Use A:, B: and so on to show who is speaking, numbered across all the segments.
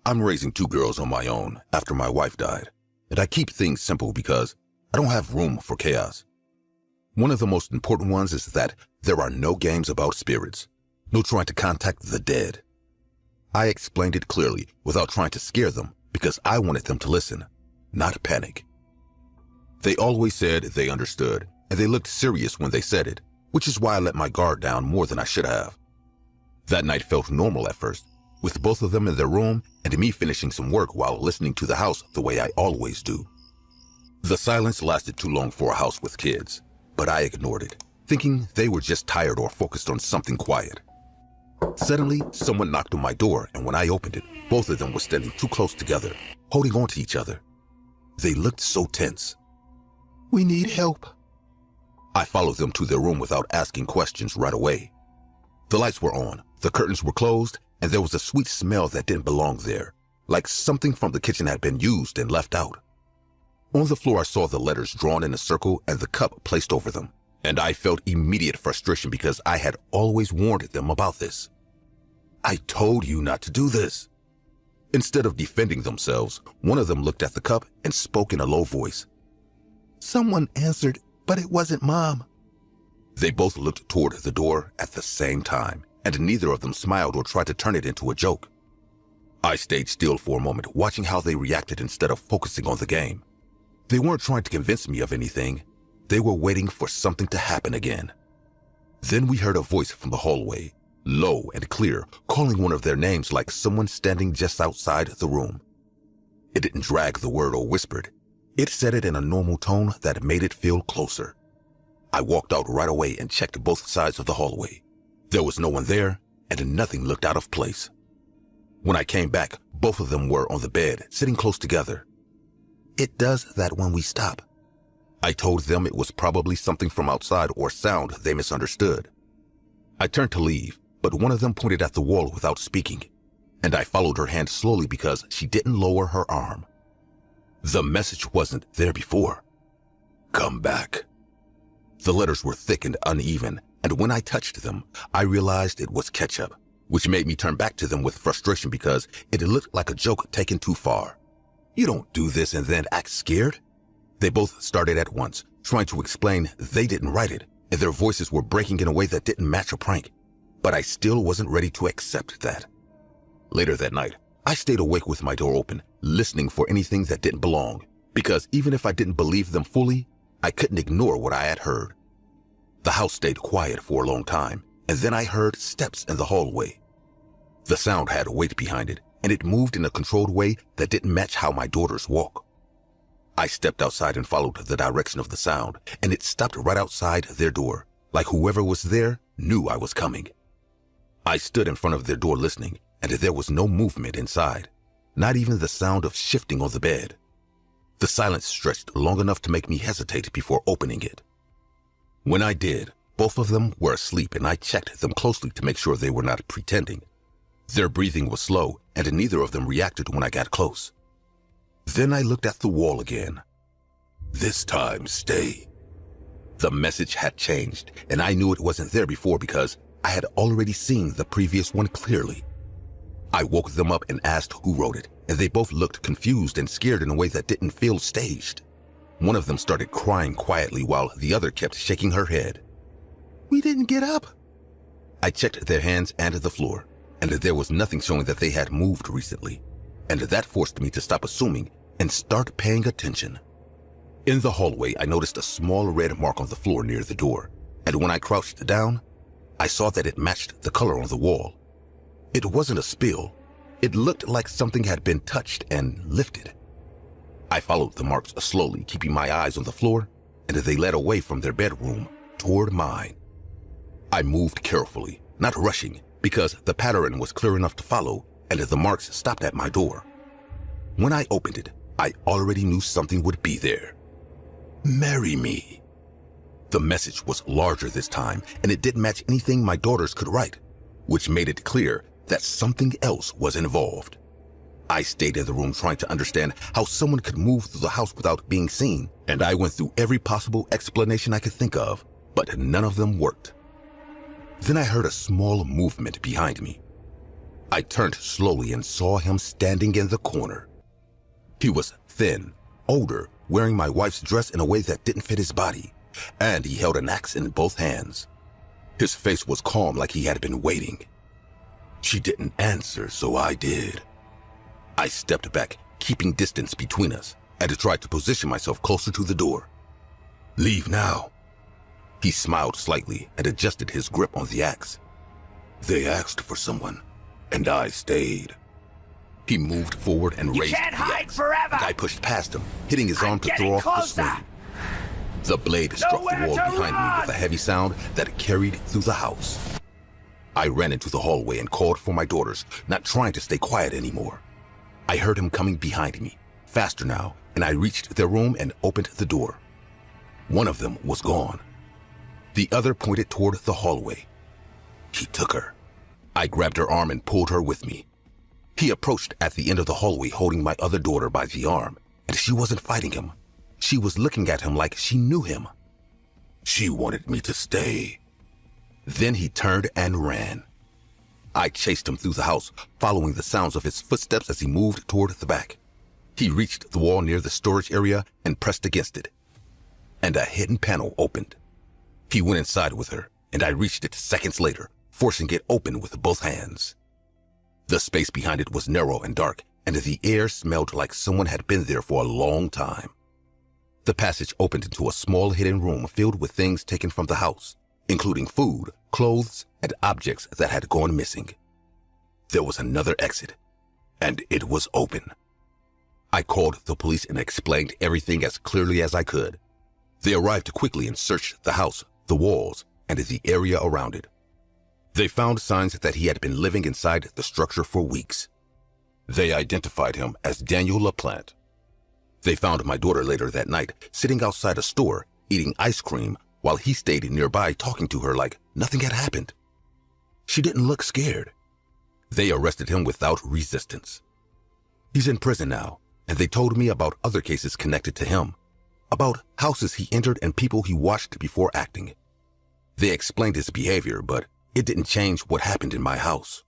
A: I'm raising 2 girls on my own after my wife died, and I keep things simple because I don't have room for chaos. One of the most important ones is that there are no games about spirits, no trying to contact the dead. I explained it clearly without trying to scare them because I wanted them to listen, not panic. They always said they understood, and they looked serious when they said it, which is why I let my guard down more than I should have. That night felt normal at first, with both of them in their room and me finishing some work while listening to the house the way I always do. The silence lasted too long for a house with kids, but I ignored it, thinking they were just tired or focused on something quiet. Suddenly, someone knocked on my door, and when I opened it, both of them were standing too close together, holding on to each other. They looked so tense. "We need help." I followed them to their room without asking questions right away. The lights were on, the curtains were closed, and there was a sweet smell that didn't belong there, like something from the kitchen had been used and left out. On the floor, I saw the letters drawn in a circle and the cup placed over them, and I felt immediate frustration because I had always warned them about this. "I told you not to do this." Instead of defending themselves, one of them looked at the cup and spoke in a low voice. "Someone answered, but it wasn't Mom." They both looked toward the door at the same time, and neither of them smiled or tried to turn it into a joke. I stayed still for a moment, watching how they reacted instead of focusing on the game. They weren't trying to convince me of anything. They were waiting for something to happen again. Then we heard a voice from the hallway, low and clear, calling one of their names like someone standing just outside the room. It didn't drag the word or whispered. It said it in a normal tone that made it feel closer. I walked out right away and checked both sides of the hallway. There was no one there, and nothing looked out of place. When I came back, both of them were on the bed, sitting close together. "It does that when we stop." I told them it was probably something from outside or sound they misunderstood. I turned to leave, but one of them pointed at the wall without speaking, and I followed her hand slowly because she didn't lower her arm. The message wasn't there before. "Come back." The letters were thick and uneven, and when I touched them, I realized it was ketchup, which made me turn back to them with frustration because it looked like a joke taken too far. "You don't do this and then act scared." They both started at once, trying to explain they didn't write it, and their voices were breaking in a way that didn't match a prank, but I still wasn't ready to accept that. Later that night, I stayed awake with my door open, listening for anything that didn't belong, because even if I didn't believe them fully, I couldn't ignore what I had heard. The house stayed quiet for a long time, and then I heard steps in the hallway. The sound had weight behind it, and it moved in a controlled way that didn't match how my daughters walk. I stepped outside and followed the direction of the sound, and it stopped right outside their door, like whoever was there knew I was coming. I stood in front of their door listening, and there was no movement inside, not even the sound of shifting on the bed. The silence stretched long enough to make me hesitate before opening it. When I did, both of them were asleep, and I checked them closely to make sure they were not pretending. Their breathing was slow, and neither of them reacted when I got close. Then I looked at the wall again. "This time, stay." The message had changed, and I knew it wasn't there before because I had already seen the previous one clearly. I woke them up and asked who wrote it, and they both looked confused and scared in a way that didn't feel staged. One of them started crying quietly while the other kept shaking her head. "We didn't get up." I checked their hands and the floor, and there was nothing showing that they had moved recently, and that forced me to stop assuming and start paying attention. In the hallway, I noticed a small red mark on the floor near the door, and when I crouched down, I saw that it matched the color on the wall. It wasn't a spill. It looked like something had been touched and lifted. I followed the marks slowly, keeping my eyes on the floor, and they led away from their bedroom toward mine. I moved carefully, not rushing, because the pattern was clear enough to follow, and the marks stopped at my door. When I opened it, I already knew something would be there. "Marry me." The message was larger this time, and it didn't match anything my daughters could write, which made it clear that something else was involved. I stayed in the room trying to understand how someone could move through the house without being seen, and I went through every possible explanation I could think of, but none of them worked. Then I heard a small movement behind me. I turned slowly and saw him standing in the corner. He was thin, older, wearing my wife's dress in a way that didn't fit his body, and he held an axe in both hands. His face was calm, like he had been waiting. She didn't answer, so I did. I stepped back, keeping distance between us, and tried to position myself closer to the door. "Leave now." He smiled slightly and adjusted his grip on the axe. "They asked for someone, and I stayed." He moved forward and raised the axe.
B: Forever.
A: I pushed past him, hitting his arm to throw off the swing. The blade struck the wall behind me with a heavy sound that carried through the house. I ran into the hallway and called for my daughters, not trying to stay quiet anymore. I heard him coming behind me, faster now, and I reached their room and opened the door. One of them was gone. The other pointed toward the hallway. He took her. I grabbed her arm and pulled her with me. He approached at the end of the hallway holding my other daughter by the arm, and she wasn't fighting him. She was looking at him like she knew him. She wanted me to stay. Then he turned and ran. I chased him through the house, following the sounds of his footsteps as he moved toward the back. He reached the wall near the storage area and pressed against it, and a hidden panel opened. He went inside with her, and I reached it seconds later, forcing it open with both hands. The space behind it was narrow and dark, and the air smelled like someone had been there for a long time. The passage opened into a small hidden room filled with things taken from the house, including food, clothes, and objects that had gone missing. There was another exit, and it was open. I called the police and explained everything as clearly as I could. They arrived quickly and searched the house, the walls, and the area around it. They found signs that he had been living inside the structure for weeks. They identified him as Daniel LaPlante. They found my daughter later that night, sitting outside a store, eating ice cream, while he stayed nearby talking to her like nothing had happened. She didn't look scared. They arrested him without resistance. He's in prison now, and they told me about other cases connected to him, about houses he entered and people he watched before acting. They explained his behavior, but it didn't change what happened in my house.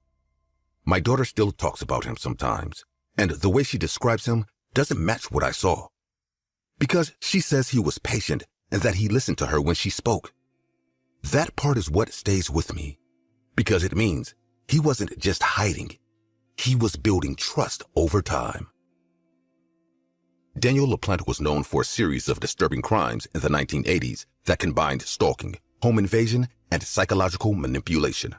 A: My daughter still talks about him sometimes, and the way she describes him doesn't match what I saw. Because she says he was patient and that he listened to her when she spoke. That part is what stays with me, because it means he wasn't just hiding. He was building trust over time. Daniel LaPlante was known for a series of disturbing crimes in the 1980s that combined stalking, home invasion, and psychological manipulation.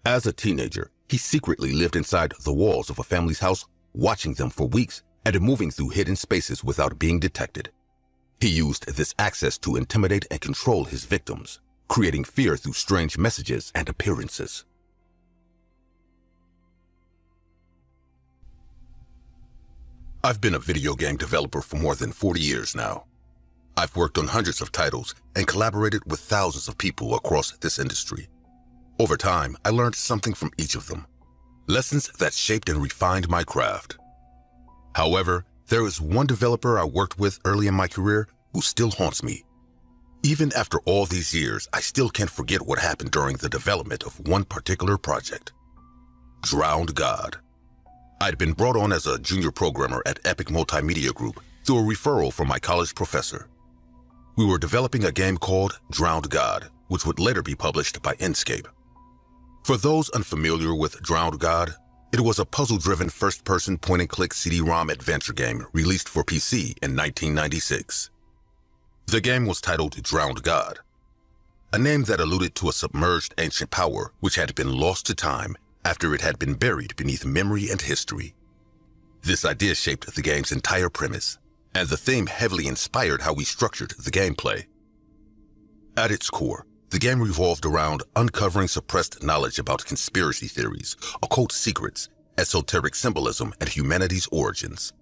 A: As a teenager, he secretly lived inside the walls of a family's house, watching them for weeks and moving through hidden spaces without being detected. He used this access to intimidate and control his victims, creating fear through strange messages and appearances. I've been a video game developer for more than 40 years now. I've worked on hundreds of titles and collaborated with thousands of people across this industry. Over time, I learned something from each of them, lessons that shaped and refined my craft. However, there is one developer I worked with early in my career who still haunts me. Even after all these years, I still can't forget what happened during the development of one particular project. Drowned God. I'd been brought on as a junior programmer at Epic Multimedia Group through a referral from my college professor. We were developing a game called Drowned God, which would later be published by Inkscape. For those unfamiliar with Drowned God, it was a puzzle-driven first-person point-and-click CD-ROM adventure game released for PC in 1996. The game was titled Drowned God, a name that alluded to a submerged ancient power which had been lost to time after it had been buried beneath memory and history. This idea shaped the game's entire premise, and the theme heavily inspired how we structured the gameplay. At its core, the game revolved around uncovering suppressed knowledge about conspiracy theories, occult secrets, esoteric symbolism, and humanity's origins.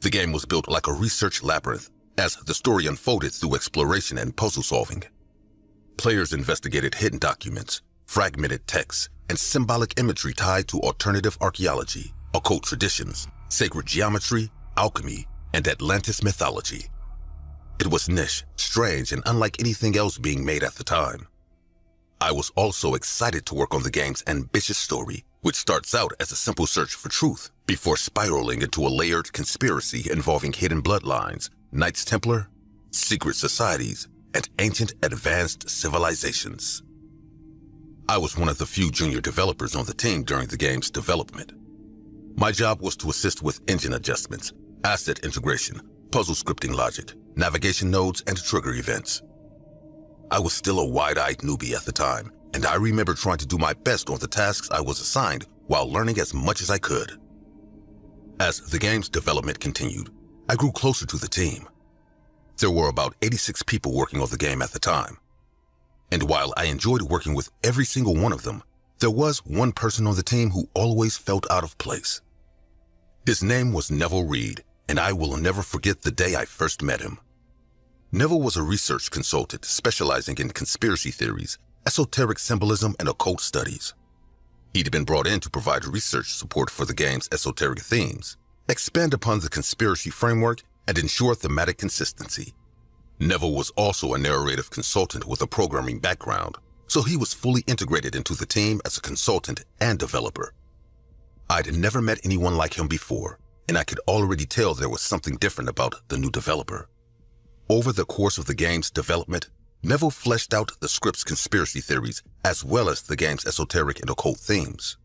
A: The game was built like a research labyrinth as the story unfolded through exploration and puzzle solving. Players investigated hidden documents, fragmented texts, and symbolic imagery tied to alternative archaeology, occult traditions, sacred geometry, alchemy, and Atlantis mythology. It was niche, strange, and unlike anything else being made at the time. I was also excited to work on the game's ambitious story, which starts out as a simple search for truth before spiraling into a layered conspiracy involving hidden bloodlines, Knights Templar, secret societies, and ancient advanced civilizations. I was one of the few junior developers on the team during the game's development. My job was to assist with engine adjustments, asset integration, puzzle scripting logic, navigation nodes, and trigger events. I was still a wide-eyed newbie at the time, and I remember trying to do my best on the tasks I was assigned while learning as much as I could. As the game's development continued, I grew closer to the team. There were about 86 people working on the game at the time. And while I enjoyed working with every single one of them, there was one person on the team who always felt out of place. His name was Neville Reed, and I will never forget the day I first met him. Neville was a research consultant specializing in conspiracy theories, esoteric symbolism, and occult studies. He'd been brought in to provide research support for the game's esoteric themes, expand upon the conspiracy framework, and ensure thematic consistency. Neville was also a narrative consultant with a programming background, so he was fully integrated into the team as a consultant and developer. I'd never met anyone like him before, and I could already tell there was something different about the new developer. Over the course of the game's development, Neville fleshed out the script's conspiracy theories as well as the game's esoteric and occult themes.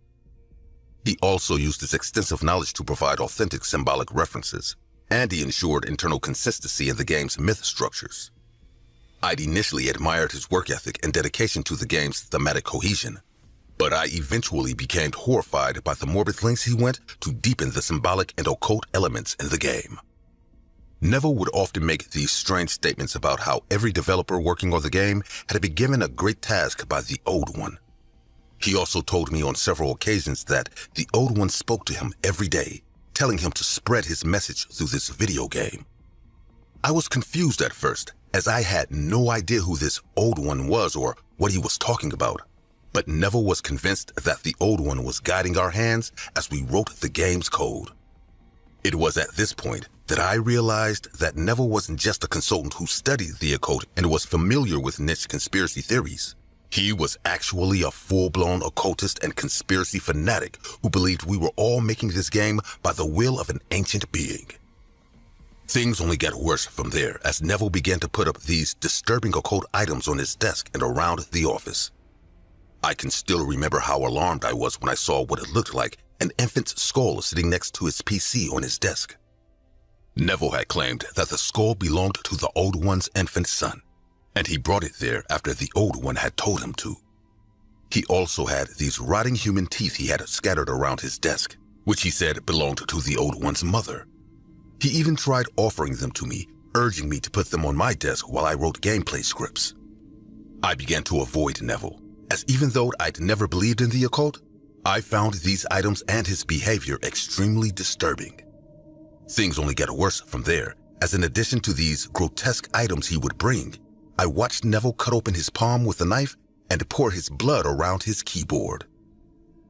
A: He also used his extensive knowledge to provide authentic symbolic references, and he ensured internal consistency in the game's myth structures. I'd initially admired his work ethic and dedication to the game's thematic cohesion, but I eventually became horrified by the morbid lengths he went to deepen the symbolic and occult elements in the game. Neville would often make these strange statements about how every developer working on the game had been given a great task by the Old One. He also told me on several occasions that the Old One spoke to him every day, telling him to spread his message through this video game. I was confused at first, as I had no idea who this Old One was or what he was talking about. But Neville was convinced that the Old One was guiding our hands as we wrote the game's code. It was at this point that I realized that Neville wasn't just a consultant who studied the occult and was familiar with niche conspiracy theories. He was actually a full-blown occultist and conspiracy fanatic who believed we were all making this game by the will of an ancient being. Things only got worse from there as Neville began to put up these disturbing occult items on his desk and around the office. I can still remember how alarmed I was when I saw what it looked like an infant's skull sitting next to his PC on his desk. Neville had claimed that the skull belonged to the Old One's infant son, and he brought it there after the Old One had told him to. He also had these rotting human teeth he had scattered around his desk, which he said belonged to the Old One's mother. He even tried offering them to me, urging me to put them on my desk while I wrote gameplay scripts. I began to avoid Neville, as even though I'd never believed in the occult, I found these items and his behavior extremely disturbing. Things only got worse from there, as in addition to these grotesque items he would bring, I watched Neville cut open his palm with a knife and pour his blood around his keyboard.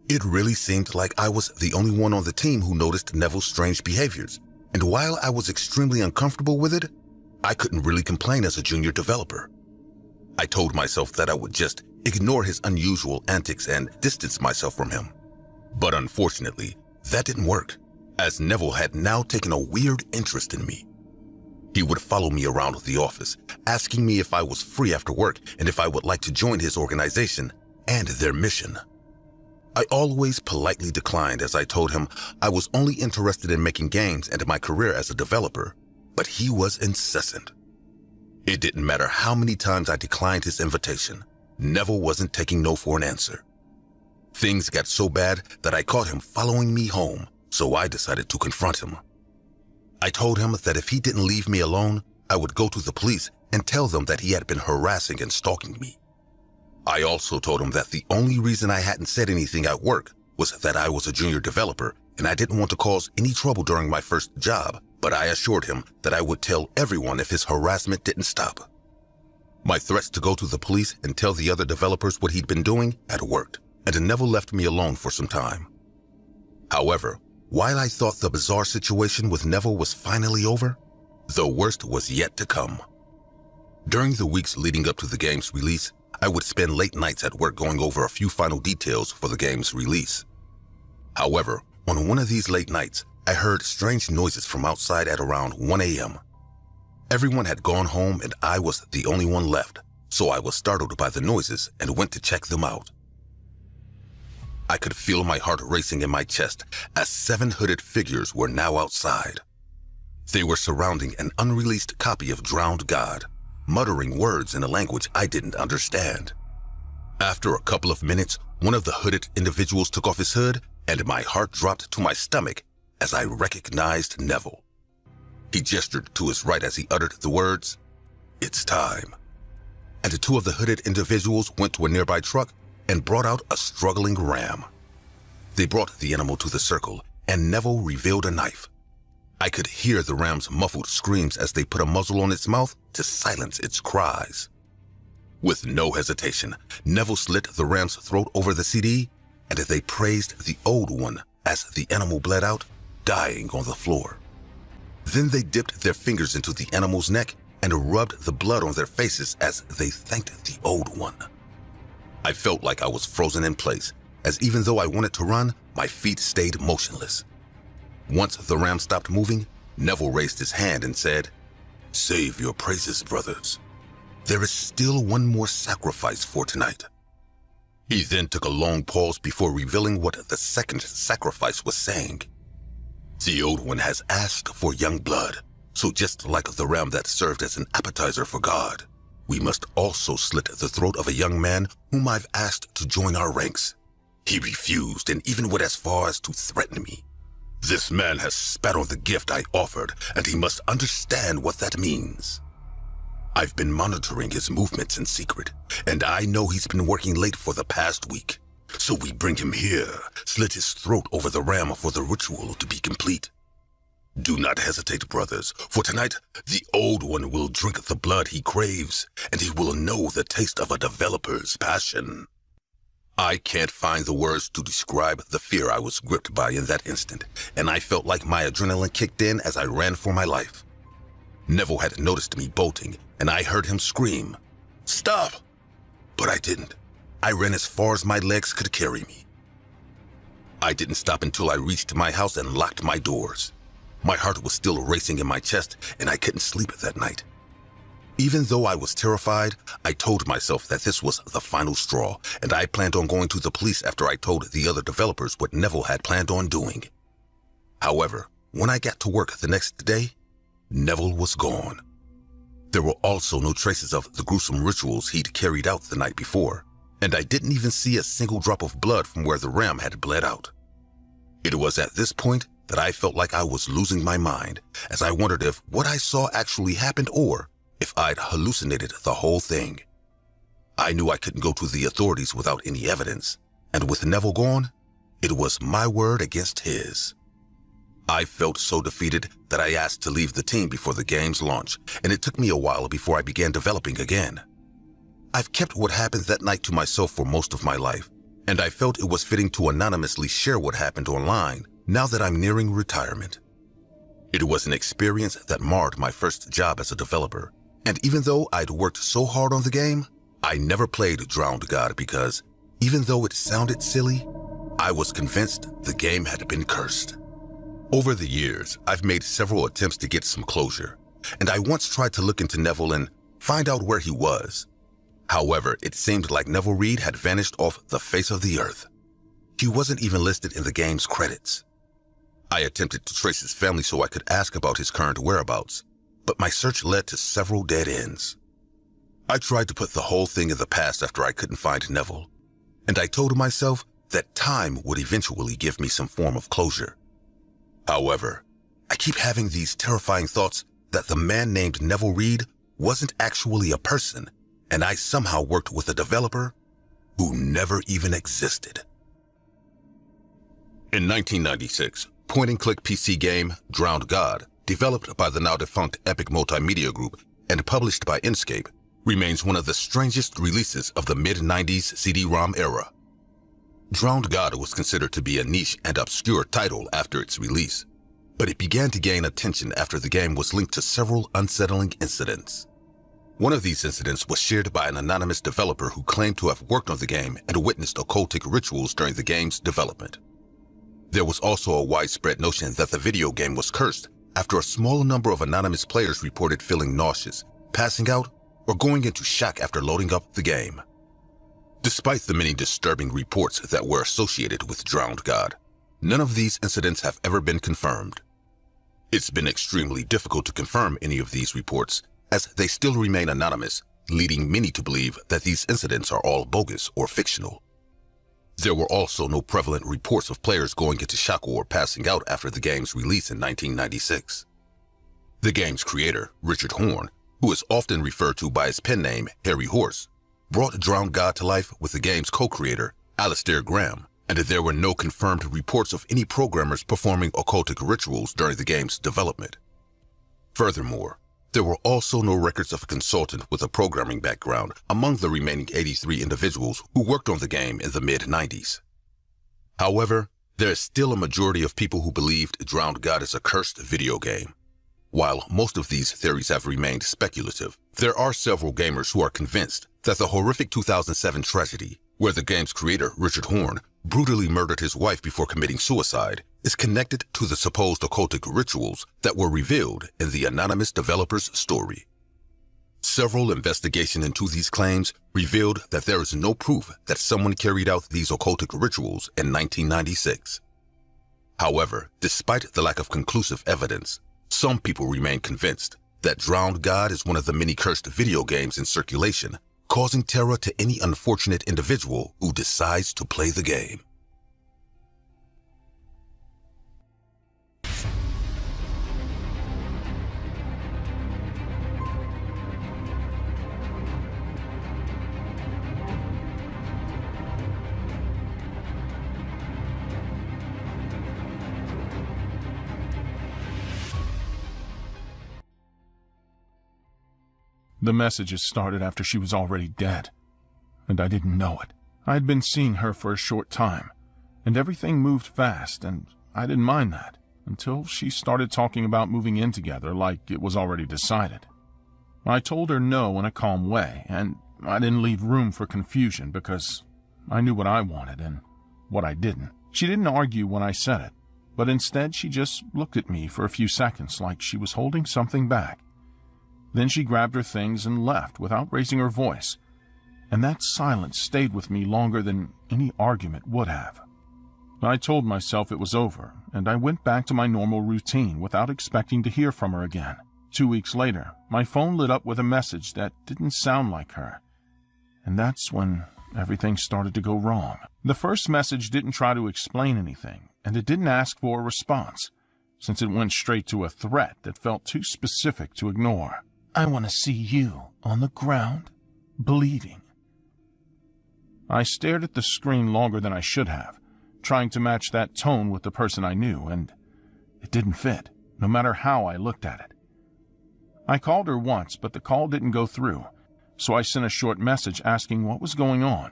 A: It really seemed like I was the only one on the team who noticed Neville's strange behaviors, and while I was extremely uncomfortable with it, I couldn't really complain as a junior developer. I told myself that I would just ignore his unusual antics and distance myself from him. But unfortunately, that didn't work, as Neville had now taken a weird interest in me. He would follow me around the office, asking me if I was free after work and if I would like to join his organization and their mission. I always politely declined as I told him I was only interested in making games and my career as a developer, but he was incessant. It didn't matter how many times I declined his invitation, Neville wasn't taking no for an answer. Things got so bad that I caught him following me home, so I decided to confront him. I told him that if he didn't leave me alone, I would go to the police and tell them that he had been harassing and stalking me. I also told him that the only reason I hadn't said anything at work was that I was a junior developer and I didn't want to cause any trouble during my first job, but I assured him that I would tell everyone if his harassment didn't stop. My threats to go to the police and tell the other developers what he'd been doing had worked, and Neville left me alone for some time. However, while I thought the bizarre situation with Neville was finally over, the worst was yet to come. During the weeks leading up to the game's release, I would spend late nights at work going over a few final details for the game's release. However, on one of these late nights, I heard strange noises from outside at around 1 a.m. Everyone had gone home and I was the only one left, so I was startled by the noises and went to check them out. I could feel my heart racing in my chest as 7 hooded figures were now outside. They were surrounding an unreleased copy of Drowned God, muttering words in a language I didn't understand. After a couple of minutes, one of the hooded individuals took off his hood and my heart dropped to my stomach as I recognized Neville. He gestured to his right as he uttered the words, "It's time." And the 2 of the hooded individuals went to a nearby truck and brought out a struggling ram. They brought the animal to the circle and Neville revealed a knife. I could hear the ram's muffled screams as they put a muzzle on its mouth to silence its cries. With no hesitation, Neville slit the ram's throat over the CD, and they praised the old one as the animal bled out, dying on the floor. Then they dipped their fingers into the animal's neck and rubbed the blood on their faces as they thanked the old one. I felt like I was frozen in place, as even though I wanted to run, my feet stayed motionless. Once the ram stopped moving, Neville raised his hand and said, "Save your praises, brothers. There is still one more sacrifice for tonight." He then took a long pause before revealing what the second sacrifice was saying. "The old one has asked for young blood, so just like the ram that served as an appetizer for God, we must also slit the throat of a young man whom I've asked to join our ranks. He refused and even went as far as to threaten me. This man has spat on the gift I offered, and he must understand what that means. I've been monitoring his movements in secret, and I know he's been working late for the past week. So we bring him here, slit his throat over the ram for the ritual to be complete. Do not hesitate, brothers, for tonight the old one will drink the blood he craves, and he will know the taste of a developer's passion." I can't find the words to describe the fear I was gripped by in that instant, and I felt like my adrenaline kicked in as I ran for my life. Neville had noticed me bolting, and I heard him scream, "Stop!" But I didn't. I ran as far as my legs could carry me. I didn't stop until I reached my house and locked my doors. My heart was still racing in my chest, and I couldn't sleep that night. Even though I was terrified, I told myself that this was the final straw, and I planned on going to the police after I told the other developers what Neville had planned on doing. However, when I got to work the next day, Neville was gone. There were also no traces of the gruesome rituals he'd carried out the night before, and I didn't even see a single drop of blood from where the ram had bled out. It was at this point that I felt like I was losing my mind, as I wondered if what I saw actually happened or if I'd hallucinated the whole thing. I knew I couldn't go to the authorities without any evidence, and with Neville gone, it was my word against his. I felt so defeated that I asked to leave the team before the game's launch, and it took me a while before I began developing again. I've kept what happened that night to myself for most of my life, and I felt it was fitting to anonymously share what happened online now that I'm nearing retirement. It was an experience that marred my first job as a developer, and even though I'd worked so hard on the game, I never played Drowned God because, even though it sounded silly, I was convinced the game had been cursed. Over the years, I've made several attempts to get some closure, and I once tried to look into Neville and find out where he was. However, it seemed like Neville Reed had vanished off the face of the earth. He wasn't even listed in the game's credits. I attempted to trace his family so I could ask about his current whereabouts, but my search led to several dead ends. I tried to put the whole thing in the past after I couldn't find Neville, and I told myself that time would eventually give me some form of closure. However, I keep having these terrifying thoughts that the man named Neville Reed wasn't actually a person, and I somehow worked with a developer who never even existed. In 1996, point-and-click PC game Drowned God, developed by the now-defunct Epic Multimedia Group and published by Inkscape, remains one of the strangest releases of the mid-90s CD-ROM era. Drowned God was considered to be a niche and obscure title after its release, but it began to gain attention after the game was linked to several unsettling incidents. One of these incidents was shared by an anonymous developer who claimed to have worked on the game and witnessed occultic rituals during the game's development. There was also a widespread notion that the video game was cursed after a small number of anonymous players reported feeling nauseous, passing out, or going into shock after loading up the game. Despite the many disturbing reports that were associated with Drowned God, none of these incidents have ever been confirmed. It's been extremely difficult to confirm any of these reports, as they still remain anonymous, leading many to believe that these incidents are all bogus or fictional. There were also no prevalent reports of players going into shock or passing out after the game's release in 1996. The game's creator, Richard Horne, who is often referred to by his pen name Harry Horse, brought Drowned God to life with the game's co-creator, Alistair Graham, and there were no confirmed reports of any programmers performing occultic rituals during the game's development. Furthermore, there were also no records of a consultant with a programming background among the remaining 83 individuals who worked on the game in the mid-90s. However, there is still a majority of people who believed Drowned God is a cursed video game. While most of these theories have remained speculative, there are several gamers who are convinced that the horrific 2007 tragedy, where the game's creator, Richard Horne, brutally murdered his wife before committing suicide, is connected to the supposed occultic rituals that were revealed in the anonymous developer's story. Several investigations into these claims revealed that there is no proof that someone carried out these occultic rituals in 1996. However, despite the lack of conclusive evidence, some people remain convinced that Drowned God is one of the many cursed video games in circulation, causing terror to any unfortunate individual who decides to play the game.
B: The messages started after she was already dead, and I didn't know it. I had been seeing her for a short time, and everything moved fast, and I didn't mind that, until she started talking about moving in together like it was already decided. I told her no in a calm way, and I didn't leave room for confusion because I knew what I wanted and what I didn't. She didn't argue when I said it, but instead she just looked at me for a few seconds like she was holding something back. Then she grabbed her things and left without raising her voice, and that silence stayed with me longer than any argument would have. I told myself it was over, and I went back to my normal routine without expecting to hear from her again. 2 weeks later, my phone lit up with a message that didn't sound like her, and that's when everything started to go wrong. The first message didn't try to explain anything, and it didn't ask for a response, since it went straight to a threat that felt too specific to ignore. I want to see you on the ground, bleeding. I stared at the screen longer than I should have, trying to match that tone with the person I knew, and it didn't fit, no matter how I looked at it. I called her once, but the call didn't go through, so I sent a short message asking what was going on,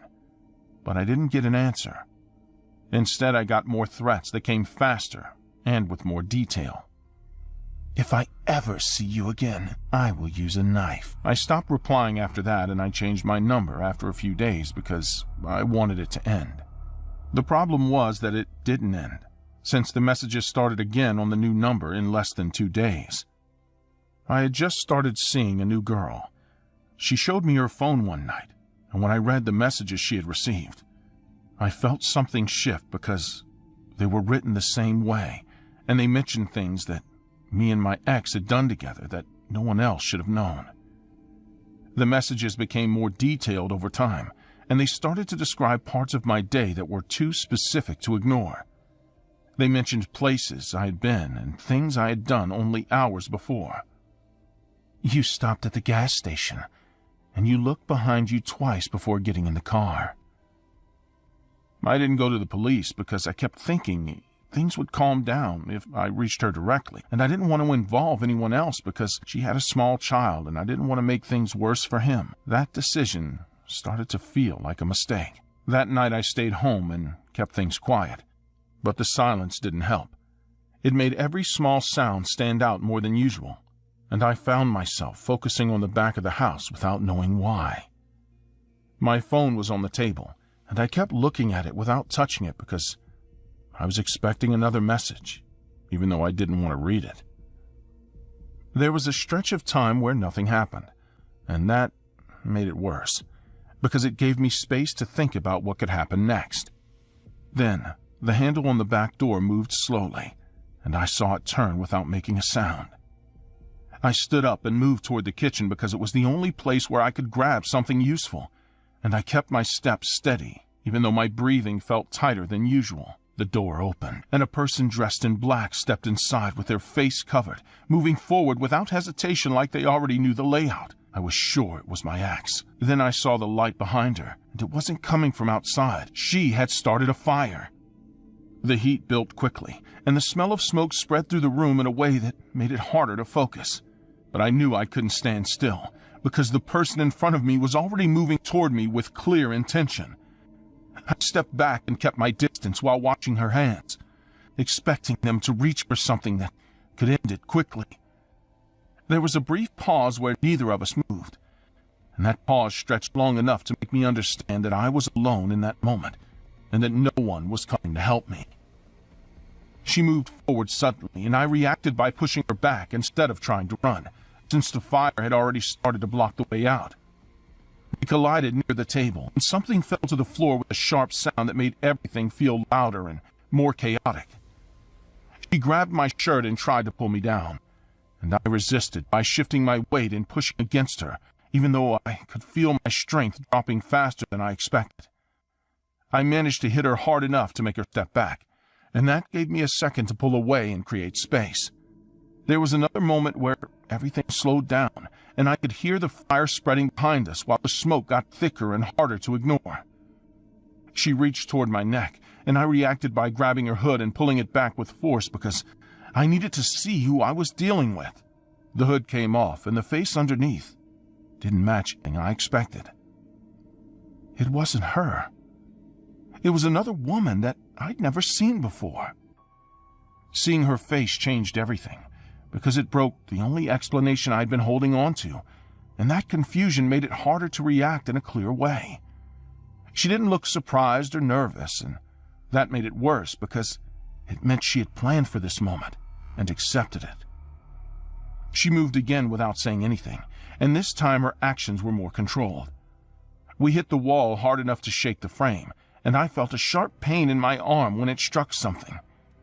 B: but I didn't get an answer. Instead, I got more threats that came faster and with more detail. If I ever see you again, I will use a knife. I stopped replying after that, and I changed my number after a few days because I wanted it to end. The problem was that it didn't end, since the messages started again on the new number in less than 2 days. I had just started seeing a new girl. She showed me her phone one night, and when I read the messages she had received, I felt something shift because they were written the same way, and they mentioned things that me and my ex had done together that no one else should have known. The messages became more detailed over time, and they started to describe parts of my day that were too specific to ignore. They mentioned places I had been and things I had done only hours before. You stopped at the gas station, and you looked behind you twice before getting in the car. I didn't go to the police because I kept thinking things would calm down if I reached her directly, and I didn't want to involve anyone else because she had a small child and I didn't want to make things worse for him. That decision started to feel like a mistake. That night I stayed home and kept things quiet, but the silence didn't help. It made every small sound stand out more than usual, and I found myself focusing on the back of the house without knowing why. My phone was on the table, and I kept looking at it without touching it because I was expecting another message, even though I didn't want to read it. There was a stretch of time where nothing happened, and that made it worse, because it gave me space to think about what could happen next. Then, the handle on the back door moved slowly, and I saw it turn without making a sound. I stood up and moved toward the kitchen because it was the only place where I could grab something useful, and I kept my steps steady, even though my breathing felt tighter than usual. The door opened, and a person dressed in black stepped inside with their face covered, moving forward without hesitation like they already knew the layout. I was sure it was my ex. Then I saw the light behind her, and it wasn't coming from outside. She had started a fire. The heat built quickly, and the smell of smoke spread through the room in a way that made it harder to focus. But I knew I couldn't stand still, because the person in front of me was already moving toward me with clear intention. I stepped back and kept my distance while watching her hands, expecting them to reach for something that could end it quickly. There was a brief pause where neither of us moved, and that pause stretched long enough to make me understand that I was alone in that moment, and that no one was coming to help me. She moved forward suddenly, and I reacted by pushing her back instead of trying to run, since the fire had already started to block the way out. We collided near the table, and something fell to the floor with a sharp sound that made everything feel louder and more chaotic. She grabbed my shirt and tried to pull me down, and I resisted by shifting my weight and pushing against her, even though I could feel my strength dropping faster than I expected. I managed to hit her hard enough to make her step back, and that gave me a second to pull away and create space. There was another moment where everything slowed down, and I could hear the fire spreading behind us while the smoke got thicker and harder to ignore. She reached toward my neck, and I reacted by grabbing her hood and pulling it back with force because I needed to see who I was dealing with. The hood came off, and the face underneath didn't match anything I expected. It wasn't her. It was another woman that I'd never seen before. Seeing her face changed everything, because it broke the only explanation I'd been holding on to, and that confusion made it harder to react in a clear way. She didn't look surprised or nervous, and that made it worse because it meant she had planned for this moment and accepted it. She moved again without saying anything, and this time her actions were more controlled. We hit the wall hard enough to shake the frame, and I felt a sharp pain in my arm when it struck something,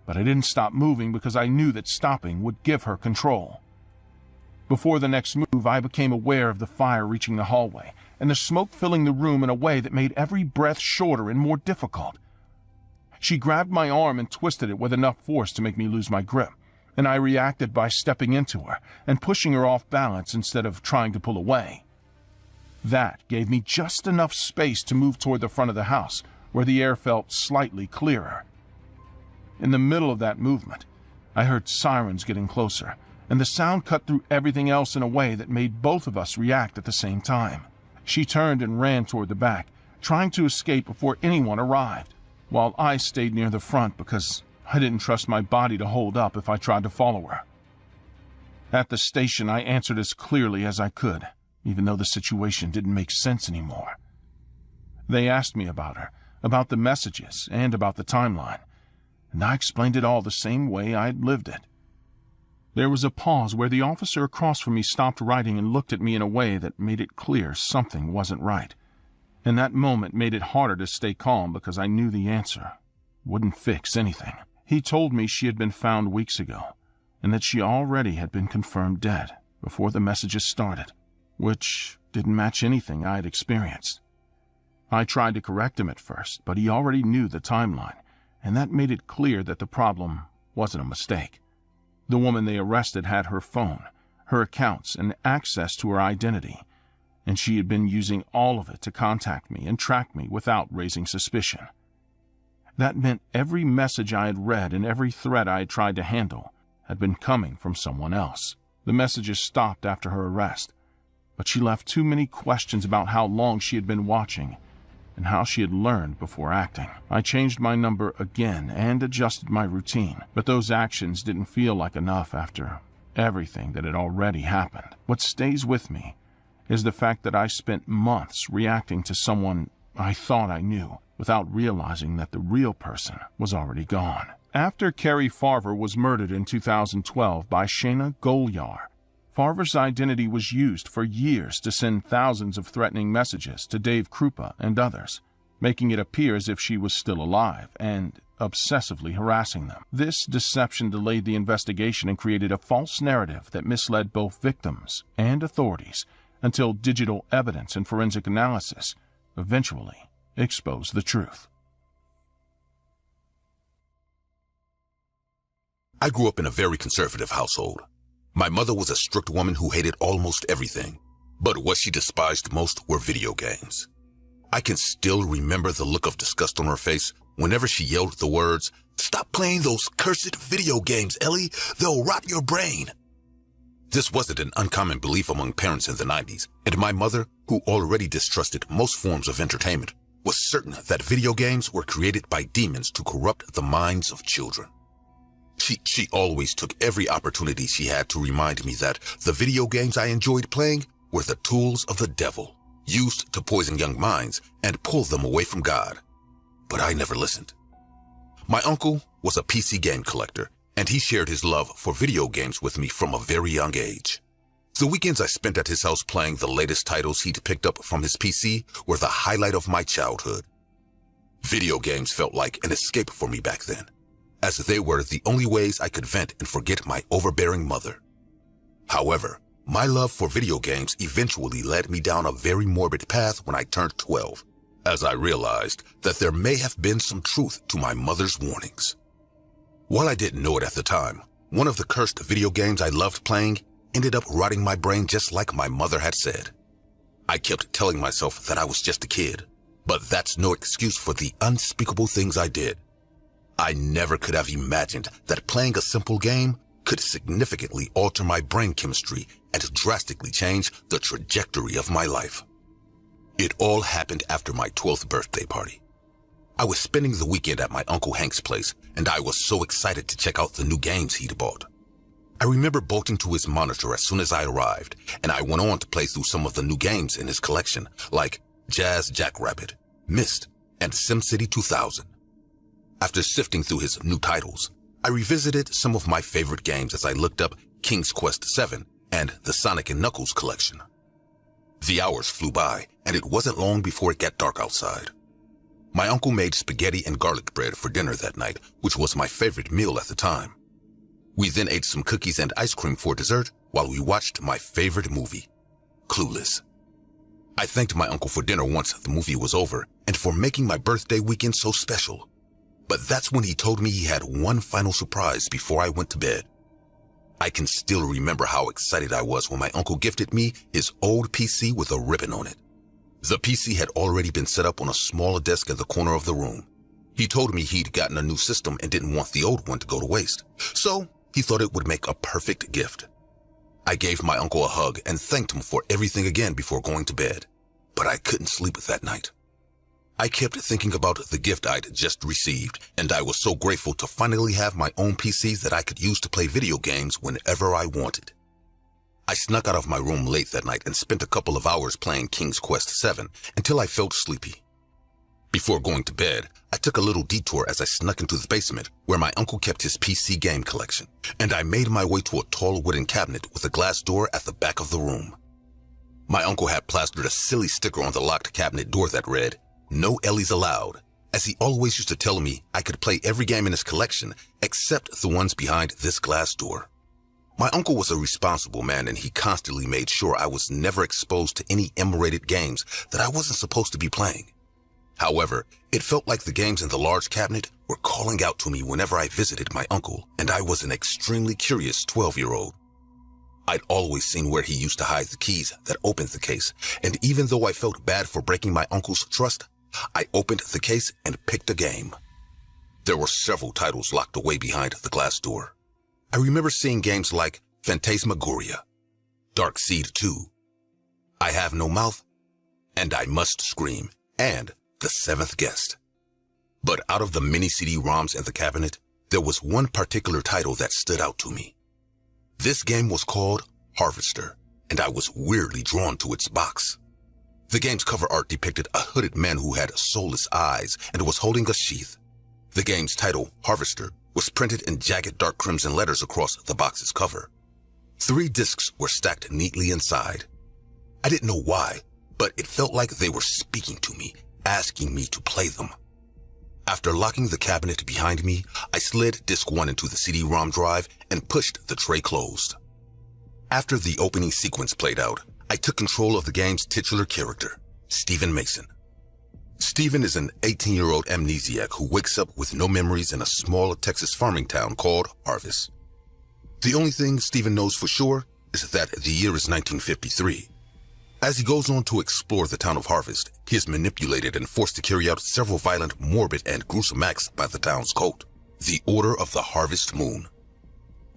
B: but I didn't stop moving because I knew that stopping would give her control. Before the next move, I became aware of the fire reaching the hallway and the smoke filling the room in a way that made every breath shorter and more difficult. She grabbed my arm and twisted it with enough force to make me lose my grip, and I reacted by stepping into her and pushing her off balance instead of trying to pull away. That gave me just enough space to move toward the front of the house, where the air felt slightly clearer. In the middle of that movement, I heard sirens getting closer, and the sound cut through everything else in a way that made both of us react at the same time. She turned and ran toward the back, trying to escape before anyone arrived, while I stayed near the front because I didn't trust my body to hold up if I tried to follow her. At the station, I answered as clearly as I could, even though the situation didn't make sense anymore. They asked me about her, about the messages, and about the timeline, and I explained it all the same way I'd lived it. There was a pause where the officer across from me stopped writing and looked at me in a way that made it clear something wasn't right, and that moment made it harder to stay calm because I knew the answer wouldn't fix anything. He told me she had been found weeks ago, and that she already had been confirmed dead before the messages started, which didn't match anything I had experienced. I tried to correct him at first, but he already knew the timeline, and that made it clear that the problem wasn't a mistake. The woman they arrested had her phone, her accounts, and access to her identity, and she had been using all of it to contact me and track me without raising suspicion. That meant every message I had read and every threat I had tried to handle had been coming from someone else. The messages stopped after her arrest, but she left too many questions about how long she had been watching and how she had learned before acting. I changed my number again and adjusted my routine, but those actions didn't feel like enough after everything that had already happened. What stays with me is the fact that I spent months reacting to someone I thought I knew, without realizing that the real person was already gone. After Carrie Farver was murdered in 2012 by Shayna Golyar, Farver's identity was used for years to send thousands of threatening messages to Dave Krupa and others, making it appear as if she was still alive and obsessively harassing them. This deception delayed the investigation and created a false narrative that misled both victims and authorities until digital evidence and forensic analysis eventually exposed the truth.
A: I grew up in a very conservative household. My mother was a strict woman who hated almost everything, but what she despised most were video games. I can still remember the look of disgust on her face whenever she yelled the words, "Stop playing those cursed video games, Ellie. They'll rot your brain." This wasn't an uncommon belief among parents in the 90s, and my mother, who already distrusted most forms of entertainment, was certain that video games were created by demons to corrupt the minds of children. She always took every opportunity she had to remind me that the video games I enjoyed playing were the tools of the devil, used to poison young minds and pull them away from God. But I never listened. My uncle was a PC game collector, and he shared his love for video games with me from a very young age. The weekends I spent at his house playing the latest titles he'd picked up from his PC were the highlight of my childhood. Video games felt like an escape for me back then, as they were the only ways I could vent and forget my overbearing mother. However, my love for video games eventually led me down a very morbid path when I turned 12, as I realized that there may have been some truth to my mother's warnings. While I didn't know it at the time, one of the cursed video games I loved playing ended up rotting my brain just like my mother had said. I kept telling myself that I was just a kid, but that's no excuse for the unspeakable things I did. I never could have imagined that playing a simple game could significantly alter my brain chemistry and drastically change the trajectory of my life. It all happened after my 12th birthday party. I was spending the weekend at my Uncle Hank's place, and I was so excited to check out the new games he'd bought. I remember bolting to his monitor as soon as I arrived, and I went on to play through some of the new games in his collection, like Jazz Jackrabbit, Myst, and SimCity 2000. After sifting through his new titles, I revisited some of my favorite games as I looked up King's Quest VII and the Sonic & Knuckles collection. The hours flew by, and it wasn't long before it got dark outside. My uncle made spaghetti and garlic bread for dinner that night, which was my favorite meal at the time. We then ate some cookies and ice cream for dessert while we watched my favorite movie, Clueless. I thanked my uncle for dinner once the movie was over and for making my birthday weekend so special. But that's when he told me he had one final surprise before I went to bed. I can still remember how excited I was when my uncle gifted me his old PC with a ribbon on it. The PC had already been set up on a small desk in the corner of the room. He told me he'd gotten a new system and didn't want the old one to go to waste, so he thought it would make a perfect gift. I gave my uncle a hug and thanked him for everything again before going to bed, but I couldn't sleep that night. I kept thinking about the gift I'd just received, and I was so grateful to finally have my own PC that I could use to play video games whenever I wanted. I snuck out of my room late that night and spent a couple of hours playing King's Quest VII until I felt sleepy. Before going to bed, I took a little detour as I snuck into the basement where my uncle kept his PC game collection, and I made my way to a tall wooden cabinet with a glass door at the back of the room. My uncle had plastered a silly sticker on the locked cabinet door that read, "No Ellies allowed," as he always used to tell me I could play every game in his collection except the ones behind this glass door. My uncle was a responsible man, and he constantly made sure I was never exposed to any M-rated games that I wasn't supposed to be playing. However, it felt like the games in the large cabinet were calling out to me whenever I visited my uncle, and I was an extremely curious 12-year-old. I'd always seen where he used to hide the keys that opened the case, and even though I felt bad for breaking my uncle's trust, I opened the case and picked a game. There were several titles locked away behind the glass door. I remember seeing games like Phantasmagoria, Dark Seed 2, I Have No Mouth, and I Must Scream, and The Seventh Guest. But out of the many CD-ROMs in the cabinet, there was one particular title that stood out to me. This game was called Harvester, and I was weirdly drawn to its box. The game's cover art depicted a hooded man who had soulless eyes and was holding a sheath. The game's title, Harvester, was printed in jagged dark crimson letters across the box's cover. 3 discs were stacked neatly inside. I didn't know why, but it felt like they were speaking to me, asking me to play them. After locking the cabinet behind me, I slid disc 1 into the CD-ROM drive and pushed the tray closed. After the opening sequence played out, I took control of the game's titular character, Stephen Mason. Stephen is an 18-year-old amnesiac who wakes up with no memories in a small Texas farming town called Harvest. The only thing Stephen knows for sure is that the year is 1953. As he goes on to explore the town of Harvest, he is manipulated and forced to carry out several violent, morbid, and gruesome acts by the town's cult, the Order of the Harvest Moon.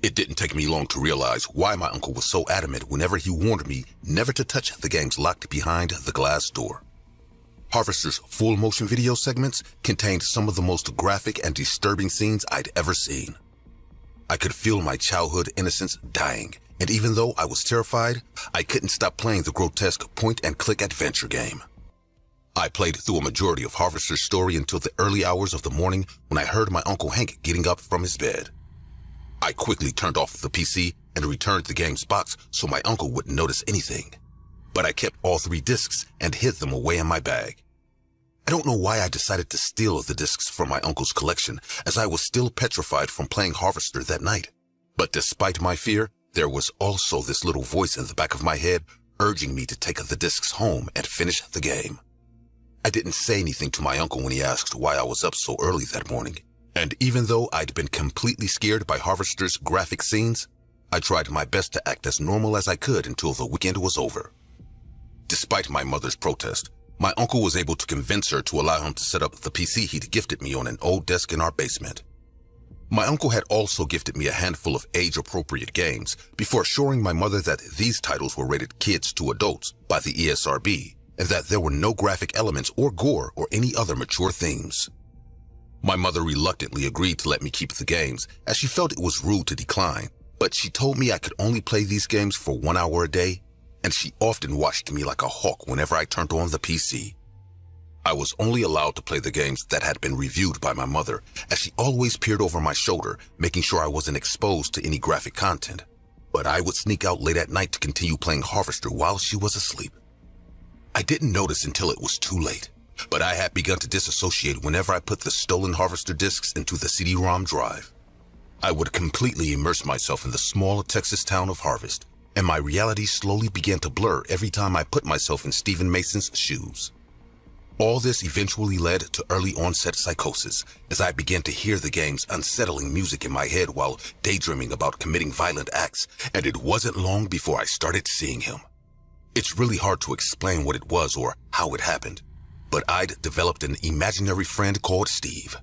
A: It didn't take me long to realize why my uncle was so adamant whenever he warned me never to touch the games locked behind the glass door. Harvester's full-motion video segments contained some of the most graphic and disturbing scenes I'd ever seen. I could feel my childhood innocence dying, and even though I was terrified, I couldn't stop playing the grotesque point-and-click adventure game. I played through a majority of Harvester's story until the early hours of the morning when I heard my Uncle Hank getting up from his bed. I quickly turned off the PC and returned the game's box so my uncle wouldn't notice anything. But I kept all 3 discs and hid them away in my bag. I don't know why I decided to steal the discs from my uncle's collection, as I was still petrified from playing Harvester that night. But despite my fear, there was also this little voice in the back of my head urging me to take the discs home and finish the game. I didn't say anything to my uncle when he asked why I was up so early that morning. And even though I'd been completely scared by Harvester's graphic scenes, I tried my best to act as normal as I could until the weekend was over. Despite my mother's protest, my uncle was able to convince her to allow him to set up the PC he'd gifted me on an old desk in our basement. My uncle had also gifted me a handful of age-appropriate games before assuring my mother that these titles were rated kids to adults by the ESRB and that there were no graphic elements or gore or any other mature themes. My mother reluctantly agreed to let me keep the games as she felt it was rude to decline, but she told me I could only play these games for 1 hour a day, and she often watched me like a hawk whenever I turned on the PC. I was only allowed to play the games that had been reviewed by my mother, as she always peered over my shoulder, making sure I wasn't exposed to any graphic content. But I would sneak out late at night to continue playing Harvester while she was asleep. I didn't notice until it was too late, but I had begun to disassociate whenever I put the stolen Harvester discs into the CD-ROM drive. I would completely immerse myself in the small Texas town of Harvest, and my reality slowly began to blur every time I put myself in Stephen Mason's shoes. All this eventually led to early onset psychosis, as I began to hear the game's unsettling music in my head while daydreaming about committing violent acts, and it wasn't long before I started seeing him. It's really hard to explain what it was or how it happened, but I'd developed an imaginary friend called Steve.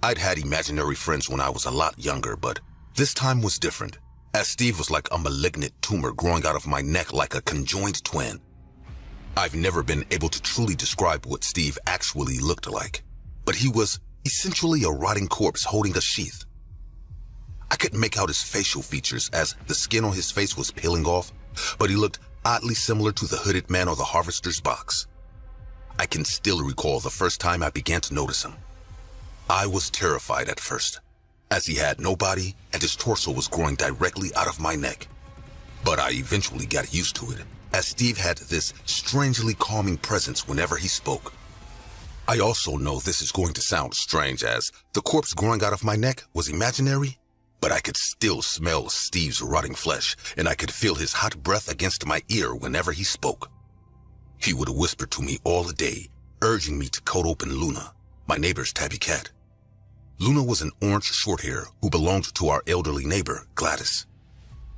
A: I'd had imaginary friends when I was a lot younger, but this time was different, as Steve was like a malignant tumor growing out of my neck like a conjoined twin. I've never been able to truly describe what Steve actually looked like, but he was essentially a rotting corpse holding a sheath. I couldn't make out his facial features as the skin on his face was peeling off, but he looked oddly similar to the hooded man on the Harvester's box. I can still recall the first time I began to notice him. I was terrified at first, as he had no body and his torso was growing directly out of my neck. But I eventually got used to it, as Steve had this strangely calming presence whenever he spoke. I also know this is going to sound strange, as the corpse growing out of my neck was imaginary, but I could still smell Steve's rotting flesh, and I could feel his hot breath against my ear whenever he spoke. He would whisper to me all day, urging me to cut open Luna, my neighbor's tabby cat. Luna was an orange shorthair who belonged to our elderly neighbor, Gladys.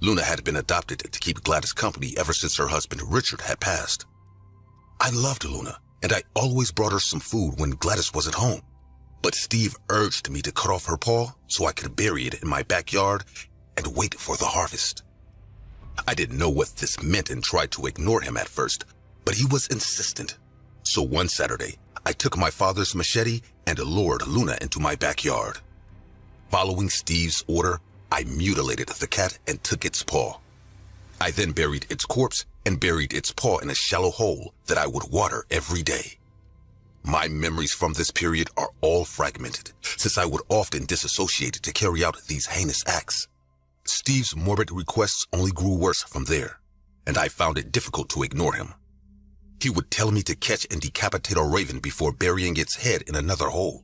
A: Luna had been adopted to keep Gladys company ever since her husband Richard had passed. I loved Luna, and I always brought her some food when Gladys wasn't home. But Steve urged me to cut off her paw so I could bury it in my backyard and wait for the harvest. I didn't know what this meant and tried to ignore him at first, but he was insistent. So one Saturday, I took my father's machete and lured Luna into my backyard. Following Steve's order, I mutilated the cat and took its paw. I then buried its corpse and buried its paw in a shallow hole that I would water every day. My memories from this period are all fragmented, since I would often disassociate to carry out these heinous acts. Steve's morbid requests only grew worse from there, and I found it difficult to ignore him. He would tell me to catch and decapitate a raven before burying its head in another hole.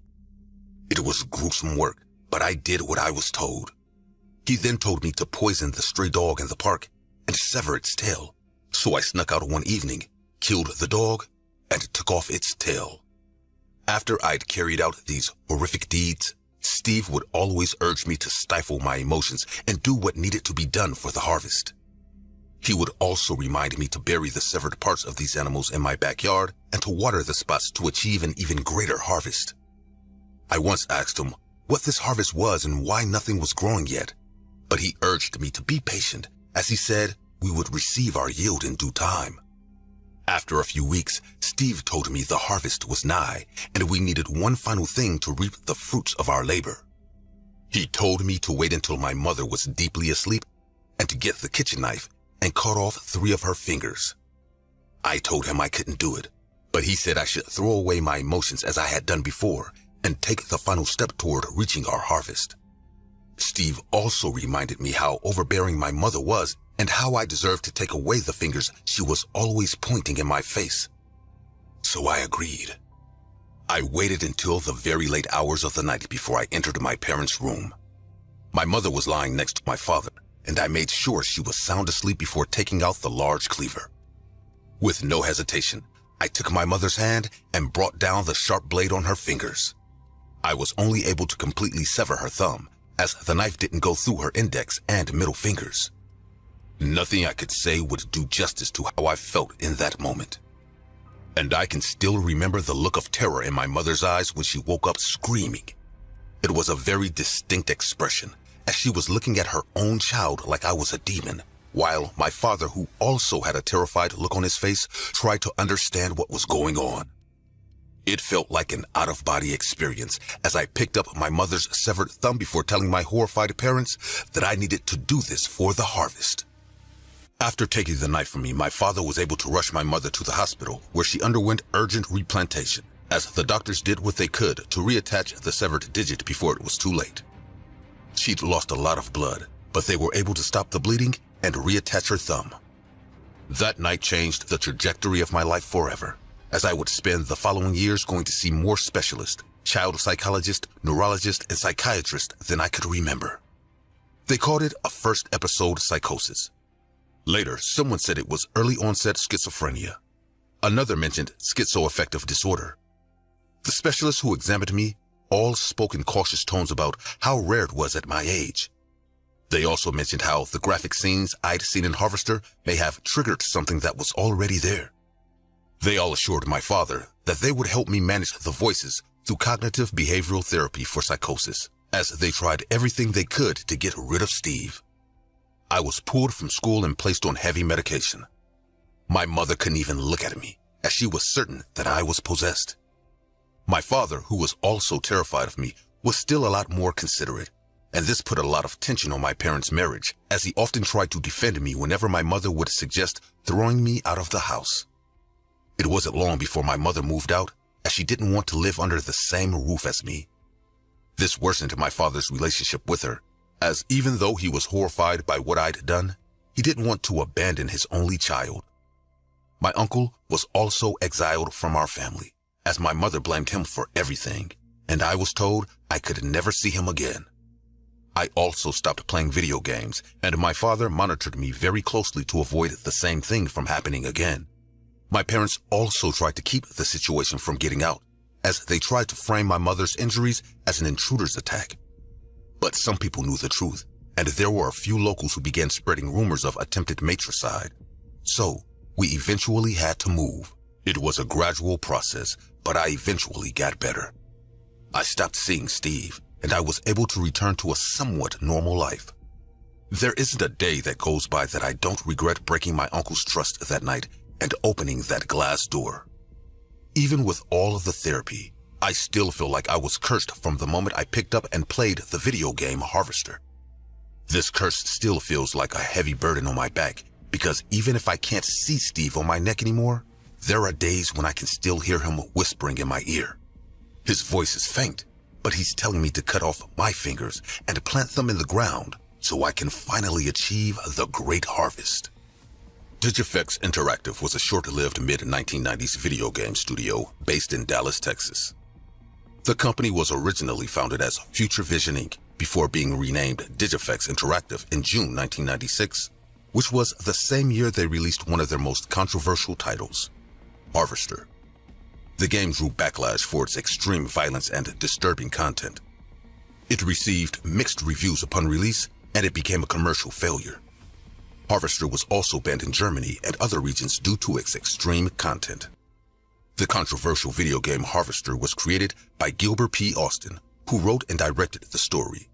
A: It was gruesome work, but I did what I was told. He then told me to poison the stray dog in the park and sever its tail. So I snuck out one evening, killed the dog, and took off its tail. After I'd carried out these horrific deeds, Steve would always urge me to stifle my emotions and do what needed to be done for the harvest. He would also remind me to bury the severed parts of these animals in my backyard and to water the spots to achieve an even greater harvest. I once asked him what this harvest was and why nothing was growing yet, but he urged me to be patient, as he said we would receive our yield in due time. After a few weeks, Steve told me the harvest was nigh, and we needed one final thing to reap the fruits of our labor. He told me to wait until my mother was deeply asleep and to get the kitchen knife and cut off 3 of her fingers. I told him I couldn't do it, but he said I should throw away my emotions as I had done before and take the final step toward reaching our harvest. Steve also reminded me how overbearing my mother was and how I deserved to take away the fingers she was always pointing in my face. So I agreed. I waited until the very late hours of the night before I entered my parents' room. My mother was lying next to my father, and I made sure she was sound asleep before taking out the large cleaver. With no hesitation, I took my mother's hand and brought down the sharp blade on her fingers. I was only able to completely sever her thumb, as the knife didn't go through her index and middle fingers. Nothing I could say would do justice to how I felt in that moment. And I can still remember the look of terror in my mother's eyes when she woke up screaming. It was a very distinct expression, as she was looking at her own child like I was a demon, while my father, who also had a terrified look on his face, tried to understand what was going on. It felt like an out-of-body experience as I picked up my mother's severed thumb before telling my horrified parents that I needed to do this for the harvest. After taking the knife from me, my father was able to rush my mother to the hospital, where she underwent urgent replantation, as the doctors did what they could to reattach the severed digit before it was too late. She'd lost a lot of blood, but they were able to stop the bleeding and reattach her thumb. That night changed the trajectory of my life forever, as I would spend the following years going to see more specialists, child psychologists, neurologists, and psychiatrists than I could remember. They called it a first episode psychosis. Later, someone said it was early onset schizophrenia. Another mentioned schizoaffective disorder. The specialists who examined me all spoke in cautious tones about how rare it was at my age. They also mentioned how the graphic scenes I'd seen in Harvester may have triggered something that was already there. They all assured my father that they would help me manage the voices through cognitive behavioral therapy for psychosis, as they tried everything they could to get rid of Steve. I was pulled from school and placed on heavy medication. My mother couldn't even look at me, as she was certain that I was possessed. My father, who was also terrified of me, was still a lot more considerate, and this put a lot of tension on my parents' marriage, as he often tried to defend me whenever my mother would suggest throwing me out of the house. It wasn't long before my mother moved out, as she didn't want to live under the same roof as me. This worsened my father's relationship with her, as even though he was horrified by what I'd done, he didn't want to abandon his only child. My uncle was also exiled from our family, as my mother blamed him for everything, and I was told I could never see him again. I also stopped playing video games, and my father monitored me very closely to avoid the same thing from happening again. My parents also tried to keep the situation from getting out, as they tried to frame my mother's injuries as an intruder's attack. But some people knew the truth, and there were a few locals who began spreading rumors of attempted matricide. So, we eventually had to move. It was a gradual process, but I eventually got better. I stopped seeing Steve, and I was able to return to a somewhat normal life. There isn't a day that goes by that I don't regret breaking my uncle's trust that night and opening that glass door. Even with all of the therapy, I still feel like I was cursed from the moment I picked up and played the video game Harvester. This curse still feels like a heavy burden on my back, because even if I can't see Steve on my neck anymore, there are days when I can still hear him whispering in my ear. His voice is faint, but he's telling me to cut off my fingers and plant them in the ground so I can finally achieve the great harvest. Digifex Interactive was a short-lived mid-1990s video game studio based in Dallas, Texas. The company was originally founded as Future Vision Inc. before being renamed Digifex Interactive in June 1996, which was the same year they released one of their most controversial titles, Harvester. The game drew backlash for its extreme violence and disturbing content. It received mixed reviews upon release, and it became a commercial failure. Harvester was also banned in Germany and other regions due to its extreme content. The controversial video game Harvester was created by Gilbert P. Austin, who wrote and directed the story.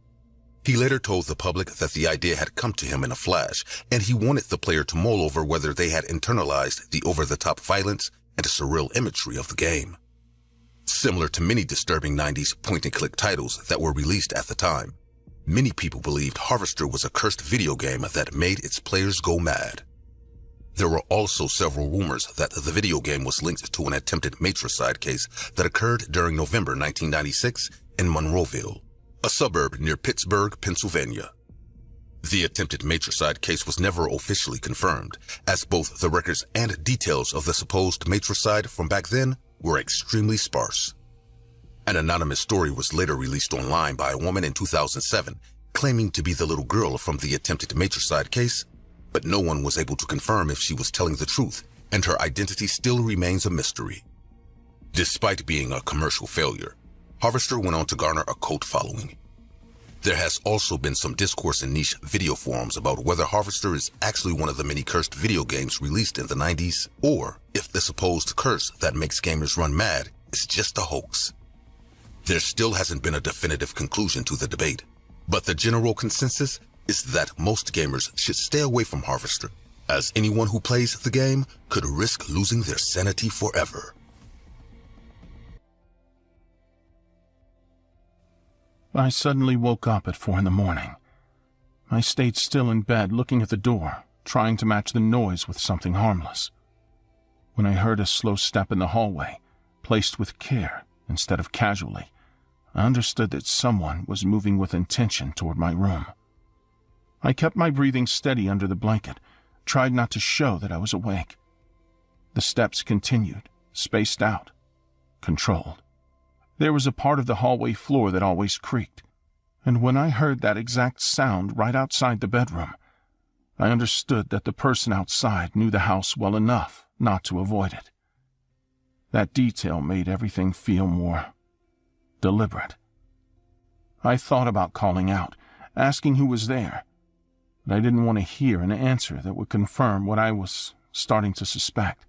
A: He later told the public that the idea had come to him in a flash, and he wanted the player to mull over whether they had internalized the over-the-top violence and surreal imagery of the game. Similar to many disturbing 90s point-and-click titles that were released at the time, many people believed Harvester was a cursed video game that made its players go mad. There were also several rumors that the video game was linked to an attempted matricide case that occurred during November 1996 in Monroeville, a suburb near Pittsburgh, Pennsylvania. The attempted matricide case was never officially confirmed, as both the records and details of the supposed matricide from back then were extremely sparse. An anonymous story was later released online by a woman in 2007, claiming to be the little girl from the attempted matricide case, but no one was able to confirm if she was telling the truth, and her identity still remains a mystery. Despite being a commercial failure, Harvester went on to garner a cult following. There has also been some discourse in niche video forums about whether Harvester is actually one of the many cursed video games released in the 90s, or if the supposed curse that makes gamers run mad is just a hoax. There still hasn't been a definitive conclusion to the debate, but the general consensus is that most gamers should stay away from Harvester, as anyone who plays the game could risk losing their sanity forever.
B: I suddenly woke up at 4 a.m. I stayed still in bed looking at the door, trying to match the noise with something harmless. When I heard a slow step in the hallway, placed with care instead of casually, I understood that someone was moving with intention toward my room. I kept my breathing steady under the blanket, tried not to show that I was awake. The steps continued, spaced out, controlled. There was a part of the hallway floor that always creaked, and when I heard that exact sound right outside the bedroom, I understood that the person outside knew the house well enough not to avoid it. That detail made everything feel more deliberate. I thought about calling out, asking who was there, but I didn't want to hear an answer that would confirm what I was starting to suspect.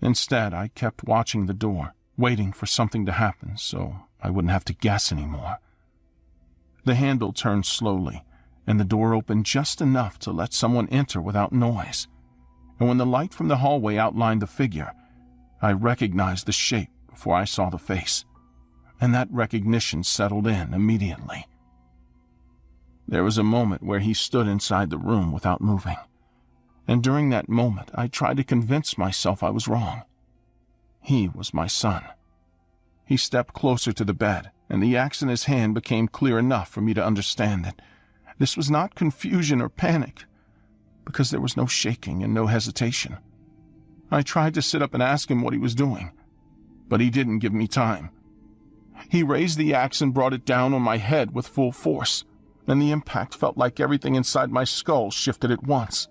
B: Instead, I kept watching the door, waiting for something to happen so I wouldn't have to guess anymore. The handle turned slowly, and the door opened just enough to let someone enter without noise. And when the light from the hallway outlined the figure, I recognized the shape before I saw the face, and that recognition settled in immediately. There was a moment where he stood inside the room without moving, and during that moment I tried to convince myself I was wrong. He was my son. He stepped closer to the bed, and the axe in his hand became clear enough for me to understand that this was not confusion or panic, because there was no shaking and no hesitation. I tried to sit up and ask him what he was doing, but he didn't give me time. He raised the axe and brought it down on my head with full force, and the impact felt like everything inside my skull shifted at once.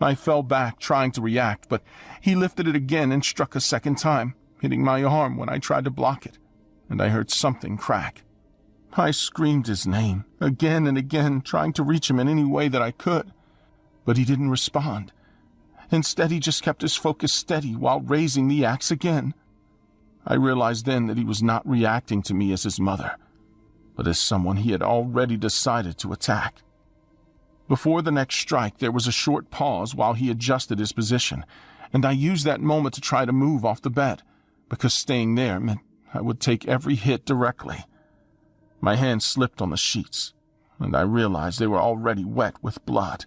B: I fell back, trying to react, but he lifted it again and struck a second time, hitting my arm when I tried to block it, and I heard something crack. I screamed his name, again and again, trying to reach him in any way that I could, but he didn't respond. Instead, he just kept his focus steady while raising the axe again. I realized then that he was not reacting to me as his mother, but as someone he had already decided to attack. Before the next strike, there was a short pause while he adjusted his position, and I used that moment to try to move off the bed, because staying there meant I would take every hit directly. My hand slipped on the sheets, and I realized they were already wet with blood.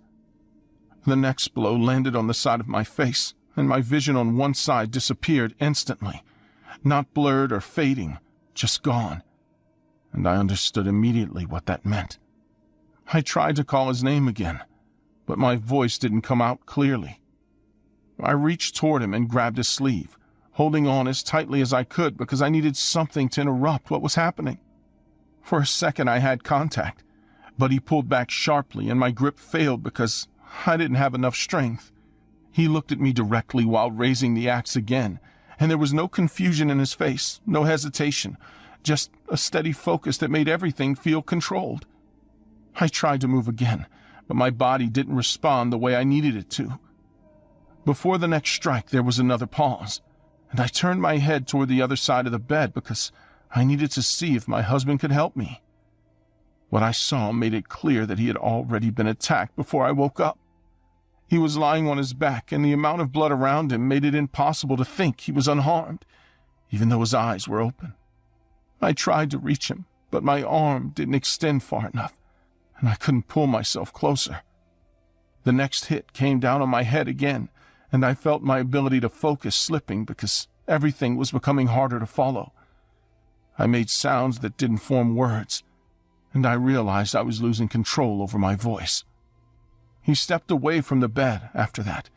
B: The next blow landed on the side of my face, and my vision on one side disappeared instantly. Not blurred or fading, just gone. And I understood immediately what that meant. I tried to call his name again, but my voice didn't come out clearly. I reached toward him and grabbed his sleeve, holding on as tightly as I could because I needed something to interrupt what was happening. For a second I had contact, but he pulled back sharply and my grip failed because I didn't have enough strength. He looked at me directly while raising the axe again, and there was no confusion in his face, no hesitation, just a steady focus that made everything feel controlled. I tried to move again, but my body didn't respond the way I needed it to. Before the next strike, there was another pause, and I turned my head toward the other side of the bed because I needed to see if my husband could help me. What I saw made it clear that he had already been attacked before I woke up. He was lying on his back, and the amount of blood around him made it impossible to think he was unharmed, even though his eyes were open. I tried to reach him, but my arm didn't extend far enough, and I couldn't pull myself closer. The next hit came down on my head again, and I felt my ability to focus slipping because everything was becoming harder to follow. I made sounds that didn't form words, and I realized I was losing control over my voice. He stepped away from the bed after that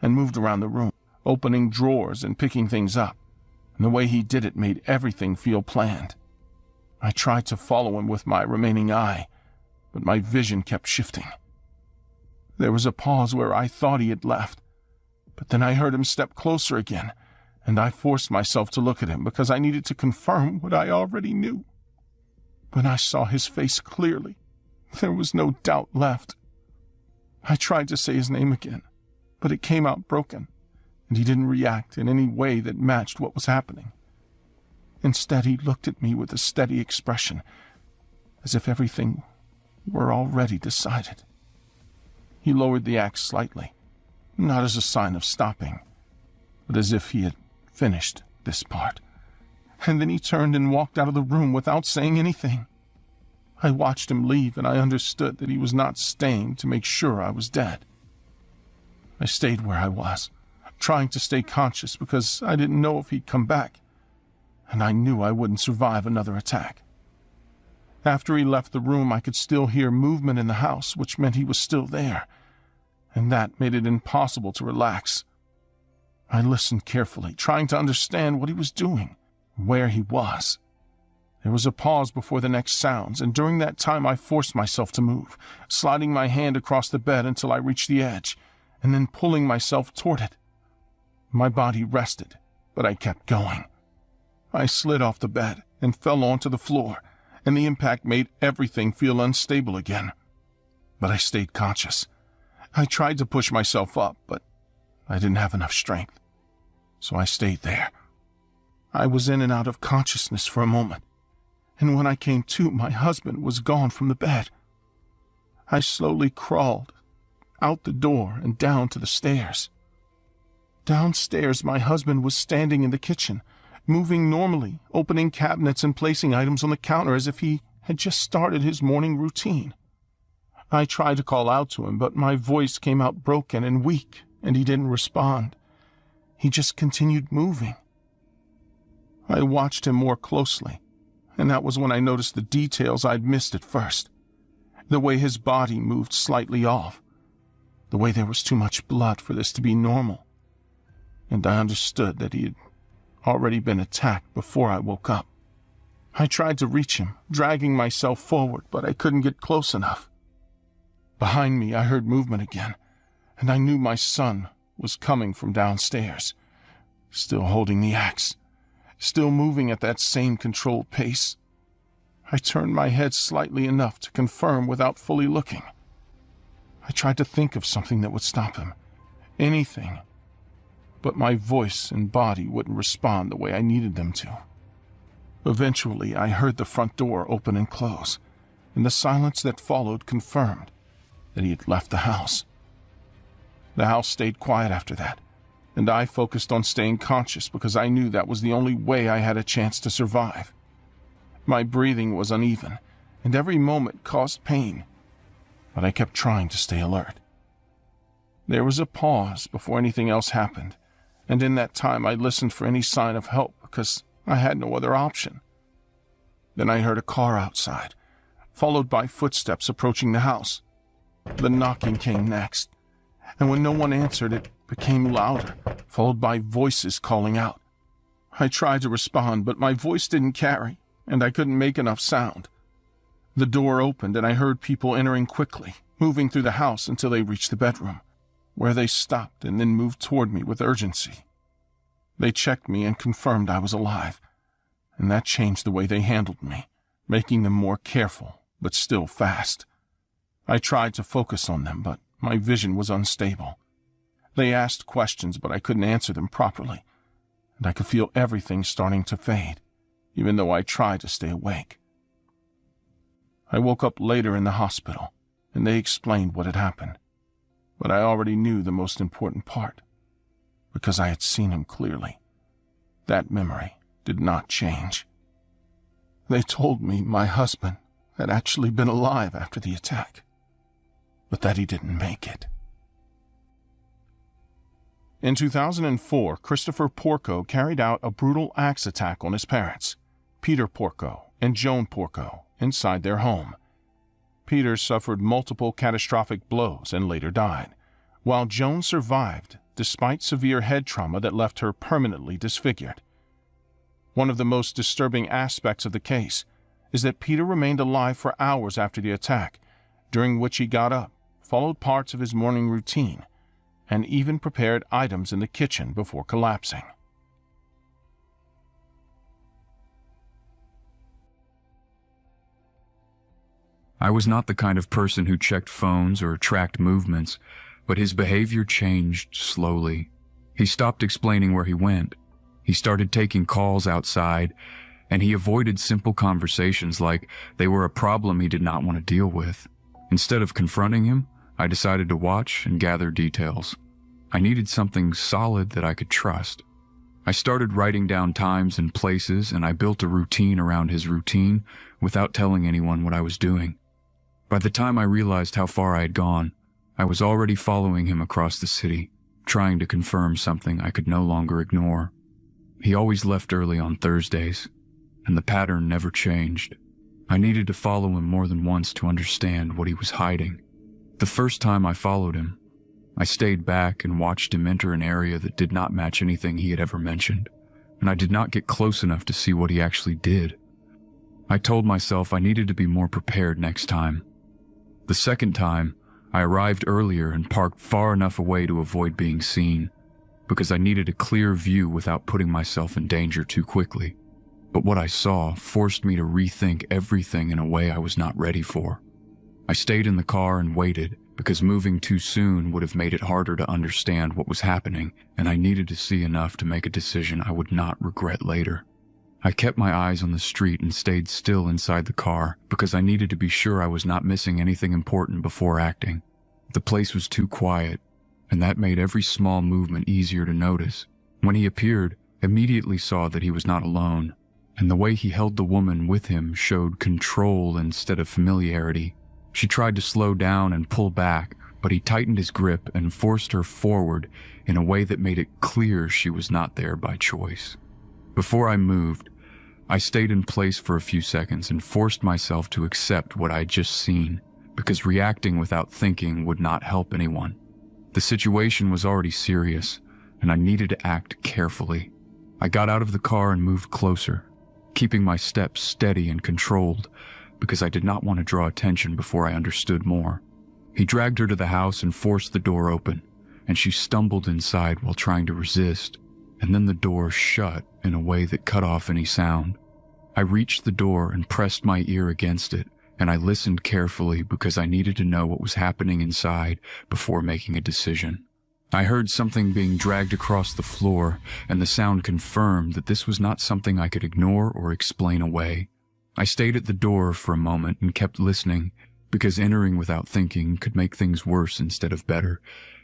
B: and moved around the room, opening drawers and picking things up, and the way he did it made everything feel planned. I tried to follow him with my remaining eye, but my vision kept shifting. There was a pause where I thought he had left, but then I heard him step closer again, and I forced myself to look at him because I needed to confirm what I already knew. When I saw his face clearly, there was no doubt left. I tried to say his name again, but it came out broken, and he didn't react in any way that matched what was happening. Instead, he looked at me with a steady expression, as if everything were already decided. He lowered the axe slightly, not as a sign of stopping, but as if he had finished this part. And then he turned and walked out of the room without saying anything. I watched him leave, and I understood that he was not staying to make sure I was dead. I stayed where I was, trying to stay conscious because I didn't know if he'd come back, and I knew I wouldn't survive another attack. After he left the room, I could still hear movement in the house, which meant he was still there, and that made it impossible to relax. I listened carefully, trying to understand what he was doing, where he was. There was a pause before the next sounds, and during that time I forced myself to move, sliding my hand across the bed until I reached the edge, and then pulling myself toward it. My body rested, but I kept going. I slid off the bed and fell onto the floor, and the impact made everything feel unstable again. But I stayed conscious. I tried to push myself up, but I didn't have enough strength, so I stayed there. I was in and out of consciousness for a moment, and when I came to, my husband was gone from the bed. I slowly crawled out the door and down to the stairs. Downstairs, my husband was standing in the kitchen, moving normally, opening cabinets and placing items on the counter as if he had just started his morning routine. I tried to call out to him, but my voice came out broken and weak, and he didn't respond. He just continued moving. I watched him more closely, and that was when I noticed the details I'd missed at first. The way his body moved slightly off. The way there was too much blood for this to be normal. And I understood that he had already been attacked before I woke up. I tried to reach him, dragging myself forward, but I couldn't get close enough. Behind me, I heard movement again, and I knew my son was coming from downstairs, still holding the axe, still moving at that same controlled pace. I turned my head slightly enough to confirm without fully looking. I tried to think of something that would stop him, anything, but my voice and body wouldn't respond the way I needed them to. Eventually, I heard the front door open and close, and the silence that followed confirmed that he had left the house. The house stayed quiet after that, and I focused on staying conscious because I knew that was the only way I had a chance to survive. My breathing was uneven, and every moment caused pain, but I kept trying to stay alert. There was a pause before anything else happened, and in that time I listened for any sign of help because I had no other option. Then I heard a car outside, followed by footsteps approaching the house. The knocking came next, and when no one answered, it became louder, followed by voices calling out. I tried to respond, but my voice didn't carry, and I couldn't make enough sound. The door opened, and I heard people entering quickly, moving through the house until they reached the bedroom, where they stopped and then moved toward me with urgency. They checked me and confirmed I was alive, and that changed the way they handled me, making them more careful, but still fast. I tried to focus on them, but my vision was unstable. They asked questions, but I couldn't answer them properly, and I could feel everything starting to fade, even though I tried to stay awake. I woke up later in the hospital, and they explained what had happened, but I already knew the most important part, because I had seen him clearly. That memory did not change. They told me my husband had actually been alive after the attack, but that he didn't make it. In 2004, Christopher Porco carried out a brutal axe attack on his parents, Peter Porco and Joan Porco, inside their home. Peter suffered multiple catastrophic blows and later died, while Joan survived despite severe head trauma that left her permanently disfigured. One of the most disturbing aspects of the case is that Peter remained alive for hours after the attack, during which he got up, followed parts of his morning routine, and even prepared items in the kitchen before collapsing.
C: I was not the kind of person who checked phones or tracked movements, but his behavior changed slowly. He stopped explaining where he went. He started taking calls outside, and he avoided simple conversations like they were a problem he did not want to deal with. Instead of confronting him, I decided to watch and gather details. I needed something solid that I could trust. I started writing down times and places, and I built a routine around his routine without telling anyone what I was doing. By the time I realized how far I had gone, I was already following him across the city, trying to confirm something I could no longer ignore. He always left early on Thursdays, and the pattern never changed. I needed to follow him more than once to understand what he was hiding. The first time I followed him, I stayed back and watched him enter an area that did not match anything he had ever mentioned, and I did not get close enough to see what he actually did. I told myself I needed to be more prepared next time. The second time, I arrived earlier and parked far enough away to avoid being seen, because I needed a clear view without putting myself in danger too quickly. But what I saw forced me to rethink everything in a way I was not ready for. I stayed in the car and waited, because moving too soon would have made it harder to understand what was happening, and I needed to see enough to make a decision I would not regret later. I kept my eyes on the street and stayed still inside the car because I needed to be sure I was not missing anything important before acting. The place was too quiet, and that made every small movement easier to notice. When he appeared, I immediately saw that he was not alone, and the way he held the woman with him showed control instead of familiarity. She tried to slow down and pull back, but he tightened his grip and forced her forward in a way that made it clear she was not there by choice. Before I moved, I stayed in place for a few seconds and forced myself to accept what I had just seen, because reacting without thinking would not help anyone. The situation was already serious, and I needed to act carefully. I got out of the car and moved closer, keeping my steps steady and controlled, because I did not want to draw attention before I understood more. He dragged her to the house and forced the door open, and she stumbled inside while trying to resist, and then the door shut in a way that cut off any sound. I reached the door and pressed my ear against it, and I listened carefully because I needed to know what was happening inside before making a decision. I heard something being dragged across the floor, and the sound confirmed that this was not something I could ignore or explain away. I stayed at the door for a moment and kept listening, because entering without thinking could make things worse instead of better,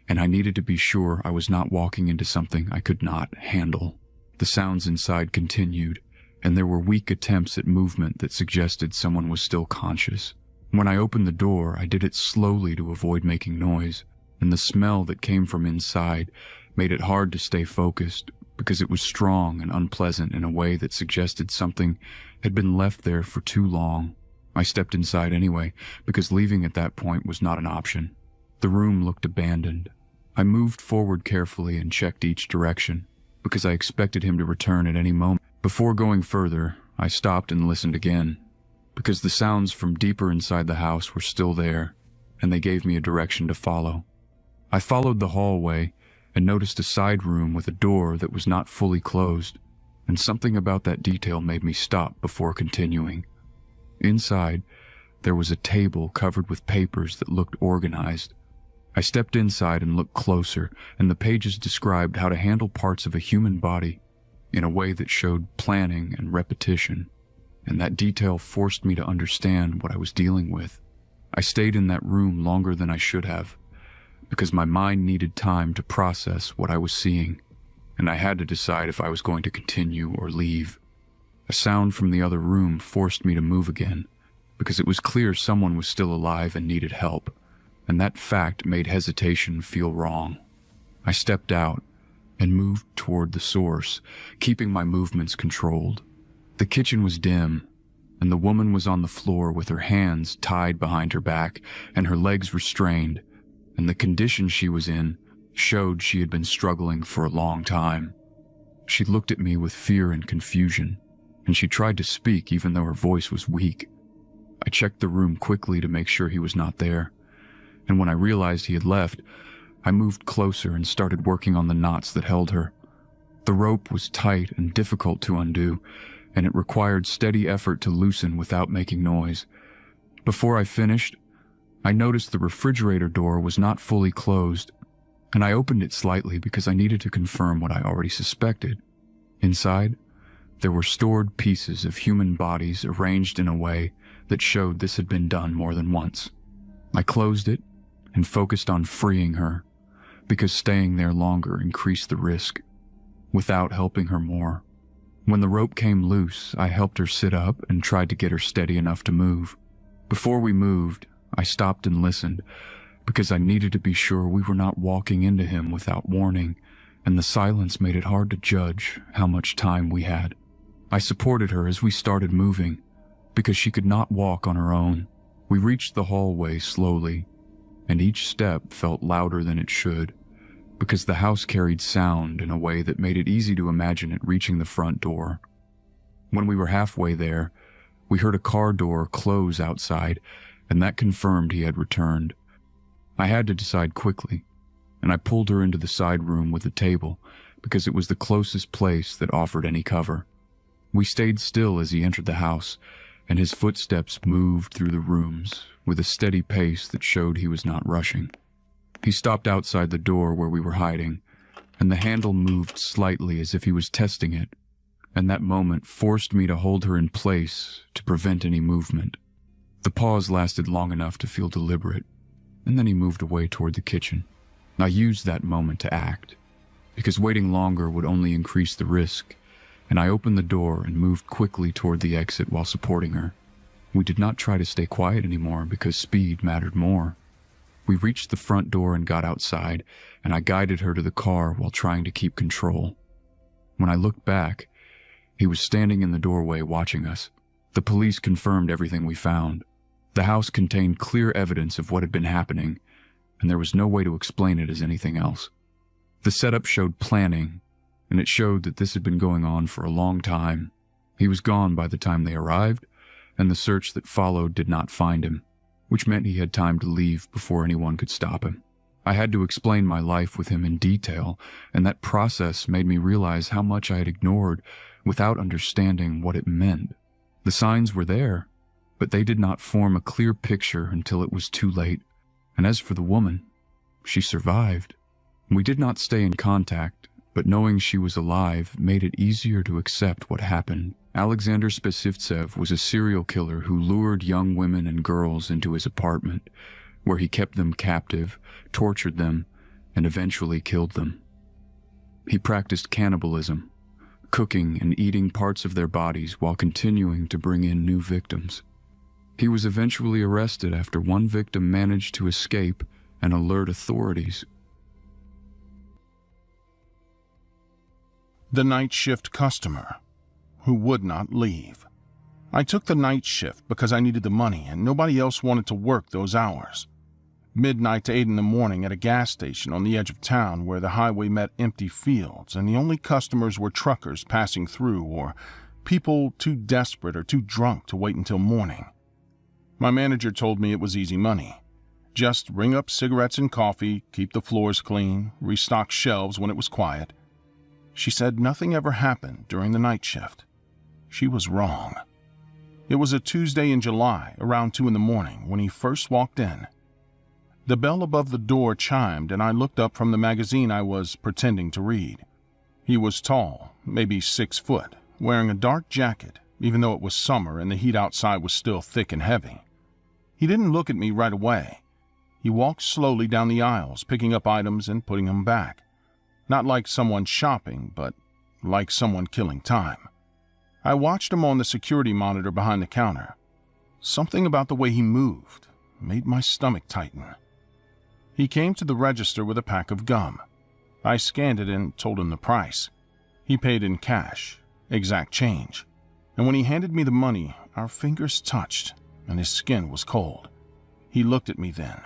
C: and I needed to be sure I was not walking into something I could not handle. The sounds inside continued, and there were weak attempts at movement that suggested someone was still conscious. When I opened the door, I did it slowly to avoid making noise. and the smell that came from inside made it hard to stay focused because it was strong and unpleasant in a way that suggested something had been left there for too long. I stepped inside anyway, because leaving at that point was not an option. The room looked abandoned. I moved forward carefully and checked each direction, because I expected him to return at any moment. Before going further, I stopped and listened again, because the sounds from deeper inside the house were still there, and they gave me a direction to follow. I followed the hallway and noticed a side room with a door that was not fully closed, and something about that detail made me stop before continuing. Inside, there was a table covered with papers that looked organized. I stepped inside and looked closer, and the pages described how to handle parts of a human body in a way that showed planning and repetition, and that detail forced me to understand what I was dealing with. I stayed in that room longer than I should have, because my mind needed time to process what I was seeing, and I had to decide if I was going to continue or leave. A sound from the other room forced me to move again, because it was clear someone was still alive and needed help, and that fact made hesitation feel wrong. I stepped out and moved toward the source, keeping my movements controlled. The kitchen was dim, and the woman was on the floor with her hands tied behind her back and her legs restrained, and the condition she was in showed she had been struggling for a long time. She looked at me with fear and confusion, and she tried to speak even though her voice was weak. I checked the room quickly to make sure he was not there, and when I realized he had left, I moved closer and started working on the knots that held her. The rope was tight and difficult to undo, and it required steady effort to loosen without making noise. Before I finished, I noticed the refrigerator door was not fully closed, and I opened it slightly because I needed to confirm what I already suspected. Inside, there were stored pieces of human bodies arranged in a way that showed this had been done more than once. I closed it and focused on freeing her, because staying there longer increased the risk, without helping her more. When the rope came loose, I helped her sit up and tried to get her steady enough to move. Before we moved, I stopped and listened, because I needed to be sure we were not walking into him without warning, and the silence made it hard to judge how much time we had. I supported her as we started moving, because she could not walk on her own. We reached the hallway slowly, and each step felt louder than it should, because the house carried sound in a way that made it easy to imagine it reaching the front door. When we were halfway there, we heard a car door close outside, and that confirmed he had returned. I had to decide quickly, and I pulled her into the side room with the table, because it was the closest place that offered any cover. We stayed still as he entered the house, and his footsteps moved through the rooms with a steady pace that showed he was not rushing. He stopped outside the door where we were hiding, and the handle moved slightly as if he was testing it, and that moment forced me to hold her in place to prevent any movement. The pause lasted long enough to feel deliberate, and then he moved away toward the kitchen. I used that moment to act, because waiting longer would only increase the risk, and I opened the door and moved quickly toward the exit while supporting her. We did not try to stay quiet anymore because speed mattered more. We reached the front door and got outside, and I guided her to the car while trying to keep control. When I looked back, he was standing in the doorway watching us. The police confirmed everything we found. The house contained clear evidence of what had been happening, and there was no way to explain it as anything else. The setup showed planning, and it showed that this had been going on for a long time. He was gone by the time they arrived, and the search that followed did not find him, which meant he had time to leave before anyone could stop him. I had to explain my life with him in detail, and that process made me realize how much I had ignored without understanding what it meant. The signs were there, but they did not form a clear picture until it was too late. And as for the woman, she survived. We did not stay in contact, but knowing she was alive made it easier to accept what happened. Alexander Spasivtsev was a serial killer who lured young women and girls into his apartment, where he kept them captive, tortured them, and eventually killed them. He practiced cannibalism, cooking and eating parts of their bodies while continuing to bring in new victims. He was eventually arrested after one victim managed to escape and alert authorities.
B: The night shift customer who would not leave. I took the night shift because I needed the money and nobody else wanted to work those hours. Midnight to 8 in the morning at a gas station on the edge of town where the highway met empty fields and the only customers were truckers passing through or people too desperate or too drunk to wait until morning. My manager told me it was easy money. Just ring up cigarettes and coffee, keep the floors clean, restock shelves when it was quiet. She said nothing ever happened during the night shift. She was wrong. It was a Tuesday in July, around 2 in the morning, when he first walked in. The bell above the door chimed and I looked up from the magazine I was pretending to read. He was tall, maybe 6 foot, wearing a dark jacket, even though it was summer and the heat outside was still thick and heavy. He didn't look at me right away. He walked slowly down the aisles, picking up items and putting them back. Not like someone shopping, but like someone killing time. I watched him on the security monitor behind the counter. Something about the way he moved made my stomach tighten. He came to the register with a pack of gum. I scanned it and told him the price. He paid in cash, exact change. And when he handed me the money, our fingers touched and his skin was cold. He looked at me then,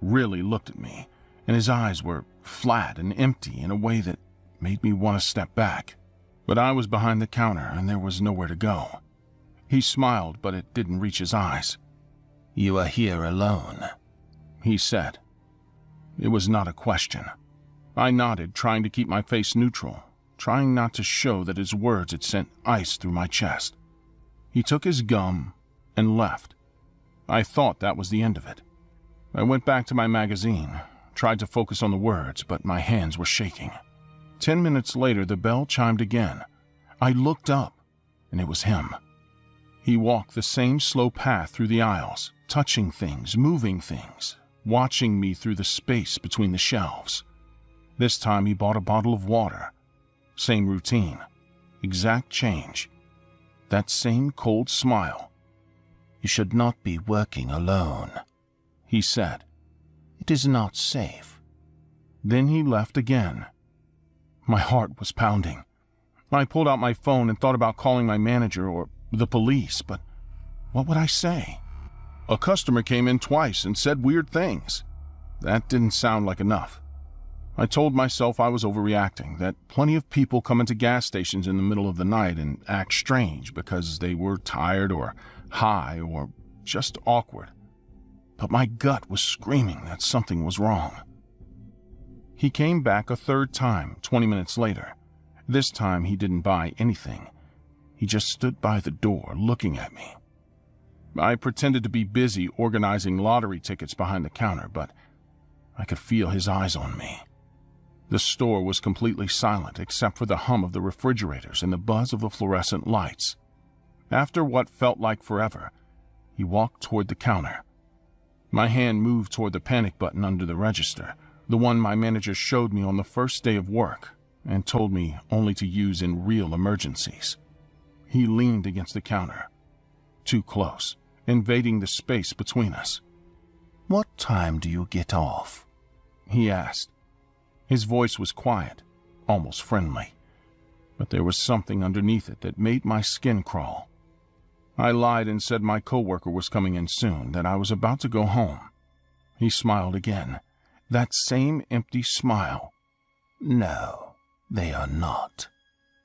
B: really looked at me, and his eyes were flat and empty in a way that made me want to step back. But I was behind the counter and there was nowhere to go. He smiled, but it didn't reach his eyes. "You are here alone," he said. It was not a question. I nodded, trying to keep my face neutral, trying not to show that his words had sent ice through my chest. He took his gum and left. I thought that was the end of it. I went back to my magazine, tried to focus on the words, but my hands were shaking. 10 minutes later, the bell chimed again. I looked up, and it was him. He walked the same slow path through the aisles, touching things, moving things, watching me through the space between the shelves. This time he bought a bottle of water. Same routine, exact change. That same cold smile. "You should not be working alone," he said. "It is not safe." Then he left again. My heart was pounding. I pulled out my phone and thought about calling my manager or the police, but what would I say? A customer came in twice and said weird things. That didn't sound like enough. I told myself I was overreacting, that plenty of people come into gas stations in the middle of the night and act strange because they were tired or high or just awkward. But my gut was screaming that something was wrong. He came back a third time, 20 minutes later. This time he didn't buy anything. He just stood by the door looking at me. I pretended to be busy organizing lottery tickets behind the counter, but I could feel his eyes on me. The store was completely silent except for the hum of the refrigerators and the buzz of the fluorescent lights. After what felt like forever, he walked toward the counter. My hand moved toward the panic button under the register, the one my manager showed me on the first day of work and told me only to use in real emergencies. He leaned against the counter, too close, invading the space between us. "What time do you get off?" he asked. His voice was quiet, almost friendly, but there was something underneath it that made my skin crawl. I lied and said my coworker was coming in soon, that I was about to go home. He smiled again, that same empty smile. "No, they are not,"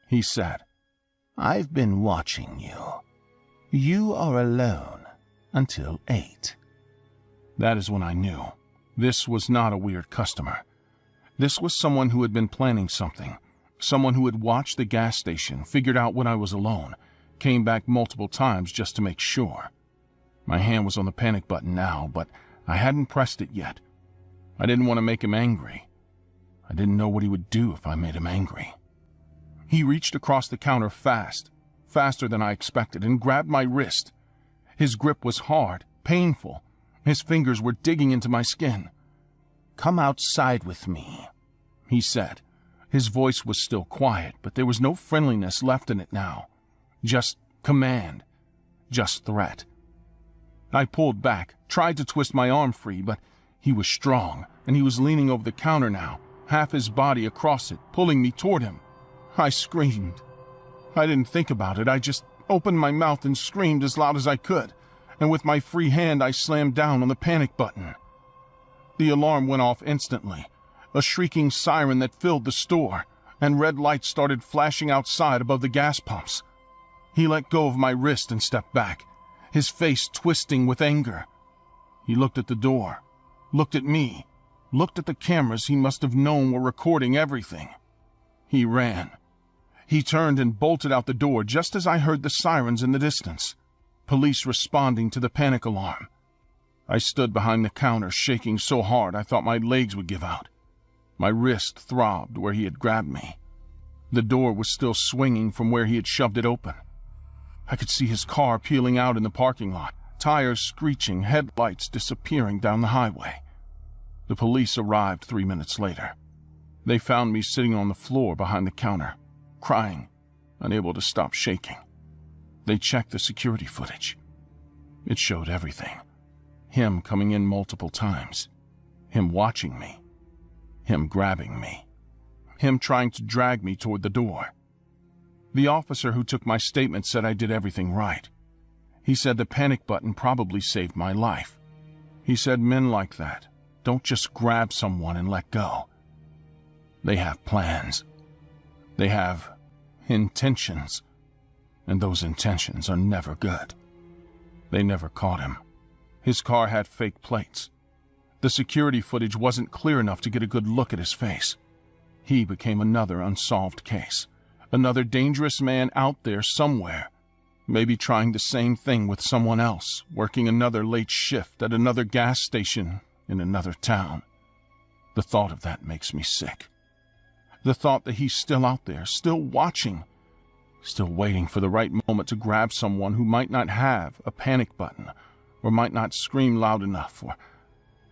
B: he said. "I've been watching you. You are alone until 8. That is when I knew. This was not a weird customer. This was someone who had been planning something, someone who had watched the gas station, figured out when I was alone, came back multiple times just to make sure. My hand was on the panic button now, but I hadn't pressed it yet. I didn't want to make him angry. I didn't know what he would do if I made him angry. He reached across the counter fast, faster than I expected, and grabbed my wrist. His grip was hard, painful. His fingers were digging into my skin. "Come outside with me," he said. His voice was still quiet, but there was no friendliness left in it now. Just command, just threat. I pulled back, tried to twist my arm free, but He was strong, and he was leaning over the counter now, half his body across it, pulling me toward him. I screamed. I didn't think about it. I just opened my mouth and screamed as loud as I could, and with my free hand I slammed down on the panic button. The alarm went off instantly, a shrieking siren that filled the store, and red lights started flashing outside above the gas pumps. He let go of my wrist and stepped back, his face twisting with anger. He looked at the door, looked at me, looked at the cameras he must have known were recording everything. He ran. He turned and bolted out the door just as I heard the sirens in the distance, police responding to the panic alarm. I stood behind the counter, shaking so hard I thought my legs would give out. My wrist throbbed where he had grabbed me. The door was still swinging from where he had shoved it open. I could see his car peeling out in the parking lot, tires screeching, headlights disappearing down the highway. The police arrived 3 minutes later. They found me sitting on the floor behind the counter, crying, unable to stop shaking. They checked the security footage. It showed everything. Him coming in multiple times. Him watching me. Him grabbing me. Him trying to drag me toward the door. The officer who took my statement said I did everything right. He said the panic button probably saved my life. He said men like that don't just grab someone and let go. They have plans. They have intentions. And those intentions are never good. They never caught him. His car had fake plates. The security footage wasn't clear enough to get a good look at his face. He became another unsolved case. Another dangerous man out there somewhere, maybe trying the same thing with someone else, working another late shift at another gas station in another town. The thought of that makes me sick. The thought that he's still out there, still watching, still waiting for the right moment to grab someone who might not have a panic button, or might not scream loud enough, or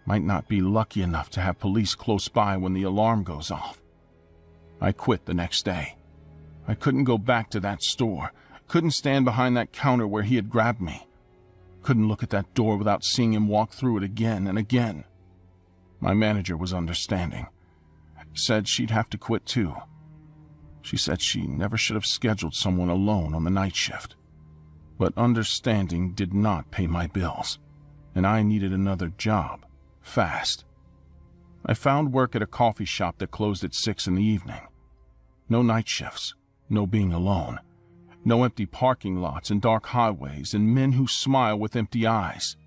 B: might not be lucky enough to have police close by when the alarm goes off. I quit the next day. I couldn't go back to that store, couldn't stand behind that counter where he had grabbed me, couldn't look at that door without seeing him walk through it again and again. My manager was understanding. Said she'd have to quit too. She said she never should have scheduled someone alone on the night shift. But understanding did not pay my bills, and I needed another job, fast. I found work at a coffee shop that closed at 6 in the evening. No night shifts. No being alone. No empty parking lots and dark highways and men who smile with empty eyes.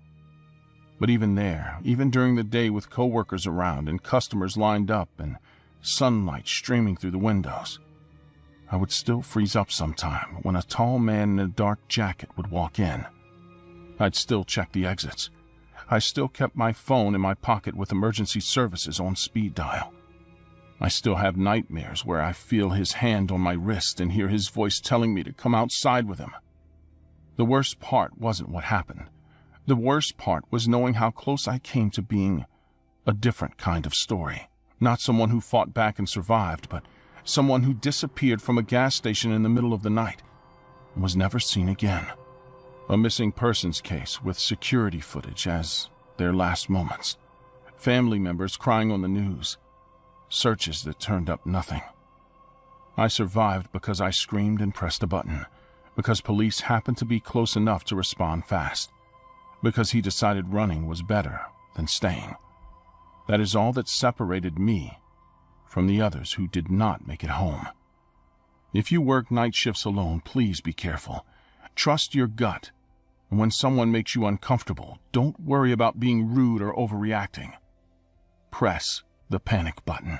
B: But even there, even during the day with coworkers around and customers lined up and sunlight streaming through the windows, I would still freeze up sometime when a tall man in a dark jacket would walk in. I'd still check the exits. I still kept my phone in my pocket with emergency services on speed dial. I still have nightmares where I feel his hand on my wrist and hear his voice telling me to come outside with him. The worst part wasn't what happened. The worst part was knowing how close I came to being a different kind of story. Not someone who fought back and survived, but someone who disappeared from a gas station in the middle of the night and was never seen again. A missing persons case with security footage as their last moments. Family members crying on the news. Searches that turned up nothing. I survived because I screamed and pressed a button, because police happened to be close enough to respond fast, because he decided running was better than staying. That is all that separated me from the others who did not make it home. If you work night shifts alone, please be careful. Trust your gut, and when someone makes you uncomfortable, don't worry about being rude or overreacting. Press the panic button.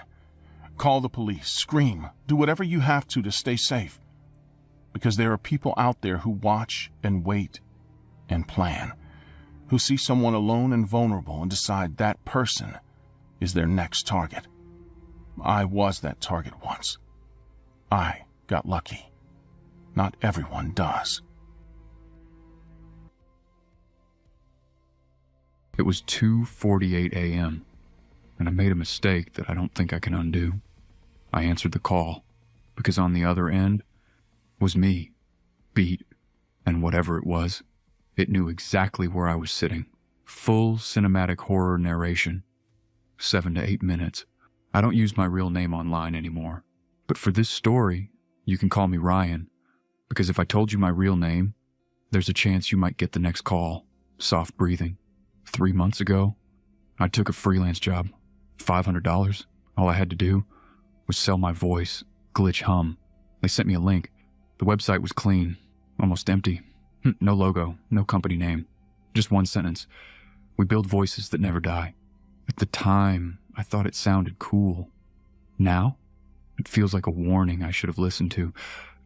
B: Call the police, scream, do whatever you have to stay safe. Because there are people out there who watch and wait and plan, who see someone alone and vulnerable and decide that person is their next target. I was that target once. I got lucky. Not everyone does.
C: It was 2:48 a.m., and I made a mistake that I don't think I can undo. I answered the call, because on the other end was me, beat, and whatever it was. It knew exactly where I was sitting. Full cinematic horror narration, 7 to 8 minutes. I don't use my real name online anymore. But for this story, you can call me Ryan, because if I told you my real name, there's a chance you might get the next call. Soft breathing. 3 months ago, I took a freelance job. $500. All I had to do was sell my voice, glitch hum. They sent me a link. The website was clean, almost empty. No logo, no company name. Just one sentence. We build voices that never die. At the time, I thought it sounded cool. Now, it feels like a warning I should have listened to.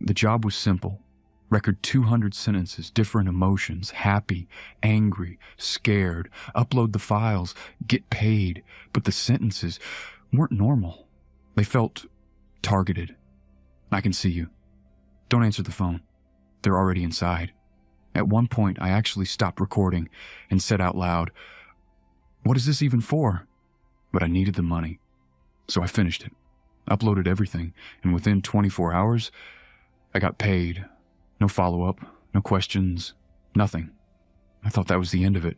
C: The job was simple. Record 200 sentences, different emotions, happy, angry, scared, upload the files, get paid. But the sentences weren't normal. They felt targeted. I can see you. Don't answer the phone. They're already inside. At one point, I actually stopped recording and said out loud, "What is this even for?" But I needed the money. So I finished it, uploaded everything, and within 24 hours, I got paid. No follow-up, no questions, nothing. I thought that was the end of it.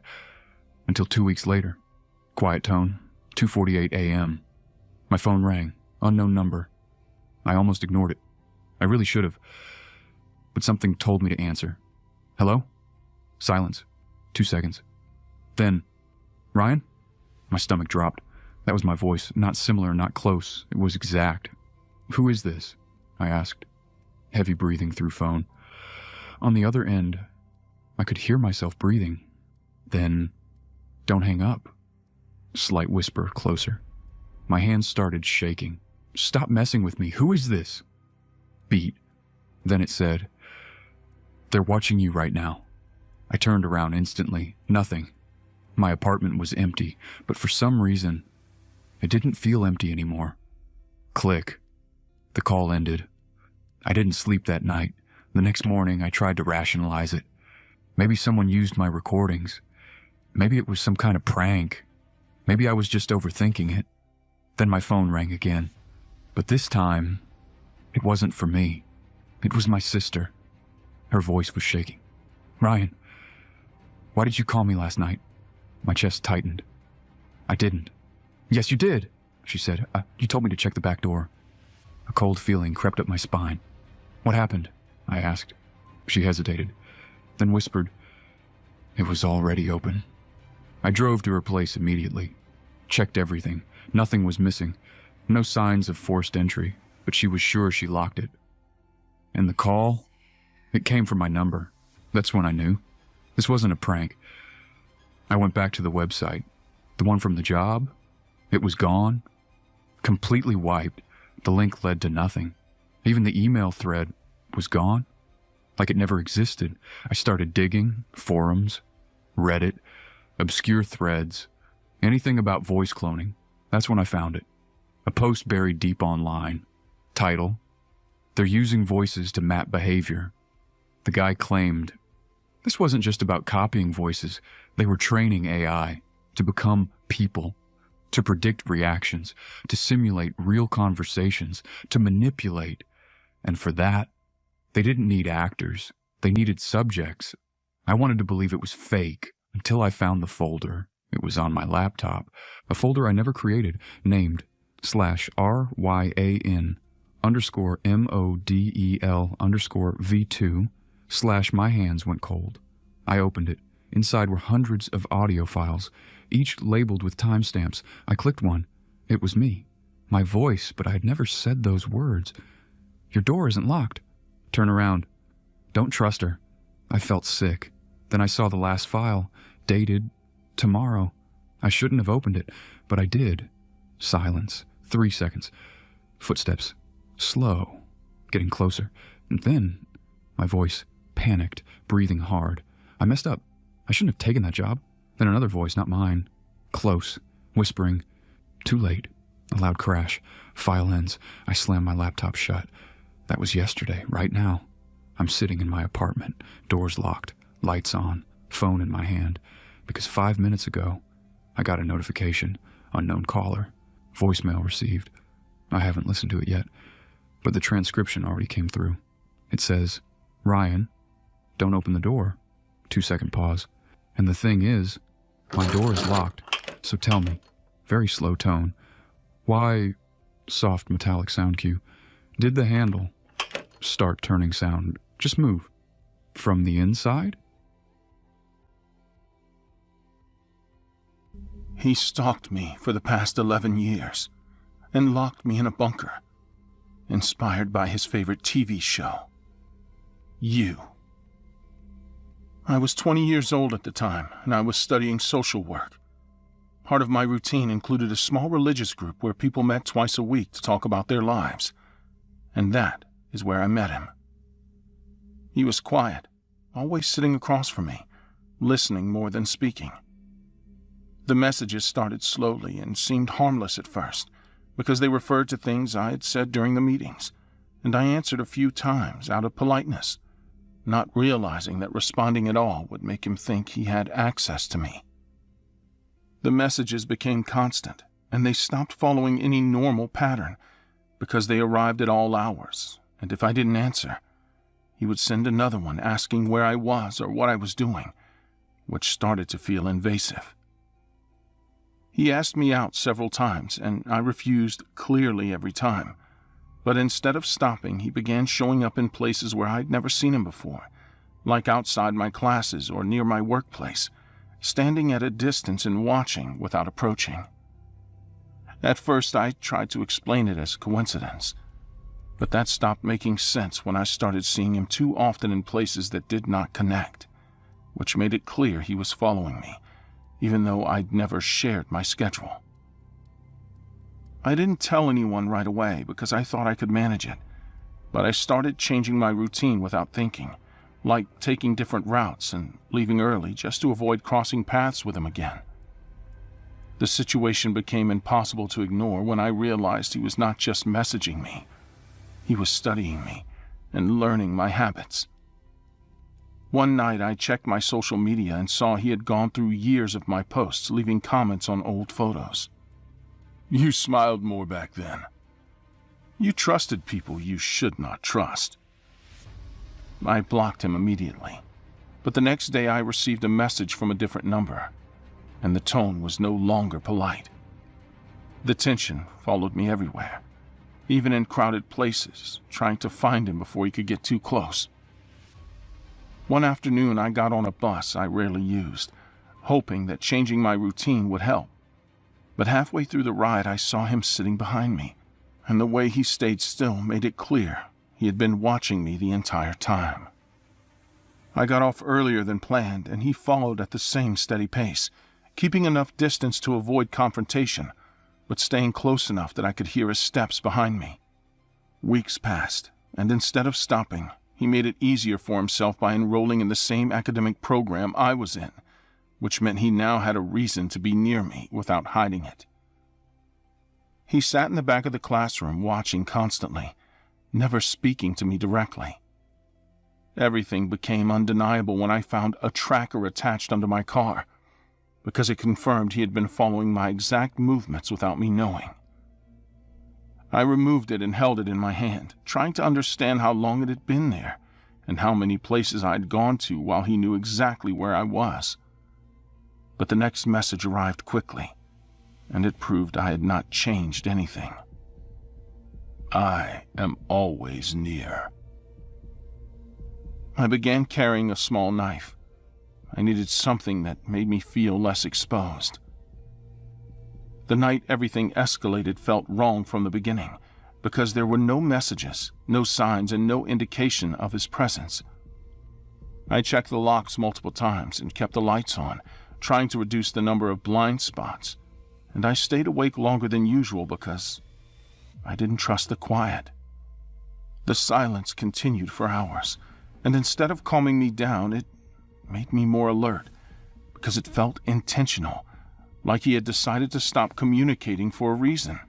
C: Until 2 weeks later. Quiet tone, 2:48 a.m. My phone rang, unknown number. I almost ignored it. I really should have. But something told me to answer. Hello? Silence. 2 seconds. Then, Ryan? My stomach dropped. That was my voice. Not similar, not close. It was exact. Who is this? I asked. Heavy breathing through phone. On the other end, I could hear myself breathing. Then, don't hang up. Slight whisper closer. My hands started shaking. Stop messing with me. Who is this? Beat. Then it said, "They're watching you right now." I turned around instantly. Nothing. My apartment was empty, but for some reason, it didn't feel empty anymore. Click. The call ended. I didn't sleep that night. The next morning, I tried to rationalize it. Maybe someone used my recordings. Maybe it was some kind of prank. Maybe I was just overthinking it. Then my phone rang again. But this time, it wasn't for me. It was my sister. Her voice was shaking. "Ryan, why did you call me last night?" My chest tightened. "I didn't." "Yes, you did," she said. You told me to check the back door." A cold feeling crept up my spine. "What happened?" I asked. She hesitated, then whispered, "It was already open." I drove to her place immediately. Checked everything. Nothing was missing. No signs of forced entry, but she was sure she locked it. And the call? It came from my number. That's when I knew. This wasn't a prank. I went back to the website. The one from the job? It was gone. Completely wiped. The link led to nothing. Even the email thread was gone. Like it never existed. I started digging. Forums. Reddit. Obscure threads. Anything about voice cloning. That's when I found it. A post buried deep online. Title: "They're using voices to map behavior." The guy claimed this wasn't just about copying voices. They were training AI to become people, to predict reactions, to simulate real conversations, to manipulate. And for that, they didn't need actors. They needed subjects. I wanted to believe it was fake until I found the folder. It was on my laptop, a folder I never created, named /RYAN_MODEL_V2/ my hands went cold. I opened it. Inside were hundreds of audio files, each labeled with timestamps. I clicked one. It was me. My voice, but I had never said those words. "Your door isn't locked." "Turn around." "Don't trust her." I felt sick. Then I saw the last file, dated tomorrow. I shouldn't have opened it, but I did. Silence. 3 seconds. Footsteps. Slow. Getting closer. And then, my voice, panicked, breathing hard. I messed up. I shouldn't have taken that job. Then another voice, not mine. Close. Whispering. Too late. A loud crash. File ends. I slam my laptop shut. That was yesterday. Right now. I'm sitting in my apartment. Doors locked. Lights on. Phone in my hand. Because 5 minutes ago, I got a notification. Unknown caller. Voicemail received. I haven't listened to it yet, but the transcription already came through. It says, "Ryan, don't open the door." 2-second pause. "And the thing is, my door is locked, so tell me, very slow tone. Why, soft metallic sound cue, did the handle, start turning sound, just move? From the inside?
B: He stalked me for the past 11 years and locked me in a bunker, inspired by his favorite TV show, You. I was 20 years old at the time, and I was studying social work. Part of my routine included a small religious group where people met twice a week to talk about their lives, and that is where I met him. He was quiet, always sitting across from me, listening more than speaking. The messages started slowly and seemed harmless at first, because they referred to things I had said during the meetings, and I answered a few times out of politeness, not realizing that responding at all would make him think he had access to me. The messages became constant, and they stopped following any normal pattern, because they arrived at all hours, and if I didn't answer, he would send another one asking where I was or what I was doing, which started to feel invasive. He asked me out several times, and I refused clearly every time. But instead of stopping, he began showing up in places where I'd never seen him before, like outside my classes or near my workplace, standing at a distance and watching without approaching. At first, I tried to explain it as coincidence, but that stopped making sense when I started seeing him too often in places that did not connect, which made it clear he was following me, even though I'd never shared my schedule. I didn't tell anyone right away because I thought I could manage it, but I started changing my routine without thinking, like taking different routes and leaving early just to avoid crossing paths with him again. The situation became impossible to ignore when I realized he was not just messaging me. He was studying me and learning my habits. One night I checked my social media and saw he had gone through years of my posts, leaving comments on old photos. You smiled more back then. You trusted people you should not trust. I blocked him immediately, but the next day I received a message from a different number, and the tone was no longer polite. The tension followed me everywhere, even in crowded places, trying to find him before he could get too close. One afternoon I got on a bus I rarely used, hoping that changing my routine would help. But halfway through the ride I saw him sitting behind me, and the way he stayed still made it clear he had been watching me the entire time. I got off earlier than planned, and he followed at the same steady pace, keeping enough distance to avoid confrontation, but staying close enough that I could hear his steps behind me. Weeks passed, and instead of stopping, he made it easier for himself by enrolling in the same academic program I was in, which meant he now had a reason to be near me without hiding it. He sat in the back of the classroom watching constantly, never speaking to me directly. Everything became undeniable when I found a tracker attached under my car, because it confirmed he had been following my exact movements without me knowing. I removed it and held it in my hand, trying to understand how long it had been there and how many places I had gone to while he knew exactly where I was. But the next message arrived quickly, and it proved I had not changed anything. I am always near. I began carrying a small knife. I needed something that made me feel less exposed. The night everything escalated felt wrong from the beginning, because there were no messages, no signs, and no indication of his presence. I checked the locks multiple times and kept the lights on, trying to reduce the number of blind spots, and I stayed awake longer than usual because I didn't trust the quiet. The silence continued for hours, and instead of calming me down, it made me more alert, because it felt intentional, like he had decided to stop communicating for a reason.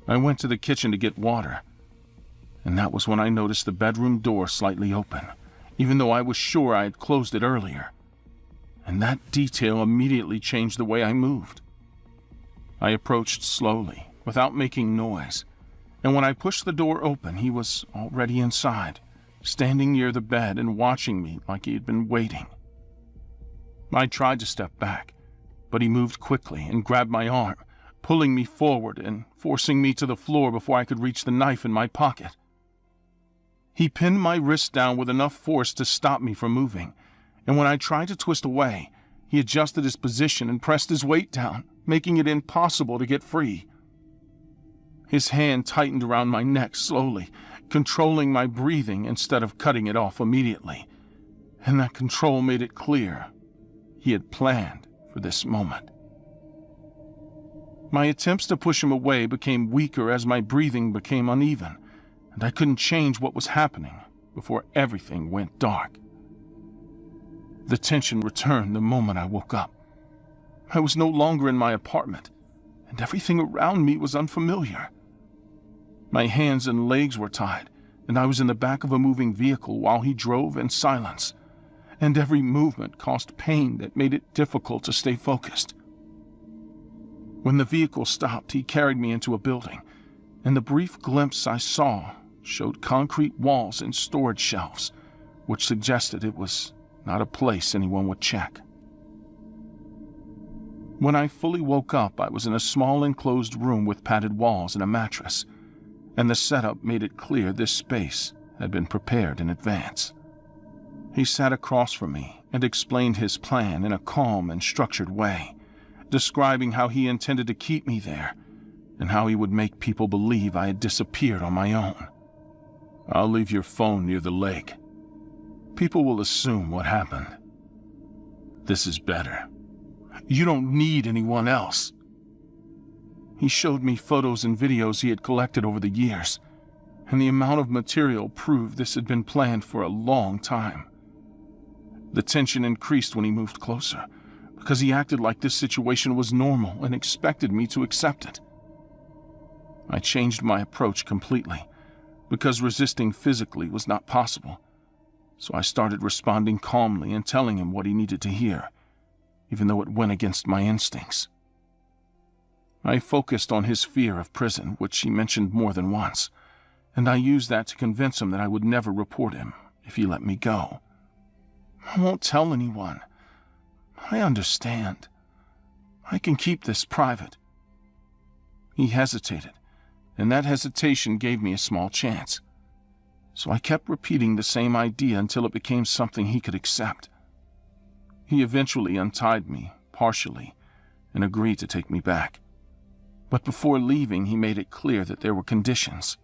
B: I went to the kitchen to get water, and that was when I noticed the bedroom door slightly open, even though I was sure I had closed it earlier. And that detail immediately changed the way I moved. I approached slowly, without making noise, and when I pushed the door open, he was already inside, standing near the bed and watching me like he had been waiting. I tried to step back, but he moved quickly and grabbed my arm, pulling me forward and forcing me to the floor before I could reach the knife in my pocket. He pinned my wrist down with enough force to stop me from moving, and when I tried to twist away, he adjusted his position and pressed his weight down, making it impossible to get free. His hand tightened around my neck slowly, controlling my breathing instead of cutting it off immediately, and that control made it clear he had planned for this moment. My attempts to push him away became weaker as my breathing became uneven, and I couldn't change what was happening before everything went dark. The tension returned the moment I woke up. I was no longer in my apartment, and everything around me was unfamiliar. My hands and legs were tied, and I was in the back of a moving vehicle while he drove in silence, and every movement caused pain that made it difficult to stay focused. When the vehicle stopped, he carried me into a building, and the brief glimpse I saw showed concrete walls and storage shelves, which suggested it was not a place anyone would check. When I fully woke up, I was in a small enclosed room with padded walls and a mattress, and the setup made it clear this space had been prepared in advance. He sat across from me and explained his plan in a calm and structured way, describing how he intended to keep me there and how he would make people believe I had disappeared on my own. "I'll leave your phone near the lake. People will assume what happened. This is better. You don't need anyone else." He showed me photos and videos he had collected over the years, and the amount of material proved this had been planned for a long time. The tension increased when he moved closer, because he acted like this situation was normal and expected me to accept it. I changed my approach completely, because resisting physically was not possible, so I started responding calmly and telling him what he needed to hear, even though it went against my instincts. I focused on his fear of prison, which he mentioned more than once, and I used that to convince him that I would never report him if he let me go. "I won't tell anyone. I understand. I can keep this private." He hesitated, and that hesitation gave me a small chance. So I kept repeating the same idea until it became something he could accept. He eventually untied me, partially, and agreed to take me back. But before leaving, he made it clear that there were conditions.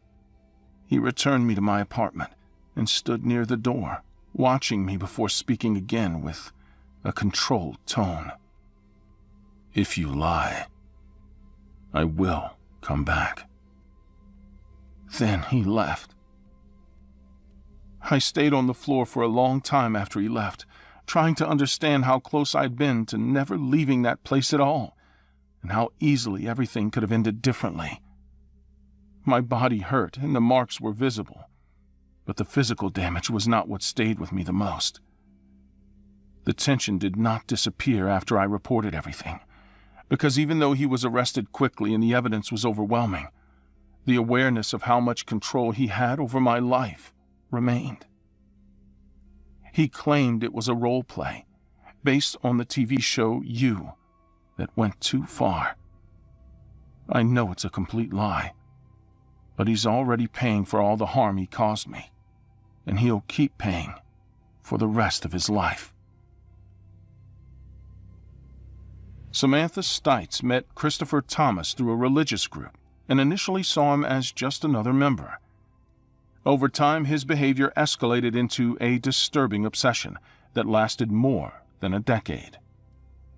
B: He returned me to my apartment and stood near the door, watching me before speaking again with a controlled tone. "If you lie, I will come back." Then he left. I stayed on the floor for a long time after he left, trying to understand how close I'd been to never leaving that place at all, and how easily everything could have ended differently. My body hurt and the marks were visible, but the physical damage was not what stayed with me the most. The tension did not disappear after I reported everything, because even though he was arrested quickly and the evidence was overwhelming, the awareness of how much control he had over my life remained. He claimed it was a role play, based on the TV show You, that went too far. I know it's a complete lie, but he's already paying for all the harm he caused me, and he'll keep paying for the rest of his life. Samantha Stites met Christopher Thomas through a religious group and initially saw him as just another member. Over time, his behavior escalated into a disturbing obsession that lasted more than a decade.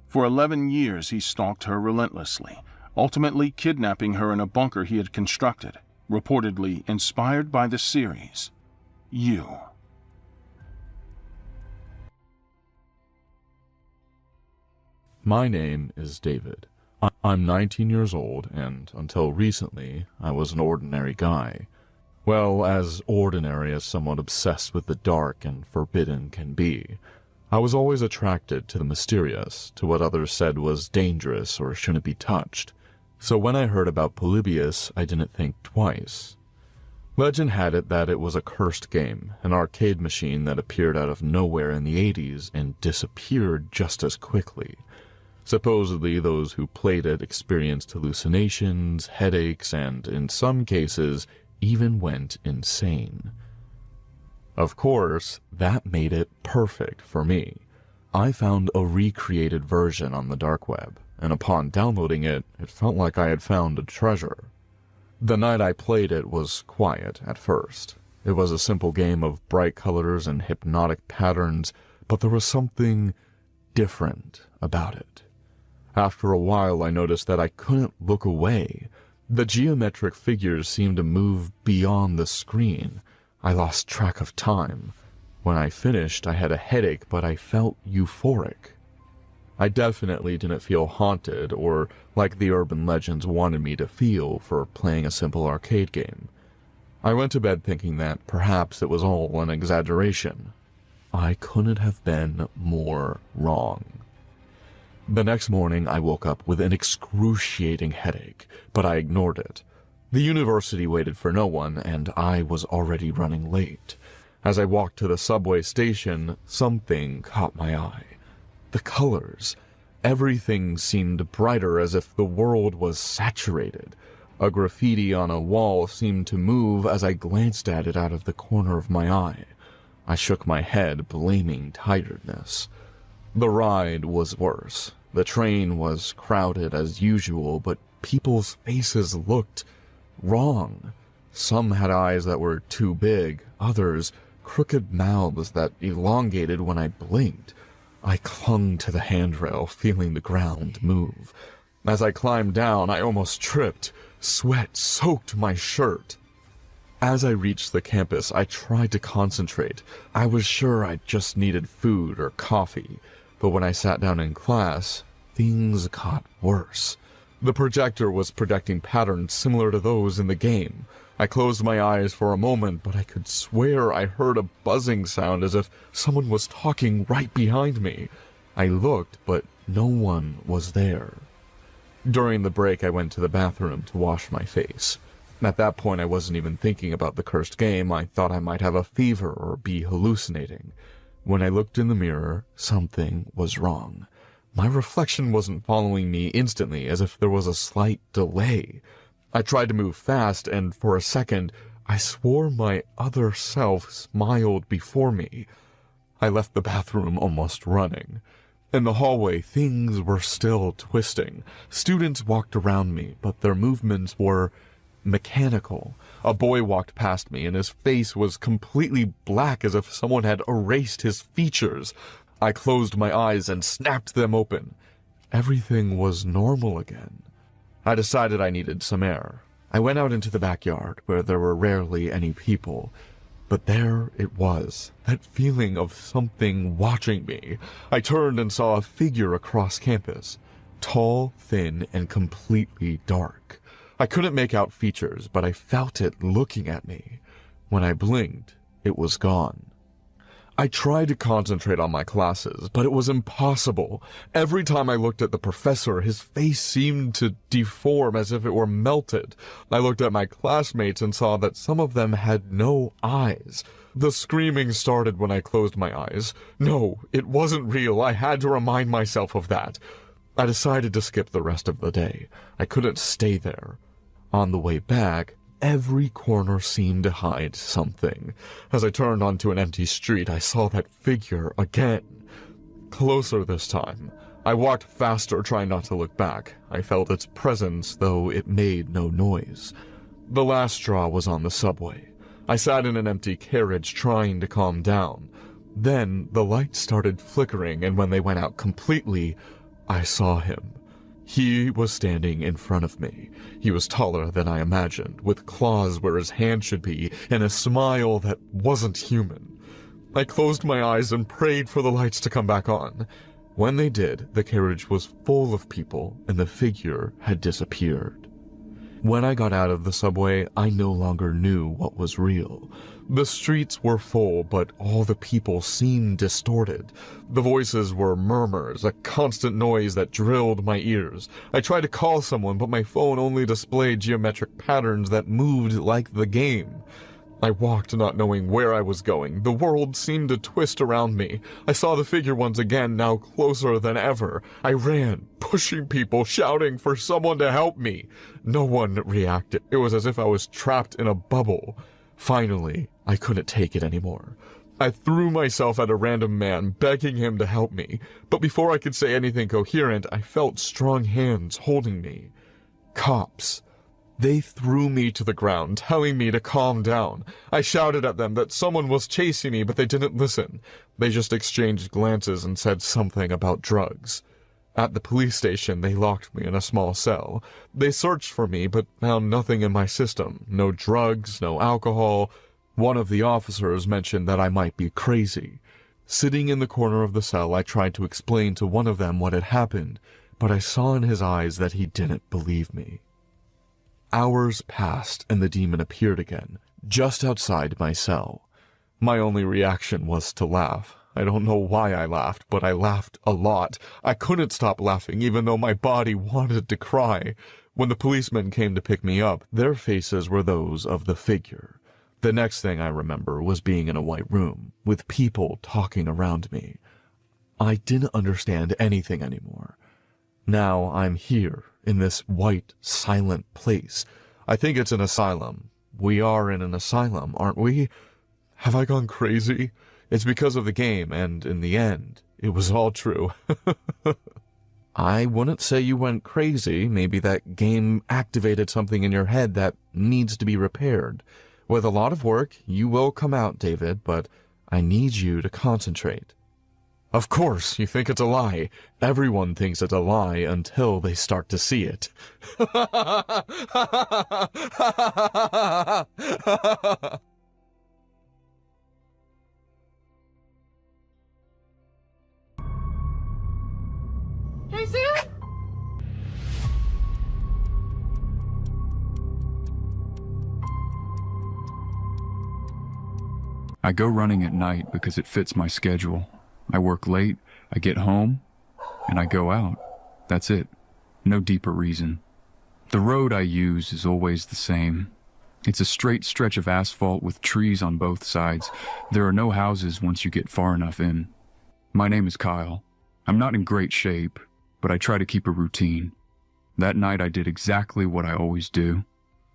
B: For 11 years, he stalked her relentlessly, ultimately kidnapping her in a bunker he had constructed, reportedly inspired by the series You.
D: My name is David. I'm 19 years old, and until recently, I was an ordinary guy. Well, as ordinary as someone obsessed with the dark and forbidden can be. I was always attracted to the mysterious, to what others said was dangerous or shouldn't be touched. So when I heard about Polybius, I didn't think twice. Legend had it that it was a cursed game, an arcade machine that appeared out of nowhere in the 80s and disappeared just as quickly. Supposedly, those who played it experienced hallucinations, headaches, and, in some cases, even went insane. Of course, that made it perfect for me. I found a recreated version on the dark web, and upon downloading it, it felt like I had found a treasure. The night I played it was quiet at first. It was a simple game of bright colors and hypnotic patterns, but there was something different about it. After a while, I noticed that I couldn't look away. The geometric figures seemed to move beyond the screen. I lost track of time. When I finished, I had a headache, but I felt euphoric. I definitely didn't feel haunted or like the urban legends wanted me to feel for playing a simple arcade game. I went to bed thinking that perhaps it was all an exaggeration. I couldn't have been more wrong. The next morning, I woke up with an excruciating headache, but I ignored it. The university waited for no one, and I was already running late. As I walked to the subway station, something caught my eye. The colors. Everything seemed brighter, as if the world was saturated. A graffiti on a wall seemed to move as I glanced at it out of the corner of my eye. I shook my head, blaming tiredness. The ride was worse. The train was crowded as usual, but people's faces looked wrong. Some had eyes that were too big, others crooked mouths that elongated when I blinked. I clung to the handrail, feeling the ground move. As I climbed down, I almost tripped. Sweat soaked my shirt. As I reached the campus, I tried to concentrate. I was sure I just needed food or coffee. But when I sat down in class, things got worse. The projector was projecting patterns similar to those in the game. I closed my eyes for a moment, but I could swear I heard a buzzing sound as if someone was talking right behind me. I looked, but no one was there. During the break, I went to the bathroom to wash my face. At that point, I wasn't even thinking about the cursed game. I thought I might have a fever or be hallucinating. When I looked in the mirror, something was wrong. My reflection wasn't following me instantly, as if there was a slight delay. I tried to move fast, and for a second, I swore my other self smiled before me. I left the bathroom almost running. In the hallway, things were still twisting. Students walked around me, but their movements were mechanical. A boy walked past me, and his face was completely black, as if someone had erased his features. I closed my eyes and snapped them open. Everything was normal again. I decided I needed some air. I went out into the backyard, where there were rarely any people. But there it was, that feeling of something watching me. I turned and saw a figure across campus. Tall, thin, and completely dark. I couldn't make out features, but I felt it looking at me. When I blinked, it was gone. I tried to concentrate on my classes, but it was impossible. Every time I looked at the professor, his face seemed to deform as if it were melted. I looked at my classmates and saw that some of them had no eyes. The screaming started when I closed my eyes. No, it wasn't real. I had to remind myself of that. I decided to skip the rest of the day. I couldn't stay there. On the way back, every corner seemed to hide something. As I turned onto an empty street, I saw that figure again. Closer this time. I walked faster, trying not to look back. I felt its presence, though it made no noise. The last straw was on the subway. I sat in an empty carriage, trying to calm down. Then the lights started flickering, and when they went out completely, I saw him. He was standing in front of me. He was taller than I imagined, with claws where his hand should be, and a smile that wasn't human. I closed my eyes and prayed for the lights to come back on. When they did, the carriage was full of people, and the figure had disappeared. When I got out of the subway, I no longer knew what was real. The streets were full, but all the people seemed distorted. The voices were murmurs, a constant noise that drilled my ears. I tried to call someone, but my phone only displayed geometric patterns that moved like the game. I walked not knowing where I was going. The world seemed to twist around me. I saw the figure once again, now closer than ever. I ran, pushing people, shouting for someone to help me. No one reacted. It was as if I was trapped in a bubble. Finally, I couldn't take it anymore. I threw myself at a random man, begging him to help me. But before I could say anything coherent, I felt strong hands holding me. Cops. They threw me to the ground, telling me to calm down. I shouted at them that someone was chasing me, but they didn't listen. They just exchanged glances and said something about drugs. At the police station, they locked me in a small cell. They searched for me, but found nothing in my system. No drugs, no alcohol. One of the officers mentioned that I might be crazy. Sitting in the corner of the cell, I tried to explain to one of them what had happened, but I saw in his eyes that he didn't believe me. Hours passed and the demon appeared again, just outside my cell. My only reaction was to laugh. I don't know why I laughed, but I laughed a lot. I couldn't stop laughing even though my body wanted to cry. When the policemen came to pick me up, their faces were those of the figure. The next thing I remember was being in a white room, with people talking around me. I didn't understand anything anymore. Now I'm here, in this white, silent place. I think it's an asylum. We are in an asylum, aren't we? Have I gone crazy? It's because of the game, and in the end, it was all true. I wouldn't say you went crazy. Maybe that game activated something in your head that needs to be repaired. With a lot of work, you will come out, David, but I need you to concentrate. Of course, you think it's a lie. Everyone thinks it's a lie until they start to see it.
E: Hey, Sam?
C: I go running at night because it fits my schedule. I work late, I get home, and I go out. That's it. No deeper reason. The road I use is always the same. It's a straight stretch of asphalt with trees on both sides. There are no houses once you get far enough in. My name is Kyle. I'm not in great shape, but I try to keep a routine. That night I did exactly what I always do.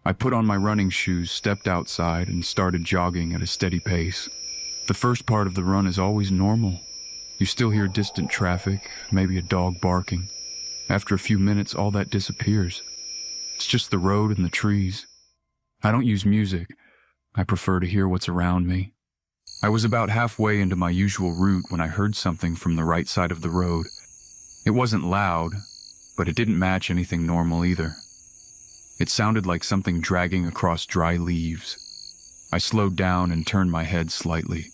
C: I put on my running shoes, stepped outside, and started jogging at a steady pace. The first part of the run is always normal. You still hear distant traffic, maybe a dog barking. After a few minutes, all that disappears. It's just the road and the trees. I don't use music. I prefer to hear what's around me. I was about halfway into my usual route when I heard something from the right side of the road. It wasn't loud, but it didn't match anything normal either. It sounded like something dragging across dry leaves. I slowed down and turned my head slightly,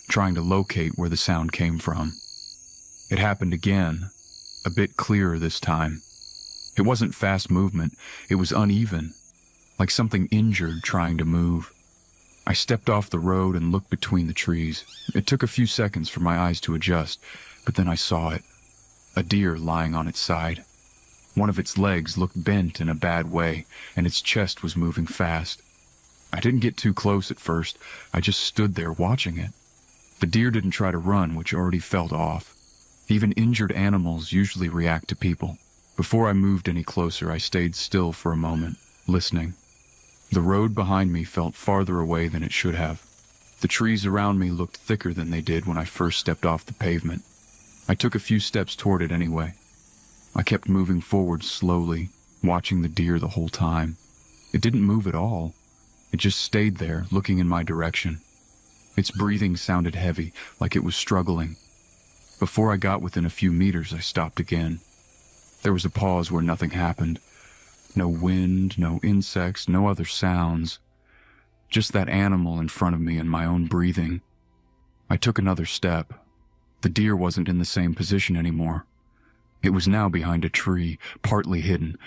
C: trying to locate where the sound came from. It happened again, a bit clearer this time. It wasn't fast movement, it was uneven, like something injured trying to move. I stepped off the road and looked between the trees. It took a few seconds for my eyes to adjust, but then I saw it. A deer lying on its side. One of its legs looked bent in a bad way, and its chest was moving fast. I didn't get too close at first, I just stood there watching it. The deer didn't try to run, which already felt off. Even injured animals usually react to people. Before I moved any closer, I stayed still for a moment, listening. The road behind me felt farther away than it should have. The trees around me looked thicker than they did when I first stepped off the pavement. I took a few steps toward it anyway. I kept moving forward slowly, watching the deer the whole time. It didn't move at all. It just stayed there, looking in my direction. Its breathing sounded heavy, like it was struggling. Before I got within a few meters, I stopped again. There was a pause where nothing happened. No wind, no insects, no other sounds. Just that animal in front of me and my own breathing. I took another step. The deer wasn't in the same position anymore. It was now behind a tree, partly hidden.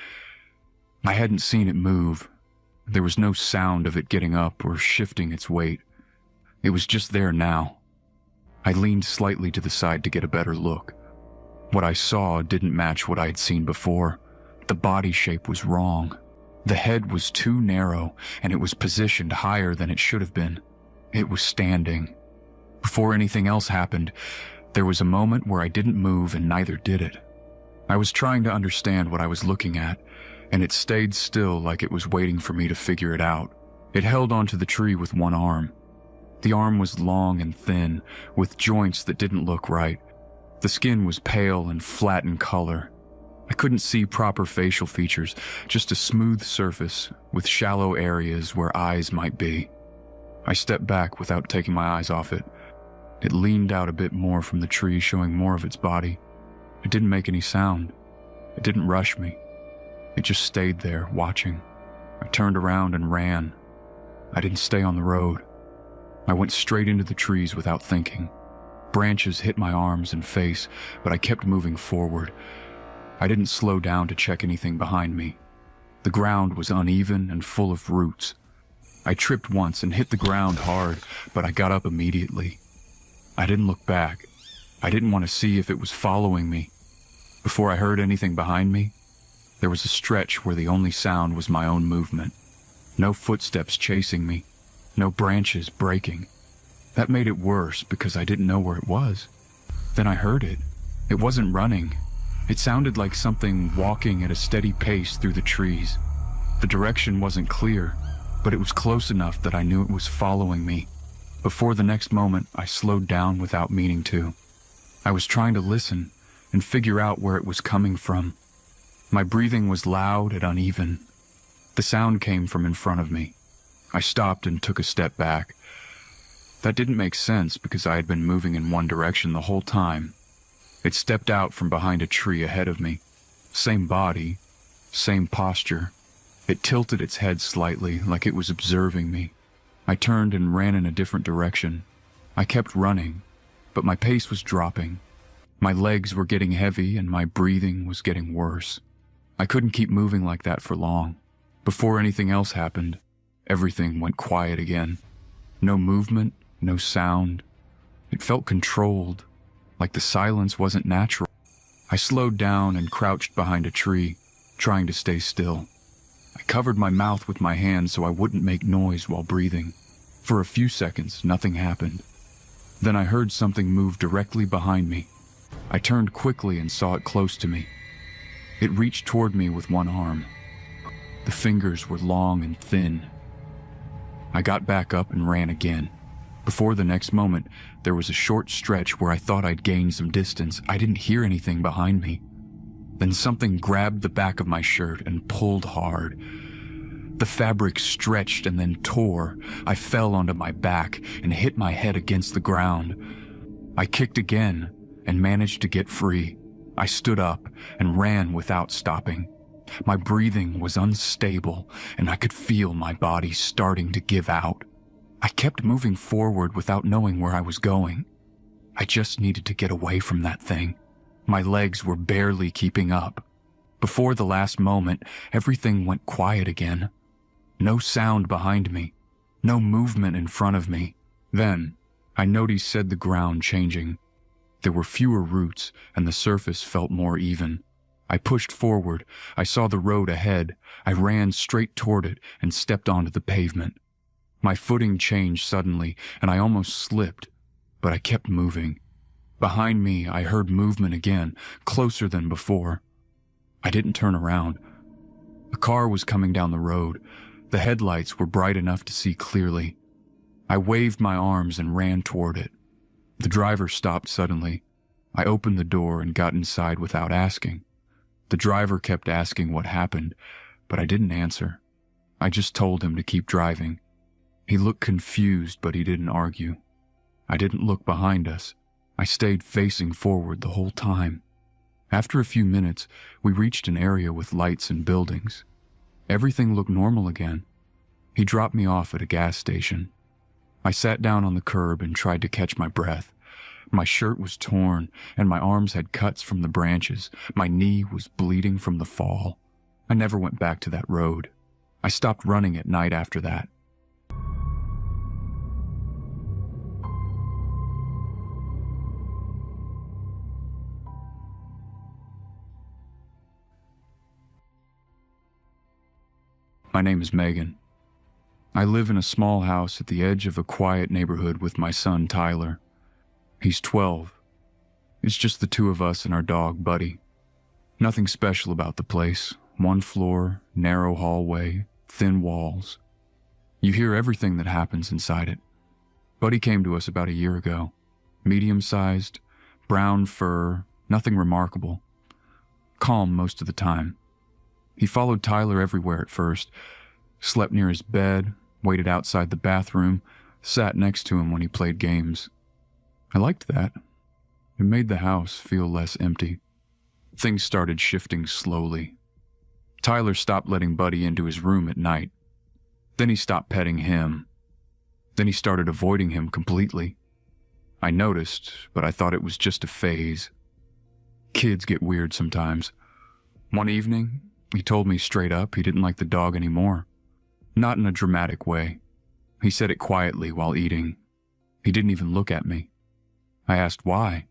C: I hadn't seen it move. There was no sound of it getting up or shifting its weight. It was just there now. I leaned slightly to the side to get a better look. What I saw didn't match what I'd seen before. The body shape was wrong. The head was too narrow, and it was positioned higher than it should have been. It was standing. Before anything else happened, there was a moment where I didn't move and neither did it. I was trying to understand what I was looking at, and it stayed still like it was waiting for me to figure it out. It held onto the tree with one arm. The arm was long and thin, with joints that didn't look right. The skin was pale and flat in color. I couldn't see proper facial features, just a smooth surface with shallow areas where eyes might be. I stepped back without taking my eyes off it. It leaned out a bit more from the tree, showing more of its body. It didn't make any sound. It didn't rush me. It just stayed there, watching. I turned around and ran. I didn't stay on the road. I went straight into the trees without thinking. Branches hit my arms and face, but I kept moving forward. I didn't slow down to check anything behind me. The ground was uneven and full of roots. I tripped once and hit the ground hard, but I got up immediately. I didn't look back. I didn't want to see if it was following me. Before I heard anything behind me, there was a stretch where the only sound was my own movement. No footsteps chasing me, no branches breaking. That made it worse because I didn't know where it was. Then I heard it. It wasn't running. It sounded like something walking at a steady pace through the trees. The direction wasn't clear, but it was close enough that I knew it was following me. Before the next moment, I slowed down without meaning to. I was trying to listen and figure out where it was coming from. My breathing was loud and uneven. The sound came from in front of me. I stopped and took a step back. That didn't make sense because I had been moving in one direction the whole time. It stepped out from behind a tree ahead of me. Same body, same posture. It tilted its head slightly, like it was observing me. I turned and ran in a different direction. I kept running, but my pace was dropping. My legs were getting heavy and my breathing was getting worse. I couldn't keep moving like that for long. Before anything else happened, everything went quiet again. No movement, no sound. It felt controlled, like the silence wasn't natural. I slowed down and crouched behind a tree, trying to stay still. I covered my mouth with my hand so I wouldn't make noise while breathing. For a few seconds, nothing happened. Then I heard something move directly behind me. I turned quickly and saw it close to me. It reached toward me with one arm. The fingers were long and thin. I got back up and ran again. Before the next moment, there was a short stretch where I thought I'd gained some distance. I didn't hear anything behind me. Then something grabbed the back of my shirt and pulled hard. The fabric stretched and then tore. I fell onto my back and hit my head against the ground. I kicked again and managed to get free. I stood up and ran without stopping. My breathing was unstable and I could feel my body starting to give out. I kept moving forward without knowing where I was going. I just needed to get away from that thing. My legs were barely keeping up. Before the last moment, everything went quiet again. No sound behind me. No movement in front of me. Then, I noticed the ground changing. There were fewer roots, and the surface felt more even. I pushed forward. I saw the road ahead. I ran straight toward it and stepped onto the pavement. My footing changed suddenly, and I almost slipped, but I kept moving. Behind me, I heard movement again, closer than before. I didn't turn around. A car was coming down the road. The headlights were bright enough to see clearly. I waved my arms and ran toward it. The driver stopped suddenly. I opened the door and got inside without asking. The driver kept asking what happened, but I didn't answer. I just told him to keep driving. He looked confused, but he didn't argue. I didn't look behind us. I stayed facing forward the whole time. After a few minutes, we reached an area with lights and buildings. Everything looked normal again. He dropped me off at a gas station. I sat down on the curb and tried to catch my breath. My shirt was torn, and my arms had cuts from the branches. My knee was bleeding from the fall. I never went back to that road. I stopped running at night after that. My name is Megan. I live in a small house at the edge of a quiet neighborhood with my son, Tyler. He's 12. It's just the two of us and our dog, Buddy. Nothing special about the place. One floor, narrow hallway, thin walls. You hear everything that happens inside it. Buddy came to us about a year ago. Medium-sized, brown fur, nothing remarkable. Calm most of the time. He followed Tyler everywhere at first, slept near his bed, waited outside the bathroom, sat next to him when he played games. I liked that. It made the house feel less empty. Things started shifting slowly. Tyler stopped letting Buddy into his room at night. Then he stopped petting him. Then he started avoiding him completely. I noticed, but I thought it was just a phase. Kids get weird sometimes. One evening, he told me straight up he didn't like the dog anymore. Not in a dramatic way. He said it quietly while eating. He didn't even look at me. I asked why.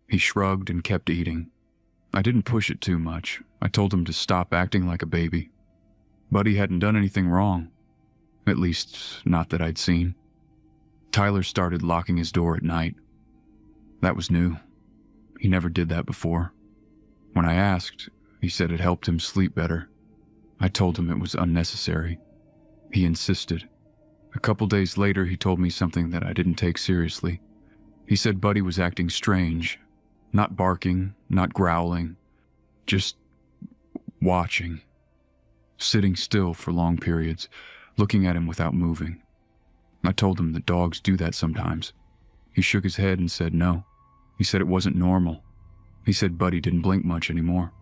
C: He shrugged and kept eating. I didn't push it too much. I told him to stop acting like a baby. Buddy hadn't done anything wrong. At least, not that I'd seen. Tyler started locking his door at night. That was new. He never did that before. When I asked, he said it helped him sleep better. I told him it was unnecessary. He insisted. A couple days later, he told me something that I didn't take seriously. He said Buddy was acting strange. Not barking, not growling. Just watching. Sitting still for long periods, looking at him without moving. I told him that dogs do that sometimes. He shook his head and said no. He said it wasn't normal. He said Buddy didn't blink much anymore.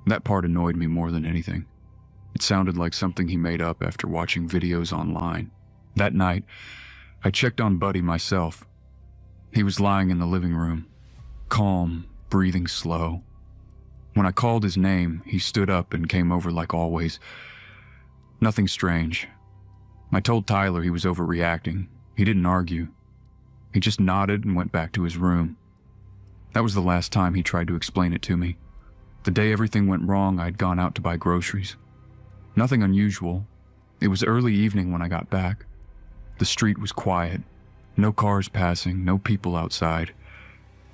C: That part annoyed me more than anything. It sounded like something he made up after watching videos online. That night, I checked on Buddy myself. He was lying in the living room, calm, breathing slow. When I called his name, he stood up and came over like always. Nothing strange. I told Tyler he was overreacting. He didn't argue. He just nodded and went back to his room. That was the last time he tried to explain it to me. The day everything went wrong, I'd gone out to buy groceries. Nothing unusual. It was early evening when I got back. The street was quiet. No cars passing, no people outside.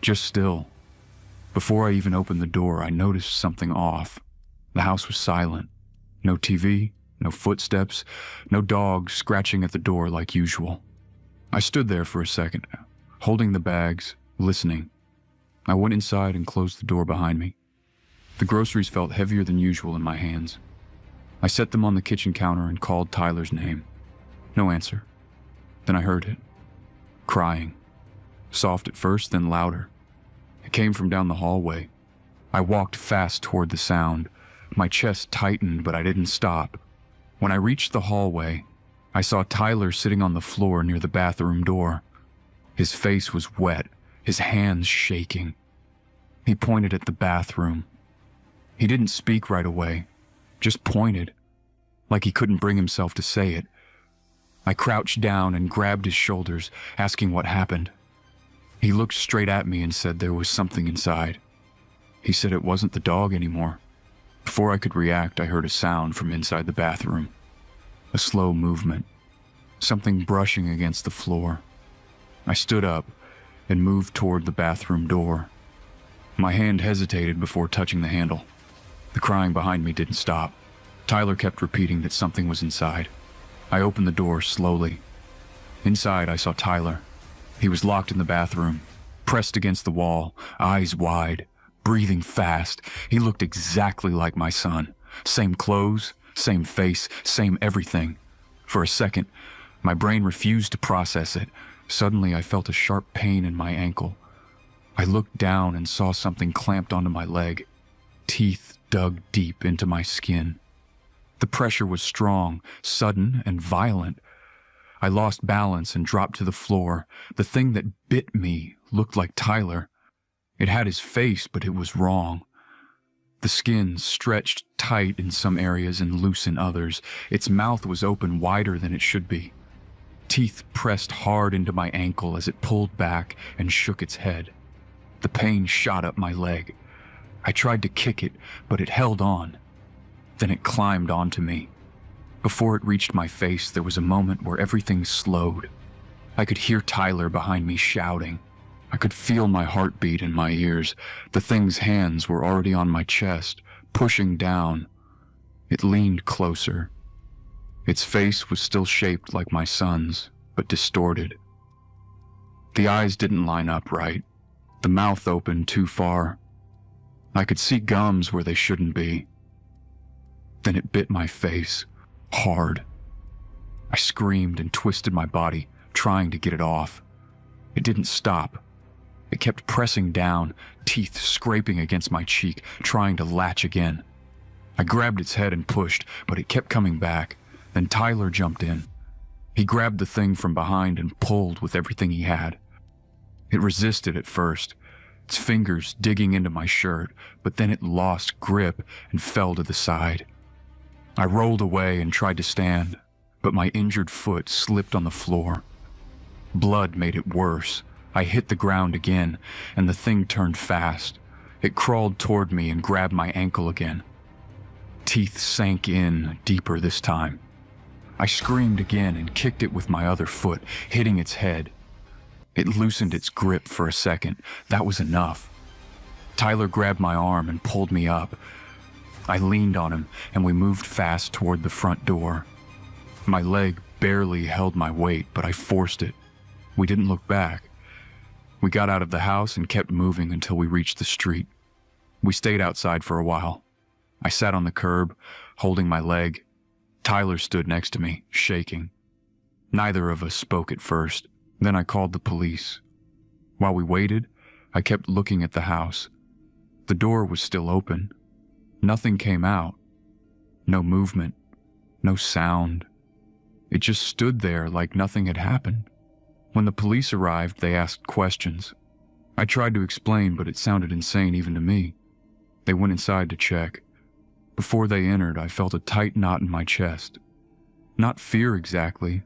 C: Just still. Before I even opened the door, I noticed something off. The house was silent. No TV, no footsteps, no dogs scratching at the door like usual. I stood there for a second, holding the bags, listening. I went inside and closed the door behind me. The groceries felt heavier than usual in my hands. I set them on the kitchen counter and called Tyler's name. No answer. Then I heard it. Crying. Soft at first, then louder. It came from down the hallway. I walked fast toward the sound. My chest tightened, but I didn't stop. When I reached the hallway, I saw Tyler sitting on the floor near the bathroom door. His face was wet, his hands shaking. He pointed at the bathroom. He didn't speak right away, just pointed, like he couldn't bring himself to say it. I crouched down and grabbed his shoulders, asking what happened. He looked straight at me and said there was something inside. He said it wasn't the dog anymore. Before I could react, I heard a sound from inside the bathroom. A slow movement. Something brushing against the floor. I stood up and moved toward the bathroom door. My hand hesitated before touching the handle. The crying behind me didn't stop. Tyler kept repeating that something was inside. I opened the door slowly. Inside, I saw Tyler. He was locked in the bathroom, pressed against the wall, eyes wide, breathing fast. He looked exactly like my son. Same clothes, same face, same everything. For a second, my brain refused to process it. Suddenly, I felt a sharp pain in my ankle. I looked down and saw something clamped onto my leg. Teeth dug deep into my skin. The pressure was strong, sudden, and violent. I lost balance and dropped to the floor. The thing that bit me looked like Tyler. It had his face, but it was wrong. The skin stretched tight in some areas and loose in others. Its mouth was open wider than it should be. Teeth pressed hard into my ankle as it pulled back and shook its head. The pain shot up my leg. I tried to kick it, but it held on. Then it climbed onto me. Before it reached my face, there was a moment where everything slowed. I could hear Tyler behind me shouting. I could feel my heartbeat in my ears. The thing's hands were already on my chest, pushing down. It leaned closer. Its face was still shaped like my son's, but distorted. The eyes didn't line up right. The mouth opened too far. I could see gums where they shouldn't be. Then it bit my face, hard. I screamed and twisted my body, trying to get it off. It didn't stop. It kept pressing down, teeth scraping against my cheek, trying to latch again. I grabbed its head and pushed, but it kept coming back. Then Tyler jumped in. He grabbed the thing from behind and pulled with everything he had. It resisted at first, its fingers digging into my shirt, but then it lost grip and fell to the side. I rolled away and tried to stand, but my injured foot slipped on the floor. Blood made it worse. I hit the ground again, and the thing turned fast. It crawled toward me and grabbed my ankle again. Teeth sank in deeper this time. I screamed again and kicked it with my other foot, hitting its head. It loosened its grip for a second. That was enough. Tyler grabbed my arm and pulled me up. I leaned on him, and we moved fast toward the front door. My leg barely held my weight, but I forced it. We didn't look back. We got out of the house and kept moving until we reached the street. We stayed outside for a while. I sat on the curb, holding my leg. Tyler stood next to me, shaking. Neither of us spoke at first. Then I called the police. While we waited, I kept looking at the house. The door was still open. Nothing came out. No movement. No sound. It just stood there like nothing had happened. When the police arrived, they asked questions. I tried to explain, but it sounded insane even to me. They went inside to check. Before they entered, I felt a tight knot in my chest. Not fear exactly.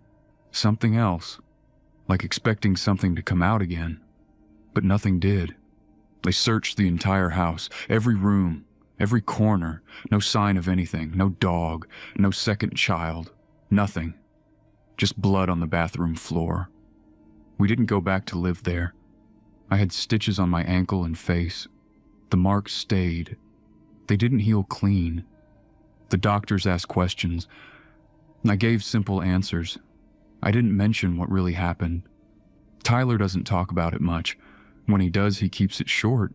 C: Something else. Like expecting something to come out again. But nothing did. They searched the entire house, every room, every corner. No sign of anything, no dog, no second child, nothing. Just blood on the bathroom floor. We didn't go back to live there. I had stitches on my ankle and face. The marks stayed. They didn't heal clean. The doctors asked questions. I gave simple answers. I didn't mention what really happened. Tyler doesn't talk about it much. When he does, he keeps it short.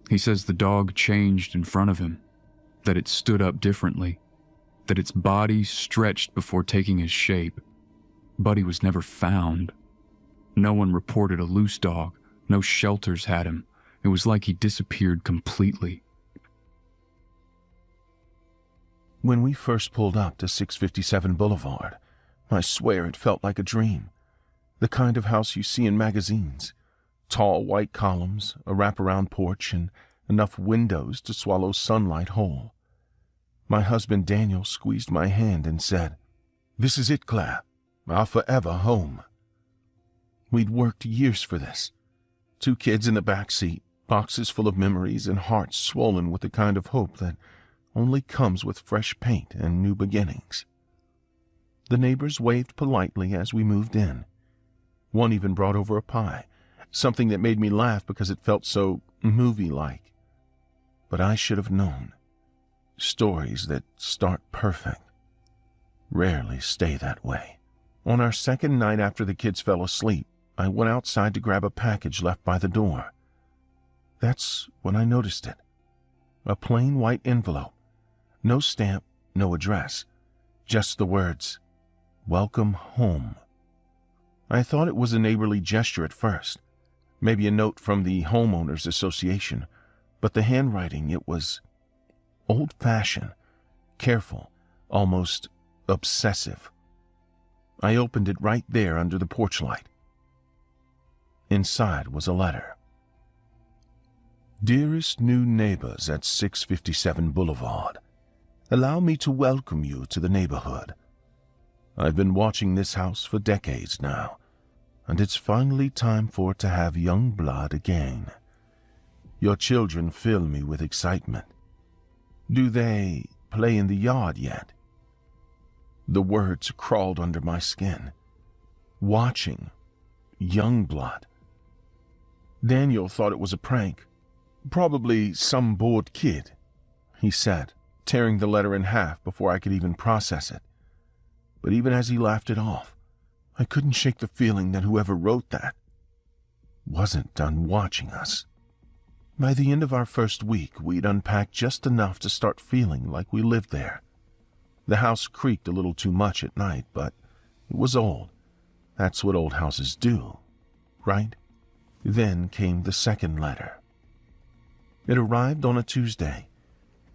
C: He says the dog changed in front of him, that it stood up differently, that its body stretched before taking his shape. Buddy was never found. No one reported a loose dog. No shelters had him. It was like he disappeared completely.
B: When we first pulled up to 657 Boulevard, I swear it felt like a dream. The kind of house you see in magazines. Tall white columns, a wraparound porch, and enough windows to swallow sunlight whole. My husband Daniel squeezed my hand and said, "This is it, Claire. Our forever home." We'd worked years for this. 2 kids in the back seat, boxes full of memories, and hearts swollen with the kind of hope that only comes with fresh paint and new beginnings. The neighbors waved politely as we moved in. One even brought over a pie, something that made me laugh because it felt so movie-like. But I should have known. Stories that start perfect rarely stay that way. On our second night after the kids fell asleep, I went outside to grab a package left by the door. That's when I noticed it. A plain white envelope. No stamp, no address. Just the words, "Welcome home." I thought it was a neighborly gesture at first, maybe a note from the Homeowners Association, but the handwriting, it was old-fashioned, careful, almost obsessive. I opened it right there under the porch light. Inside was a letter. "Dearest new neighbors at 657 Boulevard, allow me to welcome you to the neighborhood. I've been watching this house for decades now, and it's finally time for it to have young blood again. Your children fill me with excitement. Do they play in the yard yet? The words crawled under my skin. Watching. Young blood. Daniel thought it was a prank. Probably some bored kid, he said, tearing the letter in half before I could even process it. But even as he laughed it off, I couldn't shake the feeling that whoever wrote that wasn't done watching us. By the end of our first week, we'd unpacked just enough to start feeling like we lived there. The house creaked a little too much at night, but it was old. That's what old houses do, right? Then came the second letter. It arrived on a Tuesday.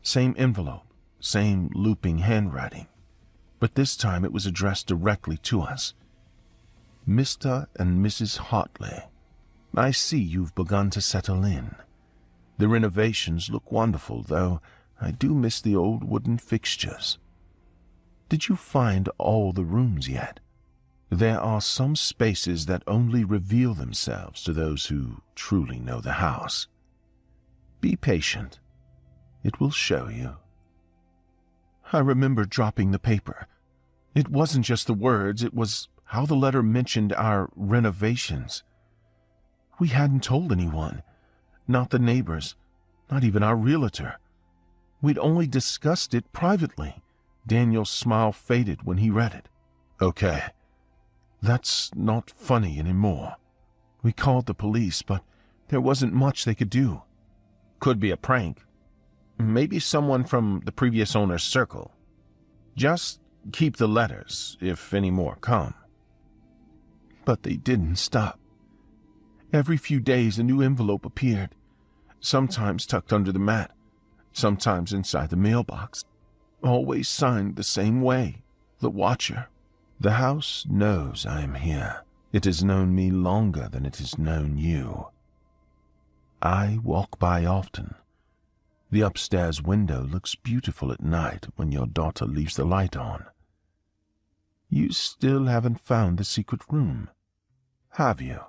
B: Same envelope, same looping handwriting. But this time it was addressed directly to us. Mr. and Mrs. Hartley, I see you've begun to settle in. The renovations look wonderful, though I do miss the old wooden fixtures. Did you find all the rooms yet? There are some spaces that only reveal themselves to those who truly know the house. Be patient. It will show you. I remember dropping the paper. It wasn't just the words, it was how the letter mentioned our renovations. We hadn't told anyone, not the neighbors, not even our realtor. We'd only discussed it privately. Daniel's smile faded when he read it. Okay, that's not funny anymore. We called the police, but there wasn't much they could do. Could be a prank. Maybe someone from the previous owner's circle. Just keep the letters, if any more come. But they didn't stop. Every few days a new envelope appeared, sometimes tucked under the mat, sometimes inside the mailbox, always signed the same way, the Watcher. The house knows I am here. It has known me longer than it has known you. I walk by often. The upstairs window looks beautiful at night when your daughter leaves the light on. You still haven't found the secret room, have you?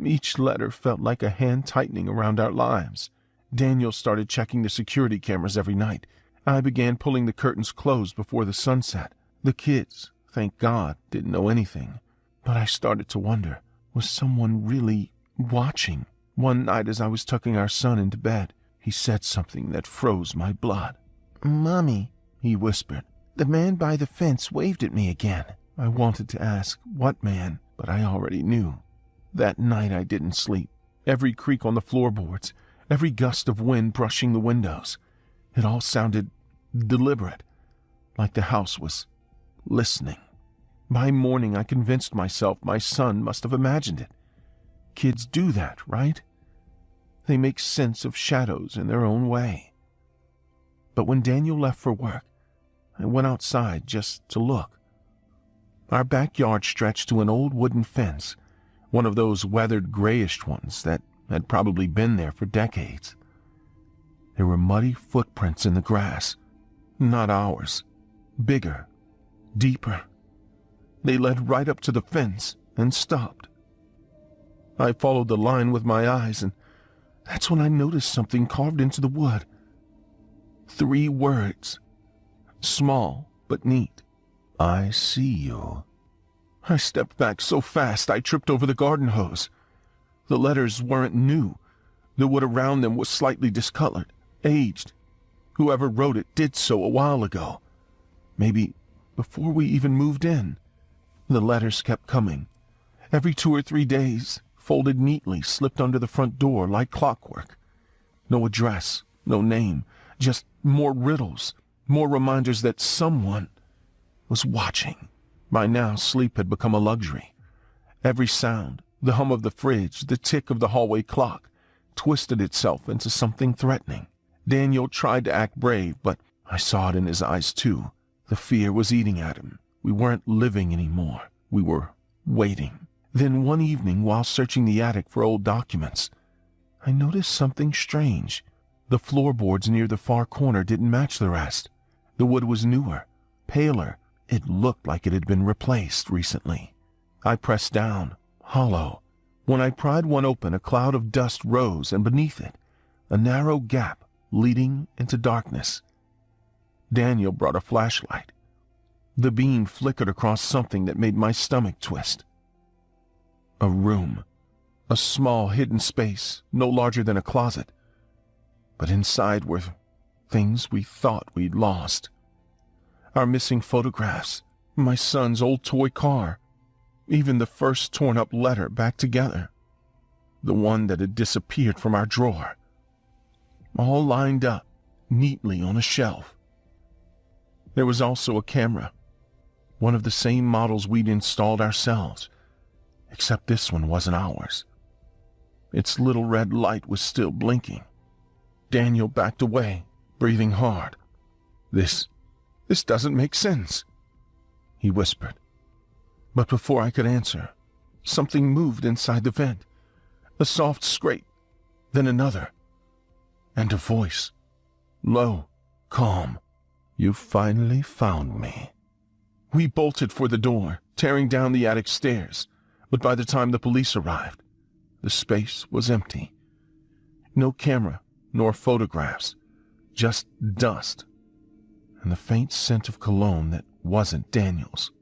B: Each letter felt like a hand tightening around our lives. Daniel started checking the security cameras every night. I began pulling the curtains closed before the sunset. The kids, thank God, didn't know anything. But I started to wonder, was someone really watching? One night as I was tucking our son into bed, he said something that froze my blood. "Mommy," he whispered. "The man by the fence waved at me again." I wanted to ask, what man, but I already knew. That night I didn't sleep. Every creak on the floorboards, every gust of wind brushing the windows, it all sounded deliberate, like the house was listening. By morning I convinced myself my son must have imagined it. Kids do that, right? They make sense of shadows in their own way. But when Daniel left for work, I went outside just to look. Our backyard stretched to an old wooden fence, one of those weathered grayish ones that had probably been there for decades. There were muddy footprints in the grass, not ours, bigger, deeper. They led right up to the fence and stopped. I followed the line with my eyes, and that's when I noticed something carved into the wood. 3 words, small but neat. I see you. I stepped back so fast I tripped over the garden hose. The letters weren't new. The wood around them was slightly discolored, aged. Whoever wrote it did so a while ago. Maybe before we even moved in. The letters kept coming. Every 2 or 3 days, folded neatly, slipped under the front door like clockwork. No address, no name, just more riddles, more reminders that someone was watching. By now, sleep had become a luxury. Every sound, the hum of the fridge, the tick of the hallway clock, twisted itself into something threatening. Daniel tried to act brave, but I saw it in his eyes too. The fear was eating at him. We weren't living anymore. We were waiting. Then one evening, while searching the attic for old documents, I noticed something strange. The floorboards near the far corner didn't match the rest. The wood was newer, paler. It looked like it had been replaced recently. I pressed down, hollow. When I pried one open, a cloud of dust rose, and beneath it, a narrow gap leading into darkness. Daniel brought a flashlight. The beam flickered across something that made my stomach twist. A room. A small hidden space, no larger than a closet. But inside were things we thought we'd lost. Our missing photographs, my son's old toy car, even the first torn-up letter back together. The one that had disappeared from our drawer. All lined up, neatly on a shelf. There was also a camera, one of the same models we'd installed ourselves, except this one wasn't ours. Its little red light was still blinking. Daniel backed away, breathing hard. This doesn't make sense," he whispered. But before I could answer, something moved inside the vent. A soft scrape, then another, and a voice, low, calm. "You finally found me." We bolted for the door, tearing down the attic stairs, but by the time the police arrived, the space was empty. No camera, nor photographs, just dust, and the faint scent of cologne that wasn't Daniel's.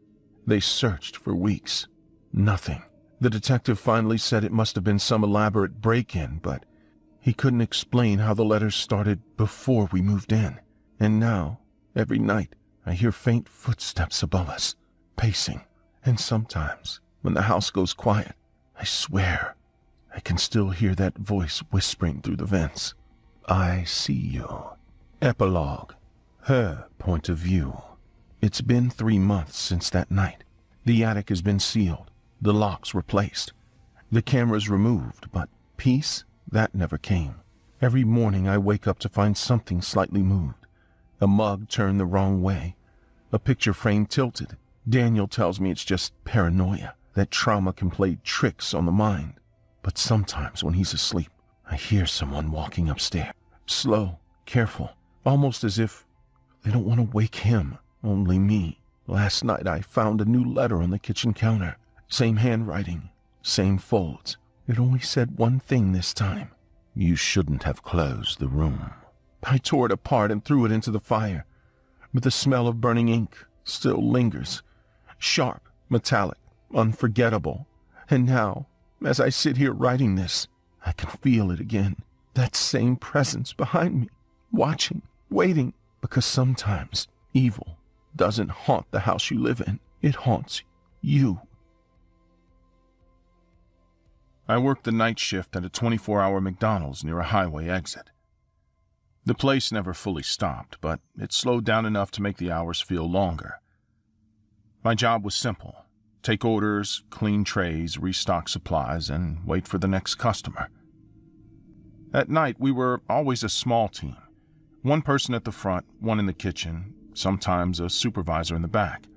B: They searched for weeks. Nothing. The detective finally said it must have been some elaborate break-in, but he couldn't explain how the letters started before we moved in. And now, every night, I hear faint footsteps above us, pacing. And sometimes, when the house goes quiet, I swear, I can still hear that voice whispering through the vents. I see you. Epilogue. Her point of view. It's been 3 months since that night. The attic has been sealed, the locks replaced, the cameras removed, but peace, that never came. Every morning I wake up to find something slightly moved. A mug turned the wrong way, a picture frame tilted. Daniel tells me it's just paranoia, that trauma can play tricks on the mind. But sometimes when he's asleep, I hear someone walking upstairs. Slow, careful, almost as if they don't want to wake him, only me. Last night I found a new letter on the kitchen counter. Same handwriting, same folds. It only said one thing this time. You shouldn't have closed the room. I tore it apart and threw it into the fire, but the smell of burning ink still lingers. Sharp, metallic, unforgettable. And now, as I sit here writing this, I can feel it again. That same presence behind me, watching, waiting, because sometimes evil doesn't haunt the house you live in. It haunts you. I worked the night shift at a 24-hour McDonald's near a highway exit. The place never fully stopped, but it slowed down enough to make the hours feel longer. My job was simple. Take orders, clean trays, restock supplies, and wait for the next customer. At night, we were always a small team. One person at the front, one in the kitchen, sometimes a supervisor in the back.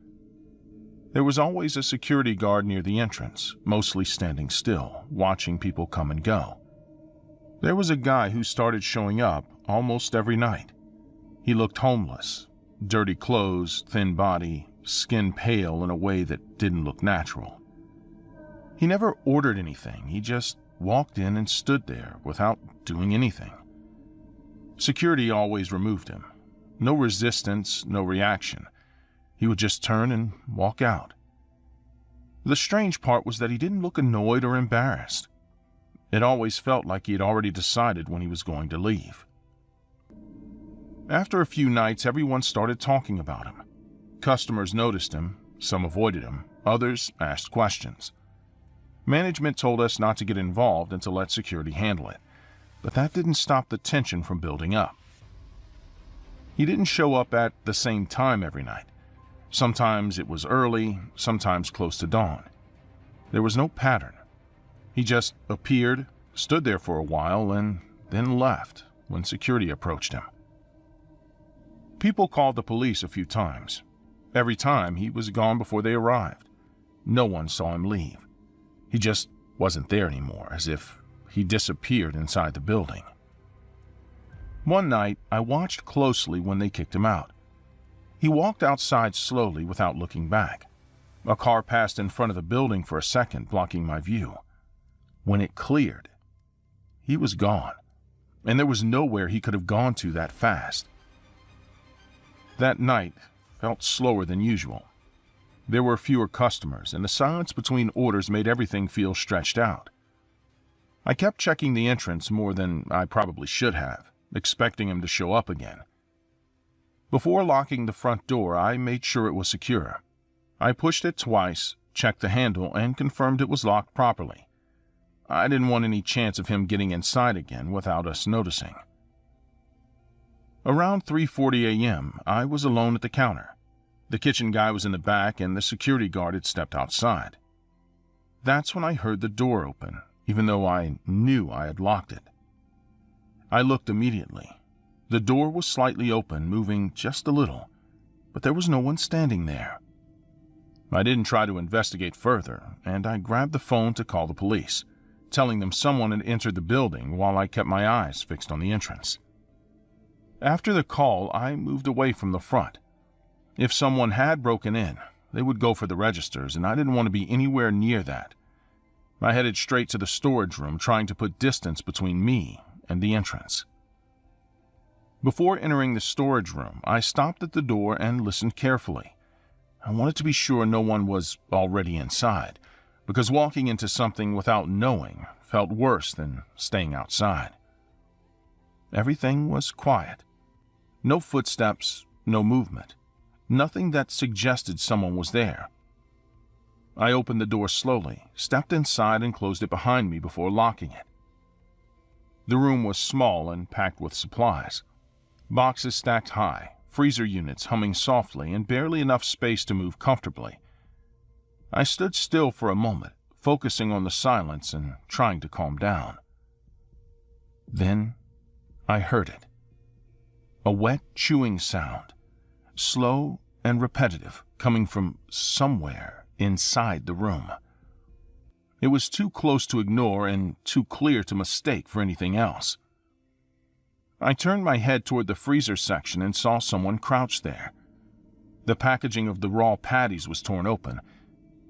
B: There was always a security guard near the entrance, mostly standing still, watching people come and go. There was a guy who started showing up almost every night. He looked homeless, dirty clothes, thin body, skin pale in a way that didn't look natural. He never ordered anything, he just walked in and stood there without doing anything. Security always removed him. No resistance, no reaction. He would just turn and walk out. The strange part was that he didn't look annoyed or embarrassed. It always felt like he had already decided when he was going to leave. After a few nights, everyone started talking about him. Customers noticed him, some avoided him, others asked questions. Management told us not to get involved and to let security handle it, but that didn't stop the tension from building up. He didn't show up at the same time every night. Sometimes it was early, sometimes close to dawn. There was no pattern. He just appeared, stood there for a while, and then left when security approached him. People called the police a few times. Every time, he was gone before they arrived. No one saw him leave. He just wasn't there anymore, as if he disappeared inside the building. One night, I watched closely when they kicked him out. He walked outside slowly without looking back. A car passed in front of the building for a second, blocking my view. When it cleared, he was gone, and there was nowhere he could have gone to that fast. That night, felt slower than usual. There were fewer customers, and the silence between orders made everything feel stretched out. I kept checking the entrance more than I probably should have, expecting him to show up again. Before locking the front door, I made sure it was secure. I pushed it twice, checked the handle, and confirmed it was locked properly. I didn't want any chance of him getting inside again without us noticing. Around 3:40 a.m., I was alone at the counter. The kitchen guy was in the back, and the security guard had stepped outside. That's when I heard the door open, even though I knew I had locked it. I looked immediately. The door was slightly open, moving just a little, but there was no one standing there. I didn't try to investigate further, and I grabbed the phone to call the police, telling them someone had entered the building while I kept my eyes fixed on the entrance. After the call, I moved away from the front. If someone had broken in, they would go for the registers, and I didn't want to be anywhere near that. I headed straight to the storage room, trying to put distance between me and the entrance. Before entering the storage room, I stopped at the door and listened carefully. I wanted to be sure no one was already inside, because walking into something without knowing felt worse than staying outside. Everything was quiet. No footsteps, no movement. Nothing that suggested someone was there. I opened the door slowly, stepped inside, and closed it behind me before locking it. The room was small and packed with supplies. Boxes stacked high, freezer units humming softly, and barely enough space to move comfortably. I stood still for a moment, focusing on the silence and trying to calm down. Then I heard it. A wet chewing sound, slow and repetitive, coming from somewhere inside the room. It was too close to ignore and too clear to mistake for anything else. I turned my head toward the freezer section and saw someone crouched there. The packaging of the raw patties was torn open,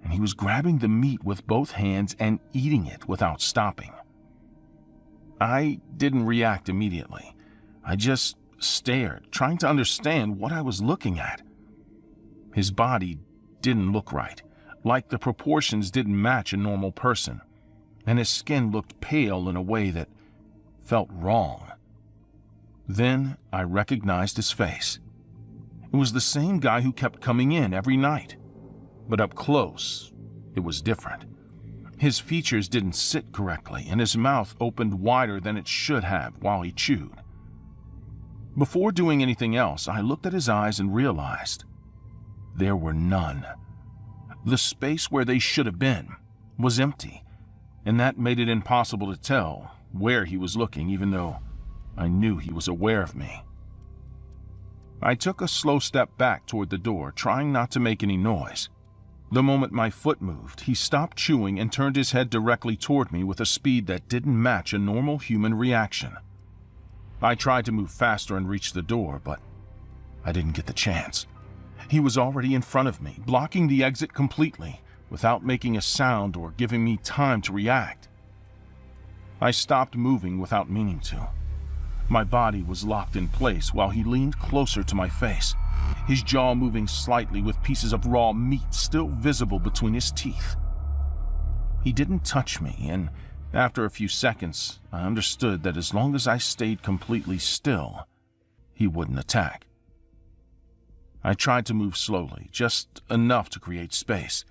B: and he was grabbing the meat with both hands and eating it without stopping. I didn't react immediately. I just stared, trying to understand what I was looking at. His body didn't look right, like the proportions didn't match a normal person, and his skin looked pale in a way that felt wrong. Then I recognized his face. It was the same guy who kept coming in every night, but up close, it was different. His features didn't sit correctly, and his mouth opened wider than it should have while he chewed. Before doing anything else, I looked at his eyes and realized there were none. The space where they should have been was empty, and that made it impossible to tell where he was looking, even though I knew he was aware of me. I took a slow step back toward the door, trying not to make any noise. The moment my foot moved, he stopped chewing and turned his head directly toward me with a speed that didn't match a normal human reaction. I tried to move faster and reach the door, but I didn't get the chance. He was already in front of me, blocking the exit completely, without making a sound or giving me time to react. I stopped moving without meaning to. My body was locked in place while he leaned closer to my face, his jaw moving slightly with pieces of raw meat still visible between his teeth. He didn't touch me, and after a few seconds, I understood that as long as I stayed completely still, he wouldn't attack. I tried to move slowly, just enough to create space,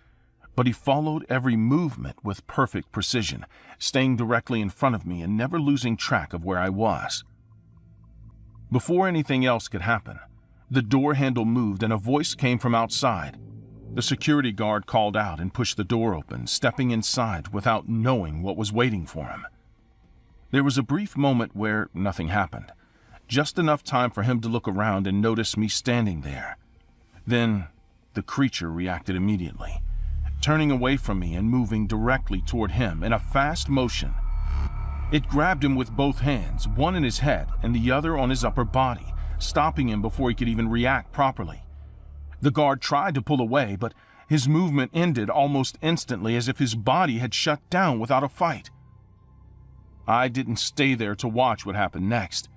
B: but he followed every movement with perfect precision, staying directly in front of me and never losing track of where I was. Before anything else could happen, the door handle moved and a voice came from outside. The security guard called out and pushed the door open, stepping inside without knowing what was waiting for him. There was a brief moment where nothing happened, just enough time for him to look around and notice me standing there. Then the creature reacted immediately, turning away from me and moving directly toward him in a fast motion. It grabbed him with both hands, one in his head and the other on his upper body, stopping him before he could even react properly. The guard tried to pull away, but his movement ended almost instantly, as if his body had shut down without a fight. I didn't stay there to watch what happened next.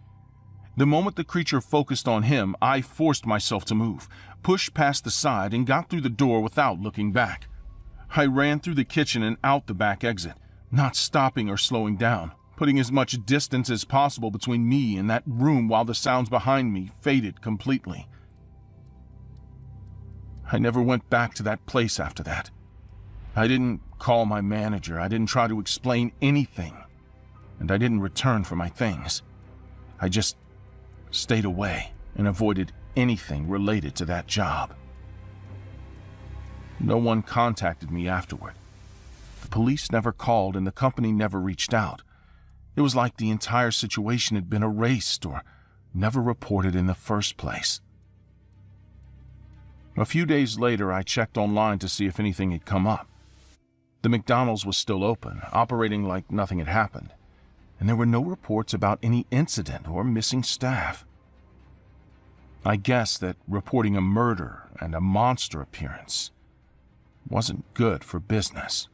B: The moment the creature focused on him, I forced myself to move, pushed past the side and got through the door without looking back. I ran through the kitchen and out the back exit, not stopping or slowing down, putting as much distance as possible between me and that room while the sounds behind me faded completely. I never went back to that place after that. I didn't call my manager, I didn't try to explain anything, and I didn't return for my things. I just stayed away and avoided anything related to that job. No one contacted me afterward. The police never called and the company never reached out. It was like the entire situation had been erased or never reported in the first place. A few days later, I checked online to see if anything had come up. The McDonald's was still open, operating like nothing had happened, and there were no reports about any incident or missing staff. I guess that reporting a murder and a monster appearance wasn't good for business.